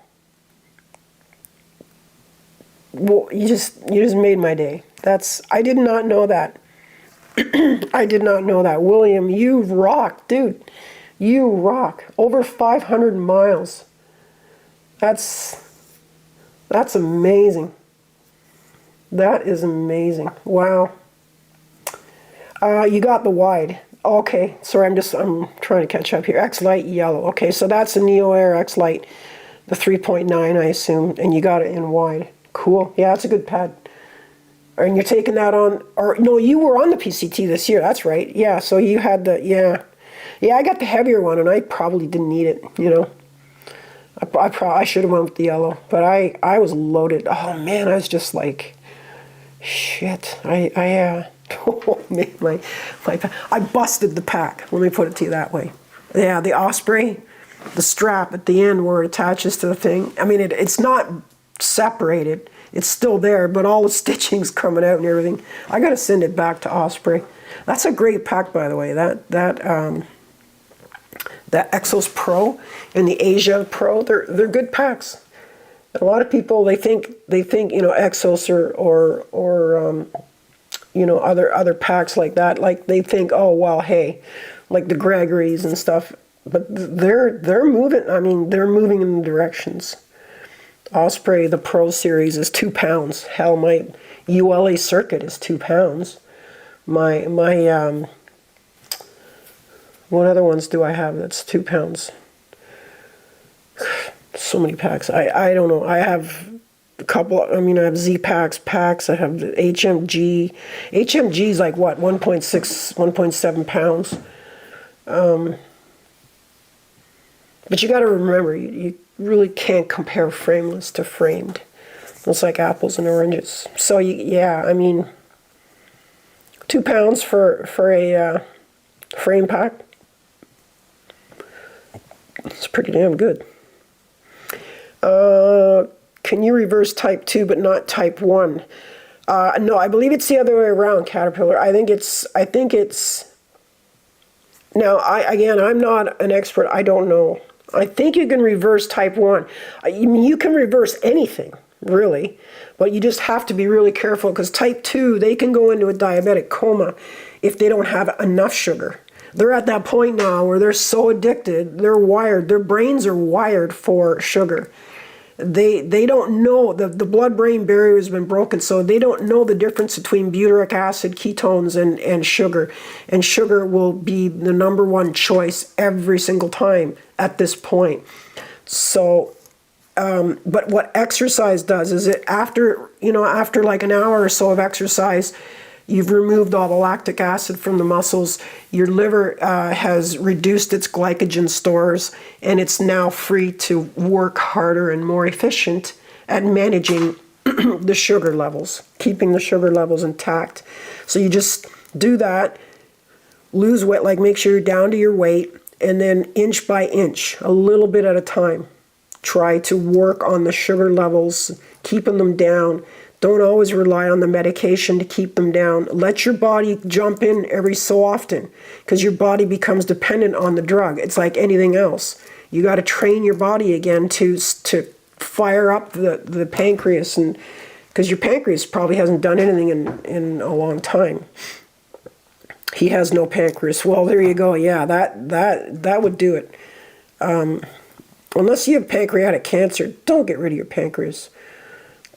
Well, you just made my day. I did not know that. I did not know that. William, you rock, dude. You rock. Over 500 miles. That's amazing. That is amazing. Wow. You got the wide. Okay, sorry, I'm trying to catch up here. X-Lite yellow. Okay, so that's the Neo Air X-Lite, the 3.9, I assume, and you got it in wide. Cool. Yeah, that's a good pad. And you're taking that on, or no, you were on the PCT this year. That's right. Yeah, so you had the, yeah. Yeah, I got the heavier one, and I probably didn't need it, you know. I should have went with the yellow, but I was loaded. Oh, man, I was just like, shit. Oh, man, I busted the pack. Let me put it to you that way. Yeah, the Osprey, the strap at the end where it attaches to the thing. I mean, it's not separated. It's still there, but all the stitching's coming out and everything. I got to send it back to Osprey. That's a great pack, by the way. That Exos Pro and the Asia Pro, they're good packs. A lot of people they think you know Exos or you know other packs like that, like they think, oh well, hey, like the Gregory's and stuff, but they're moving. I mean, they're moving in the directions. Osprey, the Pro Series is 2 pounds. Hell, my ULA Circuit is 2 pounds. My what other ones do I have that's 2 pounds? So many packs. I don't know. I have a couple. I mean, I have Z packs. I have the HMG. HMG is like what, 1.6, 1.7 pounds. But you got to remember, you really can't compare frameless to framed. It's like apples and oranges. So yeah, I mean, 2 pounds for a frame pack. It's pretty damn good. Can you reverse type 2 but not type 1? No, I believe it's the other way around, Caterpillar. I think it's now, I'm not an expert. I don't know. I think you can reverse type 1. I mean, you can reverse anything, really, but you just have to be really careful because type 2, they can go into a diabetic coma if they don't have enough sugar. They're at that point now where they're so addicted, they're wired, their brains are wired for sugar. They don't know, the blood-brain barrier has been broken, so they don't know the difference between butyric acid, ketones, and sugar. And sugar will be the #1 choice every single time at this point. So, but what exercise does is it after like an hour or so of exercise, you've removed all the lactic acid from the muscles. Your liver has reduced its glycogen stores, and it's now free to work harder and more efficient at managing the sugar levels, keeping the sugar levels intact. So you just do that, lose weight, like make sure you're down to your weight, and then inch by inch, a little bit at a time, try to work on the sugar levels, keeping them down. Don't always rely on the medication to keep them down. Let your body jump in every so often because your body becomes dependent on the drug. It's like anything else. You got to train your body again to fire up the pancreas, and because your pancreas probably hasn't done anything in a long time. He has no pancreas. Well, there you go. Yeah, that would do it. Unless you have pancreatic cancer, don't get rid of your pancreas.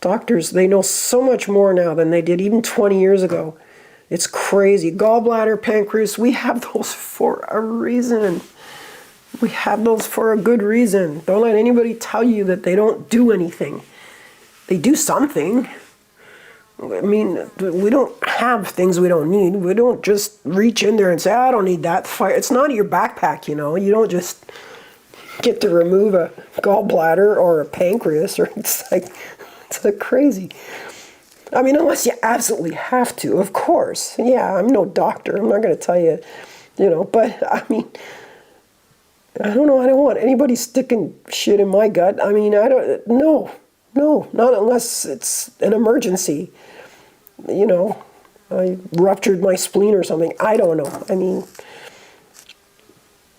Doctors, they know so much more now than they did even 20 years ago. It's crazy. Gallbladder, pancreas, we have those for a reason. We have those for a good reason. Don't let anybody tell you that they don't do anything. They do something. I mean, we don't have things we don't need. We don't just reach in there and say, I don't need that. It's not in your backpack, you know. You don't just get to remove a gallbladder or a pancreas, or it's like crazy. I mean, unless you absolutely have to, of course. Yeah, I'm no doctor. I'm not going to tell you, you know, but I mean, I don't know. I don't want anybody sticking shit in my gut. I mean, no, not unless it's an emergency. You know, I ruptured my spleen or something. I don't know. I mean,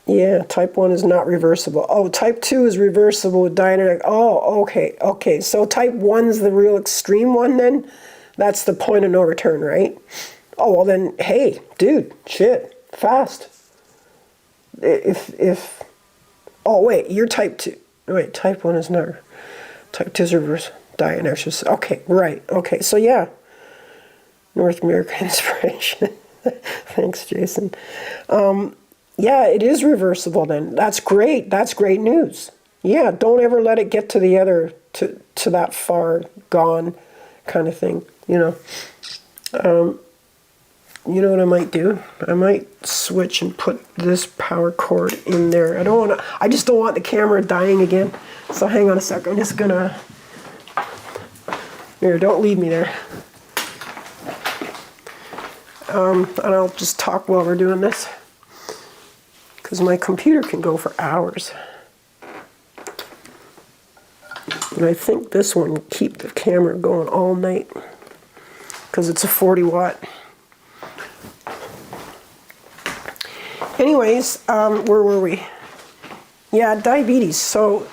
yeah, type 1 is not reversible. Oh, type 2 is reversible with dietary. Oh, okay. So type 1's the real extreme one then? That's the point of no return, right? Oh, well then, hey, dude, shit, fast. Oh, wait, you're type 2. Wait, type 1 is not. Type 2 is reverse diet and exercise. Okay, right. Okay, so yeah. North American inspiration. Thanks, Jason. Yeah, it is reversible then. That's great. That's great news. Yeah, don't ever let it get to the other, to that far gone kind of thing, you know. You know what I might do? I might switch and put this power cord in there. I just don't want the camera dying again. So hang on a sec. I'm just gonna, here, don't leave me there. And I'll just talk while we're doing this, because my computer can go for hours. And I think this one will keep the camera going all night, because it's a 40 watt. Anyways, where were we? Yeah, diabetes. So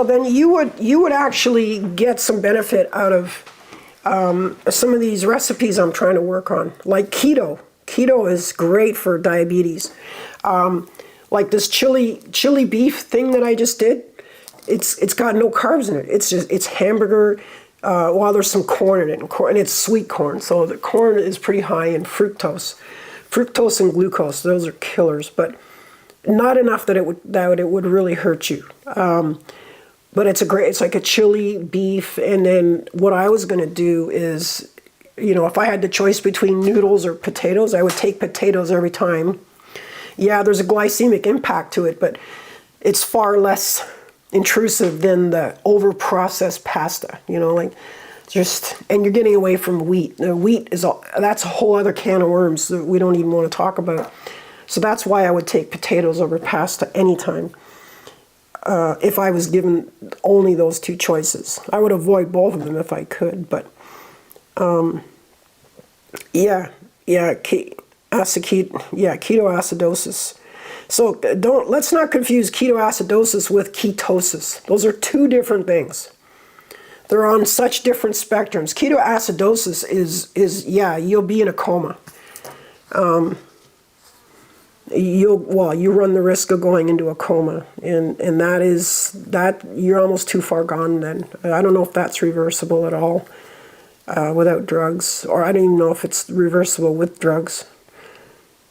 then you would actually get some benefit out of some of these recipes I'm trying to work on, like keto. Keto is great for diabetes. Like this chili beef thing that I just did. It's got no carbs in it. It's hamburger. Well, there's some corn in it, and it's sweet corn. So the corn is pretty high in fructose. Fructose and glucose, those are killers, but not enough that it would really hurt you. But it's like a chili beef, and then what I was going to do is, you know, if I had the choice between noodles or potatoes, I would take potatoes every time. Yeah, there's a glycemic impact to it, but it's far less intrusive than the over-processed pasta, you know, like and you're getting away from wheat. The wheat that's a whole other can of worms that we don't even want to talk about. So that's why I would take potatoes over pasta anytime. If I was given only those two choices. I would avoid both of them if I could, but ketoacidosis. So let's not confuse ketoacidosis with ketosis. Those are two different things. They're on such different spectrums. Ketoacidosis is you'll be in a coma. You run the risk of going into a coma, and that you're almost too far gone then. I don't know if that's reversible at all without drugs, or I don't even know if it's reversible with drugs.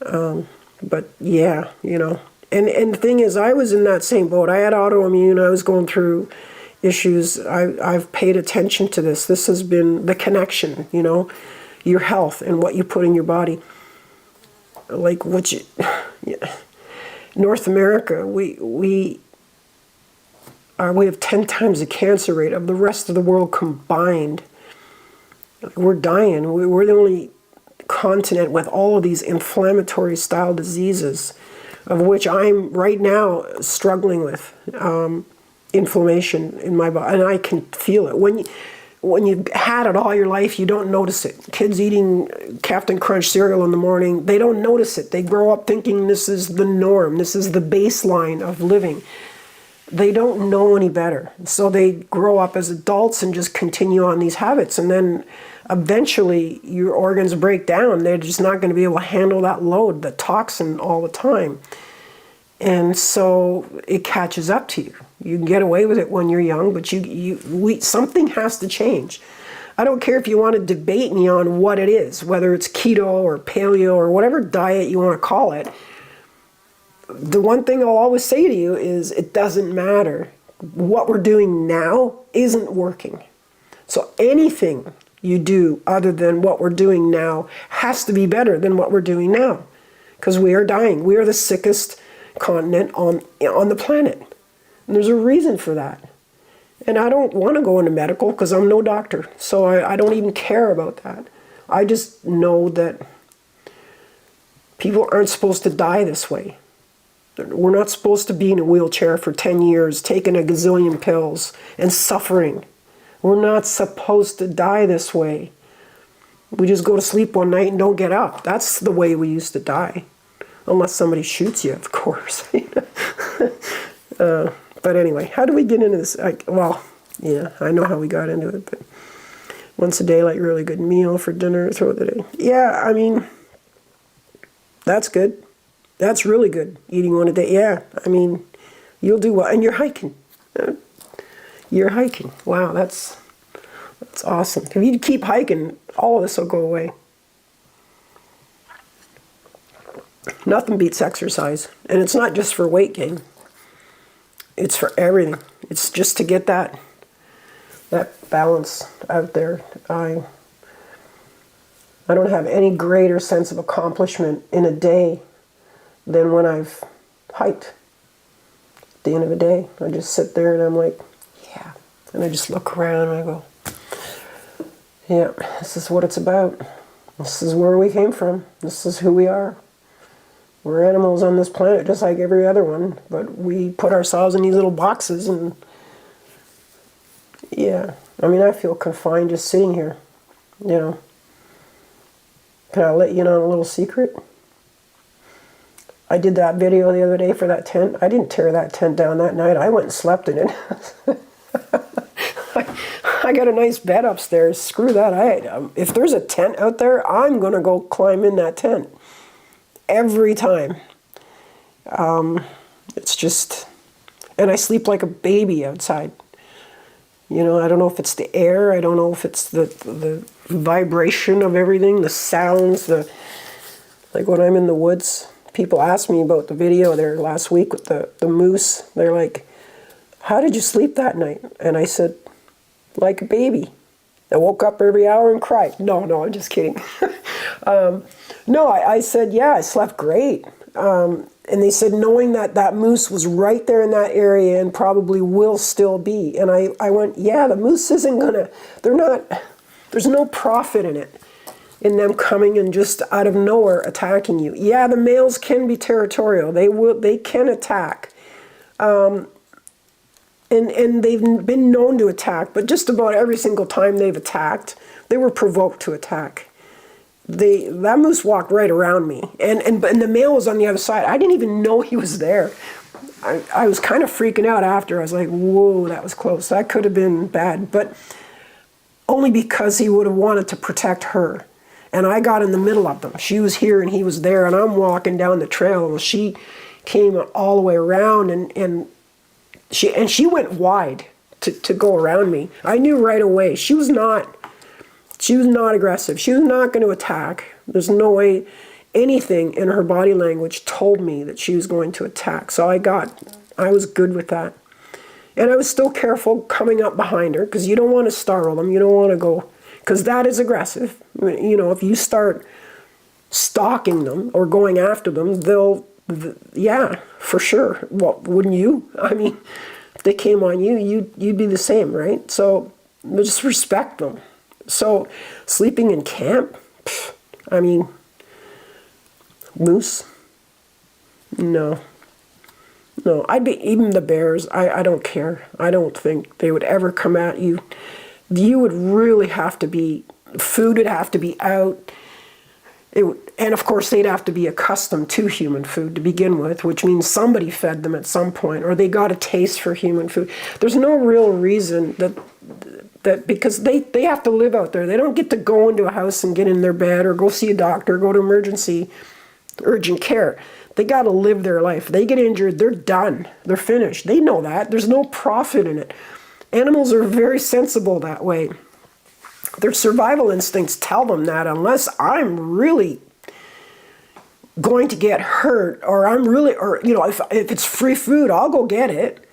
But yeah, you know, and the thing is, I was in that same boat. I had autoimmune. I was going through issues. I've paid attention to this. This has been the connection, you know, your health and what you put in your body. Like North America, we have 10 times the cancer rate of the rest of the world combined. We're dying. We're the only continent with all of these inflammatory style diseases, of which I'm right now struggling with inflammation in my body, and I can feel it. When you've had it all your life, you don't notice it. Kids eating Captain Crunch cereal in the morning, they don't notice it. They grow up thinking this is the norm, this is the baseline of living. They don't know any better. So they grow up as adults and just continue on these habits. And then eventually your organs break down. They're just not going to be able to handle that load, the toxin all the time. And so it catches up to you. You can get away with it when you're young, but something has to change. I don't care if you want to debate me on what it is, whether it's keto or paleo or whatever diet you want to call it. The one thing I'll always say to you is it doesn't matter. What we're doing now isn't working. So anything you do other than what we're doing now has to be better than what we're doing now. Because we are dying. We are the sickest continent on the planet. And there's a reason for that. And I don't want to go into medical because I'm no doctor. So I don't even care about that. I just know that people aren't supposed to die this way. We're not supposed to be in a wheelchair for 10 years, taking a gazillion pills and suffering. We're not supposed to die this way. We just go to sleep one night and don't get up. That's the way we used to die. Unless somebody shoots you, of course. But anyway, how do we get into this? Well, yeah, I know how we got into it. But once a day, like really good meal for dinner throughout the day. Yeah, I mean, that's good. That's really good, eating one a day. Yeah, I mean, you'll do well. And you're hiking. You're hiking. Wow, that's awesome. If you keep hiking, all of this will go away. Nothing beats exercise. And it's not just for weight gain. It's for everything. It's just to get that balance out there. I don't have any greater sense of accomplishment in a day than when I've hiked. At the end of the day, I just sit there and I'm like, yeah. And I just look around and I go, yeah, this is what it's about. This is where we came from. This is who we are. We're animals on this planet just like every other one, but we put ourselves in these little boxes and yeah. I mean, I feel confined just sitting here, you know. Can I let you in on a little secret? I did that video the other day for that tent. I didn't tear that tent down that night. I went and slept in it. I got a nice bed upstairs. Screw that. If there's a tent out there, I'm going to go climb in that tent. Every time. It's just... And I sleep like a baby outside. You know, I don't know if it's the air. I don't know if it's the vibration of everything, the sounds, like when I'm in the woods. People asked me about the video there last week with the moose. They're like, how did you sleep that night? And I said, like a baby. I woke up every hour and cried. No, I'm just kidding. No, I said, yeah, I slept great. And they said, knowing that moose was right there in that area and probably will still be. And I went, yeah, the moose isn't gonna, there's no profit in it, in them coming and just out of nowhere attacking you. Yeah, the males can be territorial. They can attack. And they've been known to attack, but just about every single time they've attacked, they were provoked to attack. That moose walked right around me, and the male was on the other side. I didn't even know he was there. I was kind of freaking out after. I was like, whoa, that was close. That could have been bad, but only because he would have wanted to protect her. And I got in the middle of them. She was here and he was there, and I'm walking down the trail, and she came all the way around, and she went wide to go around me. I knew right away she was not aggressive. She was not going to attack. There's no way. Anything in her body language told me that she was going to attack. So I was good with that. And I was still careful coming up behind her, because you don't want to startle them. You don't want to go, because that is aggressive. You know, if you start stalking them or going after them, yeah, for sure. Well, wouldn't you? I mean, if they came on you, you'd be the same, right? So just respect them. So sleeping in camp, I mean, moose, no, I'd be, even the bears, I don't care. I don't think they would ever come at you. You would really have to be, food would have to be out. And of course they'd have to be accustomed to human food to begin with, which means somebody fed them at some point, or they got a taste for human food. There's no real reason that because they have to live out there. They don't get to go into a house and get in their bed or go see a doctor, go to urgent care. They got to live their life. They get injured, they're done. They're finished. They know that. There's no profit in it. Animals are very sensible that way. Their survival instincts tell them that unless I'm really going to get hurt, or I'm really, or you know, if it's free food, I'll go get it.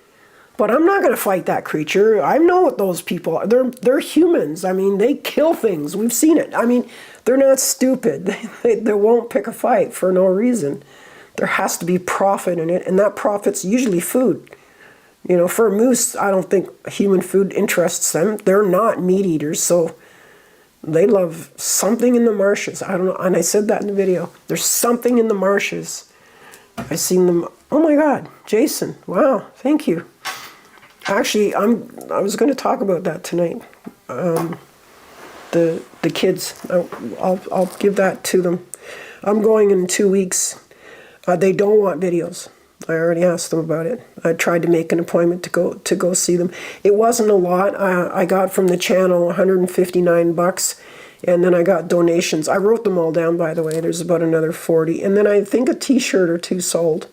But I'm not going to fight that creature. I know what those people are. They're humans. I mean, they kill things. We've seen it. I mean, they're not stupid. They won't pick a fight for no reason. There has to be profit in it, and that profit's usually food. You know, for a moose, I don't think human food interests them. They're not meat eaters, so they love something in the marshes. I don't know, and I said that in the video. There's something in the marshes. I seen them. Oh my God, Jason! Wow, thank you. Actually, I was going to talk about that tonight. The kids, I'll give that to them. I'm going in 2 weeks. They don't want videos. I already asked them about it. I tried to make an appointment to go see them. It wasn't a lot. I got from the channel $159, and then I got donations. I wrote them all down, by the way. There's about another 40, and then I think a T-shirt or two sold.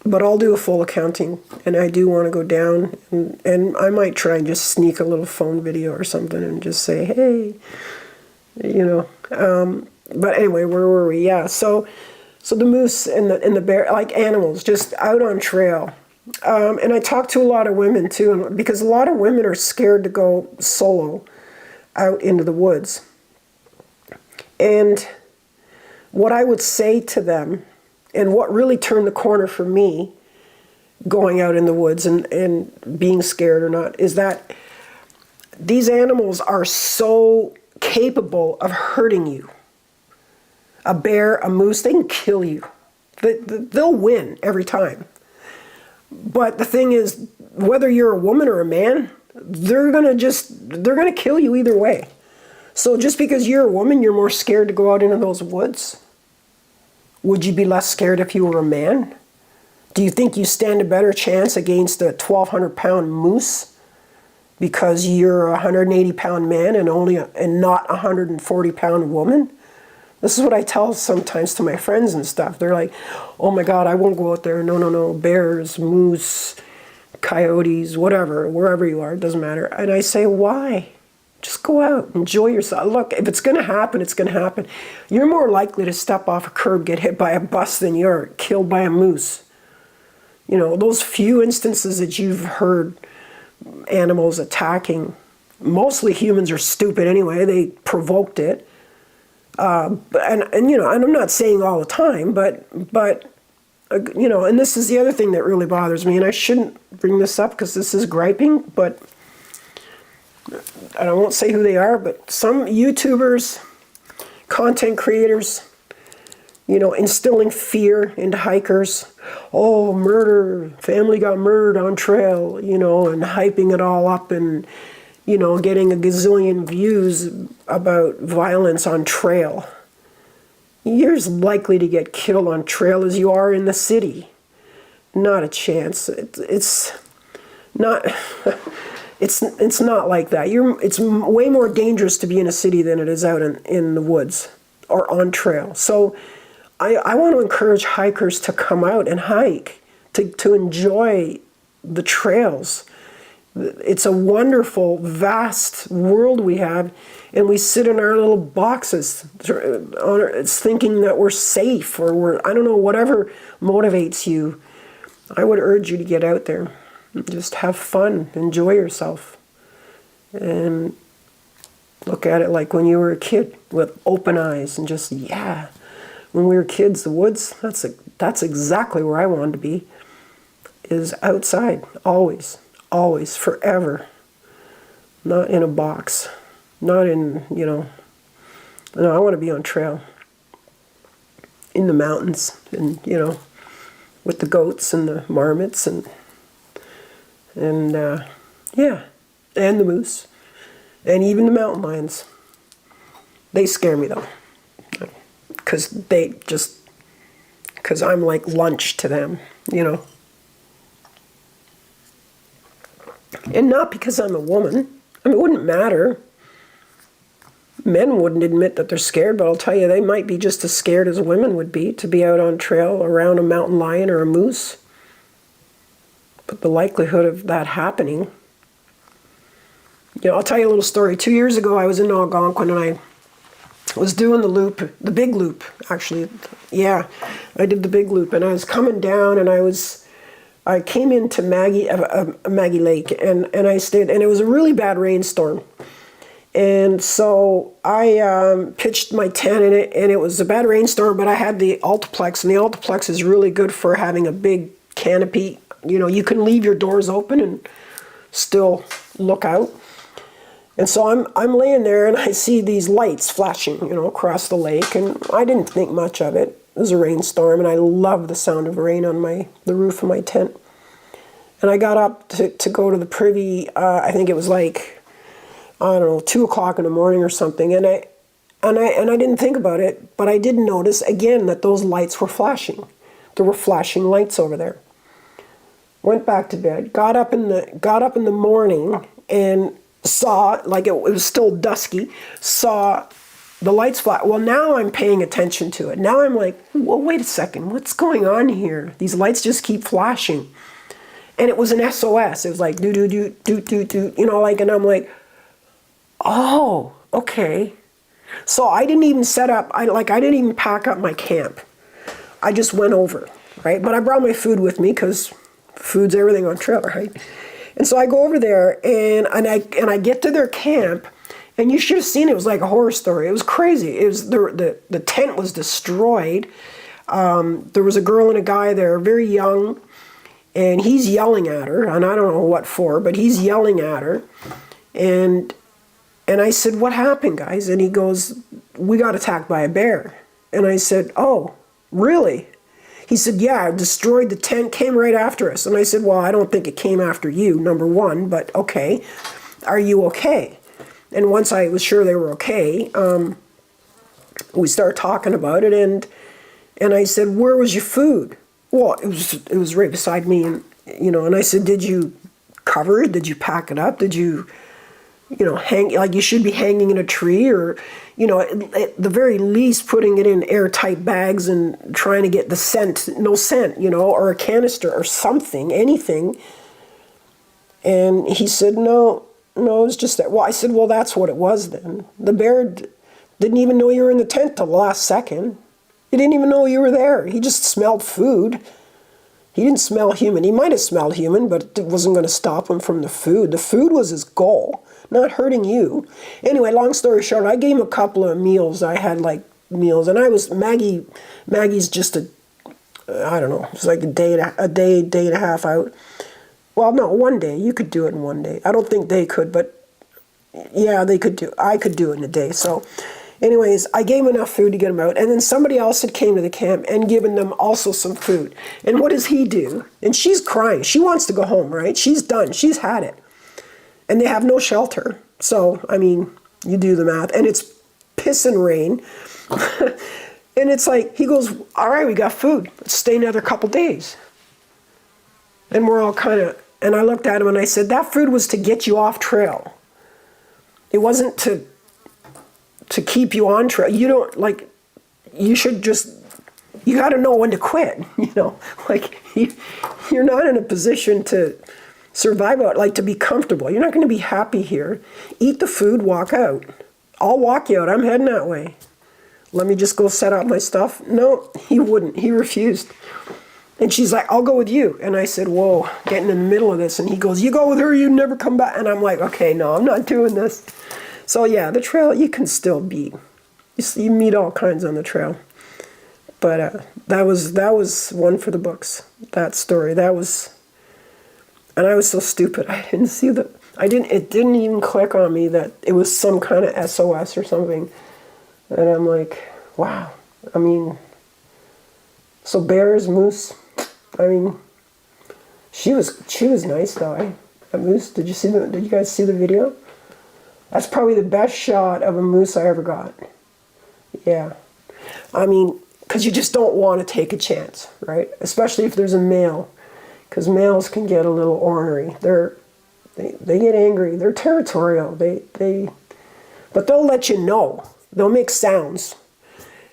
But I'll do a full accounting, and I do want to go down, and I might try and just sneak a little phone video or something and just say, hey, you know. But anyway, where were we? Yeah, so the moose and the bear, like animals, just out on trail. And I talk to a lot of women too, because a lot of women are scared to go solo out into the woods. And what I would say to them, and what really turned the corner for me, going out in the woods and being scared or not, is that these animals are so capable of hurting you. A bear, a moose, they can kill you. They'll win every time. But the thing is, whether you're a woman or a man, they're gonna kill you either way. So just because you're a woman, you're more scared to go out into those woods? Would you be less scared if you were a man? Do you think you stand a better chance against a 1,200-pound moose because you're a 180-pound man and not a 140-pound woman? This is what I tell sometimes to my friends and stuff. They're like, oh my God, I won't go out there. No, bears, moose, coyotes, whatever, wherever you are, it doesn't matter. And I say, why? Just go out, enjoy yourself. Look, if it's going to happen, it's going to happen. You're more likely to step off a curb, get hit by a bus than you are killed by a moose. You know, those few instances that you've heard animals attacking, mostly humans are stupid anyway. They provoked it. And you know, and I'm not saying all the time, but you know, and this is the other thing that really bothers me, and I shouldn't bring this up because this is griping, but I won't say who they are, but some YouTubers, content creators, you know, instilling fear into hikers. Oh, murder, family got murdered on trail, you know, and hyping it all up and, you know, getting a gazillion views about violence on trail. You're as likely to get killed on trail as you are in the city. Not a chance. It's not... It's not like that. It's way more dangerous to be in a city than it is out in the woods or on trail. So I want to encourage hikers to come out and hike, to enjoy the trails. It's a wonderful, vast world we have, and we sit in our little boxes. It's thinking that we're safe, or I don't know, whatever motivates you. I would urge you to get out there. Just have fun, enjoy yourself, and look at it like when you were a kid with open eyes and just, yeah. When we were kids, the woods, that's exactly where I wanted to be, is outside, always, forever. Not in a box, not in, you know, no, I want to be on trail, in the mountains, and, you know, with the goats and the marmots and yeah, and the moose, and even the mountain lions. They scare me though, because I'm like lunch to them, you know. And not because I'm a woman. I mean, it wouldn't matter. Men wouldn't admit that they're scared, but I'll tell you, they might be just as scared as women would be to be out on trail around a mountain lion or a moose. But the likelihood of that happening, I'll tell you a little story. 2 years ago, I was in Algonquin, and I was doing the loop, the big loop, actually. Yeah, I did the big loop, and I was coming down, and I came into Maggie Lake, and I stayed, and it was a really bad rainstorm. And so I pitched my tent in it, and it was a bad rainstorm, but I had the Altiplex, and the Altiplex is really good for having a big canopy. You can leave your doors open and still look out. And so I'm laying there, and I see these lights flashing, across the lake, and I didn't think much of it. It was a rainstorm, and I love the sound of rain on the roof of my tent. And I got up to go to the privy. I think it was like, I don't know, 2 o'clock in the morning or something, and I didn't think about it, but I did notice again that those lights were flashing. There were flashing lights over there. Went back to bed. Got up in the morning and saw, like it was still dusky. Saw the lights flash. Well, now I'm paying attention to it. Now I'm like, well, wait a second, what's going on here? These lights just keep flashing, and it was an SOS. It was like do do do do do do, and I'm like, oh, okay. So I didn't even set up, I didn't even pack up my camp. I just went over, right? But I brought my food with me because food's everything on trail, right? And so I go over there and I get to their camp, and you should have seen it. It was like a horror story. It was crazy. It was the tent was destroyed. There was a girl and a guy there, very young, and he's yelling at her, and I don't know what for, but he's yelling at her. And I said, what happened, guys? And he goes, we got attacked by a bear. And I said, oh, really? He said, yeah, it destroyed the tent, came right after us. And I said, well, I don't think it came after you, number one, but okay. Are you okay? And once I was sure they were okay, we started talking about it, and I said, where was your food? Well, it was right beside me, and I said, did you cover it? Did you pack it up? Did you hang, like you should be hanging in a tree, or, at the very least putting it in airtight bags and trying to get no scent, or a canister or something, anything. And he said, no, it was just that. Well, I said, well, that's what it was then. The bear didn't even know you were in the tent till the last second. He didn't even know you were there. He just smelled food. He didn't smell human. He might have smelled human, but it wasn't going to stop him from the food. The food was his goal, not hurting you. Anyway, long story short, I gave him a couple of meals. I had meals, and Maggie's just I don't know, it's like a day and a half out. Well, no, 1 day. You could do it in 1 day. I don't think they could, but yeah, they could do. I could do it in a day. So anyways, I gave him enough food to get him out, and then somebody else had came to the camp and given them also some food. And what does he do? And she's crying. She wants to go home, right? She's done. She's had it. And they have no shelter. So, I mean, you do the math. And it's pissing rain. And it's like, he goes, all right, we got food. Let's stay another couple days. And we're all kind of, and I looked at him and I said, that food was to get you off trail. It wasn't to keep you on trail. You don't, you should just, you got to know when to quit, you're not in a position to survive out, to be comfortable. You're not going to be happy here. Eat the food, walk out. I'll walk you out. I'm heading that way. Let me just go set up my stuff. No, he wouldn't. He refused. And she's like, I'll go with you. And I said, whoa, getting in the middle of this. And he goes, you go with her, you never come back. And I'm like, okay, no, I'm not doing this. So yeah, the trail, you can still beat. You meet all kinds on the trail. But that was one for the books, that story. And I was so stupid. I didn't see it didn't even click on me that it was some kind of SOS or something. And I'm like, wow. I mean, so bears, moose, I mean, she was nice though. A moose, did you guys see the video? That's probably the best shot of a moose I ever got. Yeah. I mean, because you just don't want to take a chance, right? Especially if there's a male, because males can get a little ornery. They get angry. They're territorial. But they'll let you know. They'll make sounds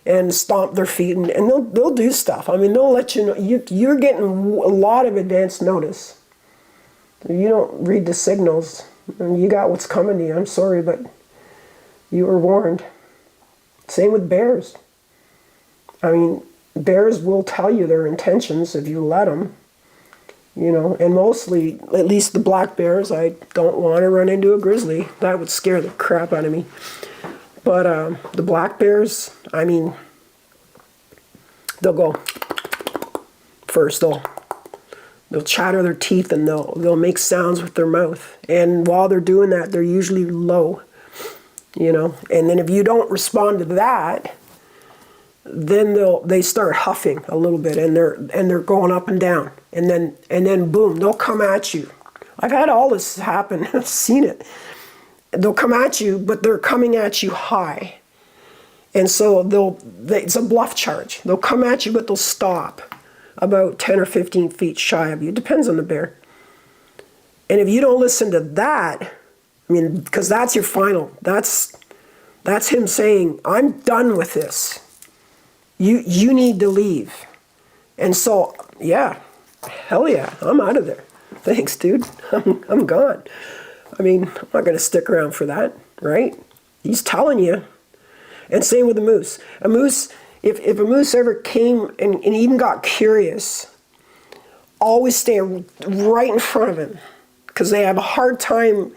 and stomp their feet, and they'll do stuff. I mean, they'll let you know. You're getting a lot of advance notice. If you don't read the signals, and you got what's coming to you. I'm sorry, but you were warned. Same with bears. I mean, bears will tell you their intentions if you let them. You know, and mostly, at least the black bears, I don't want to run into a grizzly. That would scare the crap out of me. But the black bears, I mean, they'll go first. They'll chatter their teeth, and they'll make sounds with their mouth. And while they're doing that, they're usually low. You know, and then if you don't respond to that, then they start huffing a little bit, and they're going up and down, and then boom, they'll come at you. I've had all this happen. I've seen it. They'll come at you, but they're coming at you high, and so it's a bluff charge. They'll come at you, but they'll stop about 10 or 15 feet shy of you. It depends on the bear. And if you don't listen to that, I mean, because that's your final. That's him saying, "I'm done with this. You need to leave." And so, yeah, hell yeah, I'm out of there. Thanks, dude. I'm gone. I mean, I'm not going to stick around for that, right? He's telling you. And same with the moose. A moose, if a moose ever came and even got curious, always stay right in front of him, because they have a hard time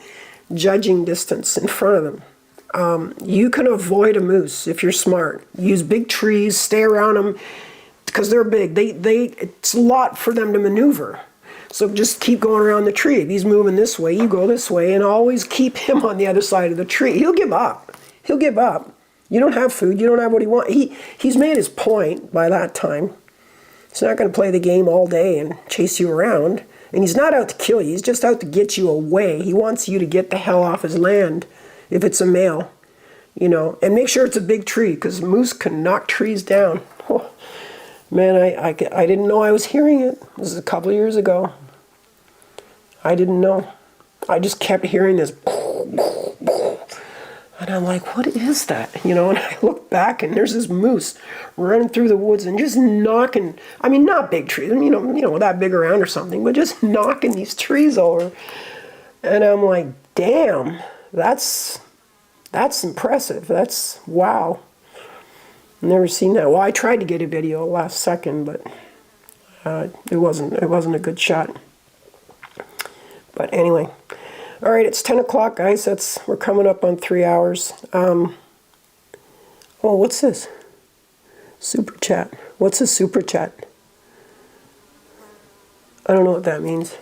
judging distance in front of them. You can avoid a moose if you're smart. Use big trees, stay around them, because they're big. It's a lot for them to maneuver. So just keep going around the tree. If he's moving this way, you go this way, and always keep him on the other side of the tree. He'll give up. He'll give up. You don't have food. You don't have what he wants. He's made his point by that time. He's not going to play the game all day and chase you around. And he's not out to kill you. He's just out to get you away. He wants you to get the hell off his land, if it's a male, you know. And make sure it's a big tree, because moose can knock trees down. Oh, man, I didn't know I was hearing it. This is a couple of years ago. I didn't know. I just kept hearing this. And I'm like, what is that? You know, and I look back, and there's this moose running through the woods and just knocking, I mean, not big trees, you know, that big around or something, but just knocking these trees over. And I'm like, damn, that's impressive. That's, wow. Never seen that. Well, I tried to get a video last second, but it wasn't a good shot. But anyway. All right, it's 10 o'clock, guys. We're coming up on 3 hours. Oh, what's this? Super chat. What's a super chat? I don't know what that means.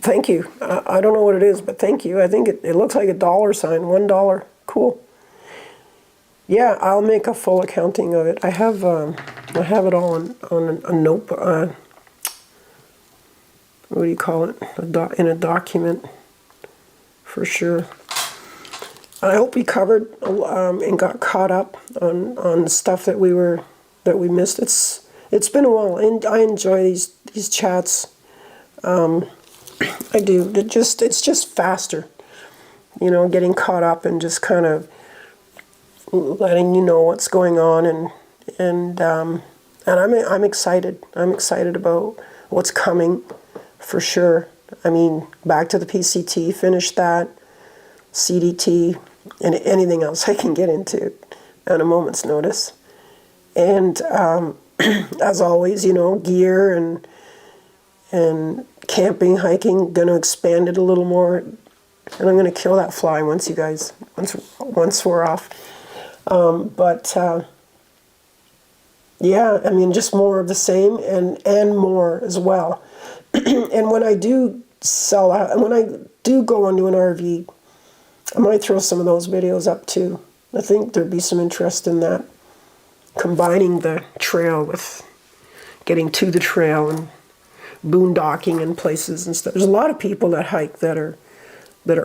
Thank you. I don't know what it is, but thank you. I think it looks like a dollar sign. $1. Cool. Yeah, I'll make a full accounting of it. I have it all on a notebook. What do you call it? In a document, for sure. I hope we covered and got caught up on stuff that we missed. It's been a while, and I enjoy these chats. I do. It's just faster, you know, getting caught up and just kind of letting you know what's going on, and I'm excited. I'm excited about what's coming. For sure. I mean, back to the PCT, finish that, CDT, and anything else I can get into at a moment's notice. And as always, you know, gear and camping, hiking, going to expand it a little more. And I'm going to kill that fly once we're off. Yeah, I mean, just more of the same and more as well. And when I do sell out, and when I do go into an RV, I might throw some of those videos up too. I think there'd be some interest in that, combining the trail with getting to the trail and boondocking in places and stuff. There's a lot of people that hike that are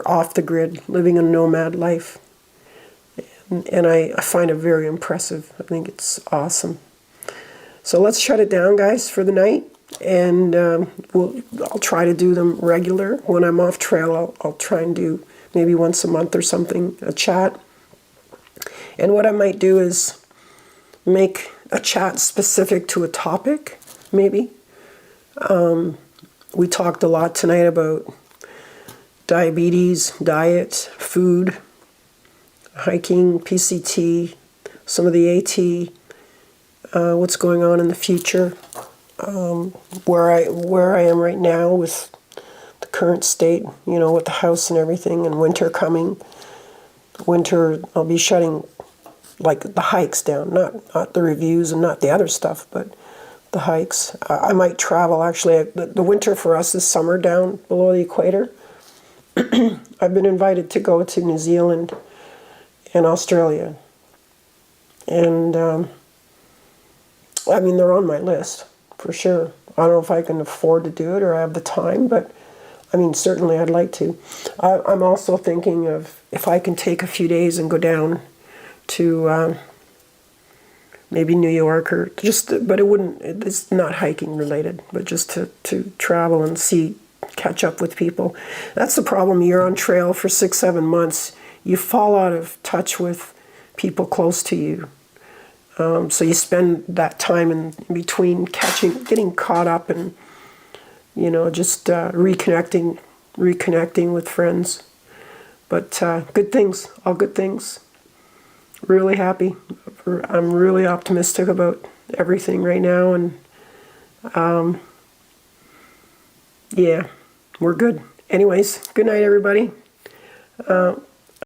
off the grid, living a nomad life, and I find it very impressive. I think it's awesome. So let's shut it down, guys, for the night. and I'll try to do them regular. When I'm off trail, I'll try and do maybe once a month or something, a chat. And what I might do is make a chat specific to a topic, maybe. We talked a lot tonight about diabetes, diet, food, hiking, PCT, some of the AT, what's going on in the future, where I am right now with the current state, you know, with the house and everything, and winter coming. Winter, I'll be shutting like the hikes down, not the reviews and not the other stuff, but the hikes. I might travel, actually. The winter for us is summer down below the equator. I've been invited to go to New Zealand and Australia. And, I mean, they're on my list, for sure. I don't know if I can afford to do it or I have the time, but, I mean, certainly I'd like to. I'm also thinking of if I can take a few days and go down to maybe New York, or just, but it's not hiking related, but just to travel and catch up with people. That's the problem. You're on trail for 6-7 months. You fall out of touch with people close to you. So you spend that time in between getting caught up and, you know, just reconnecting with friends. But good things, all good things. Really happy. I'm really optimistic about everything right now, and yeah, we're good. Anyways, good night, everybody.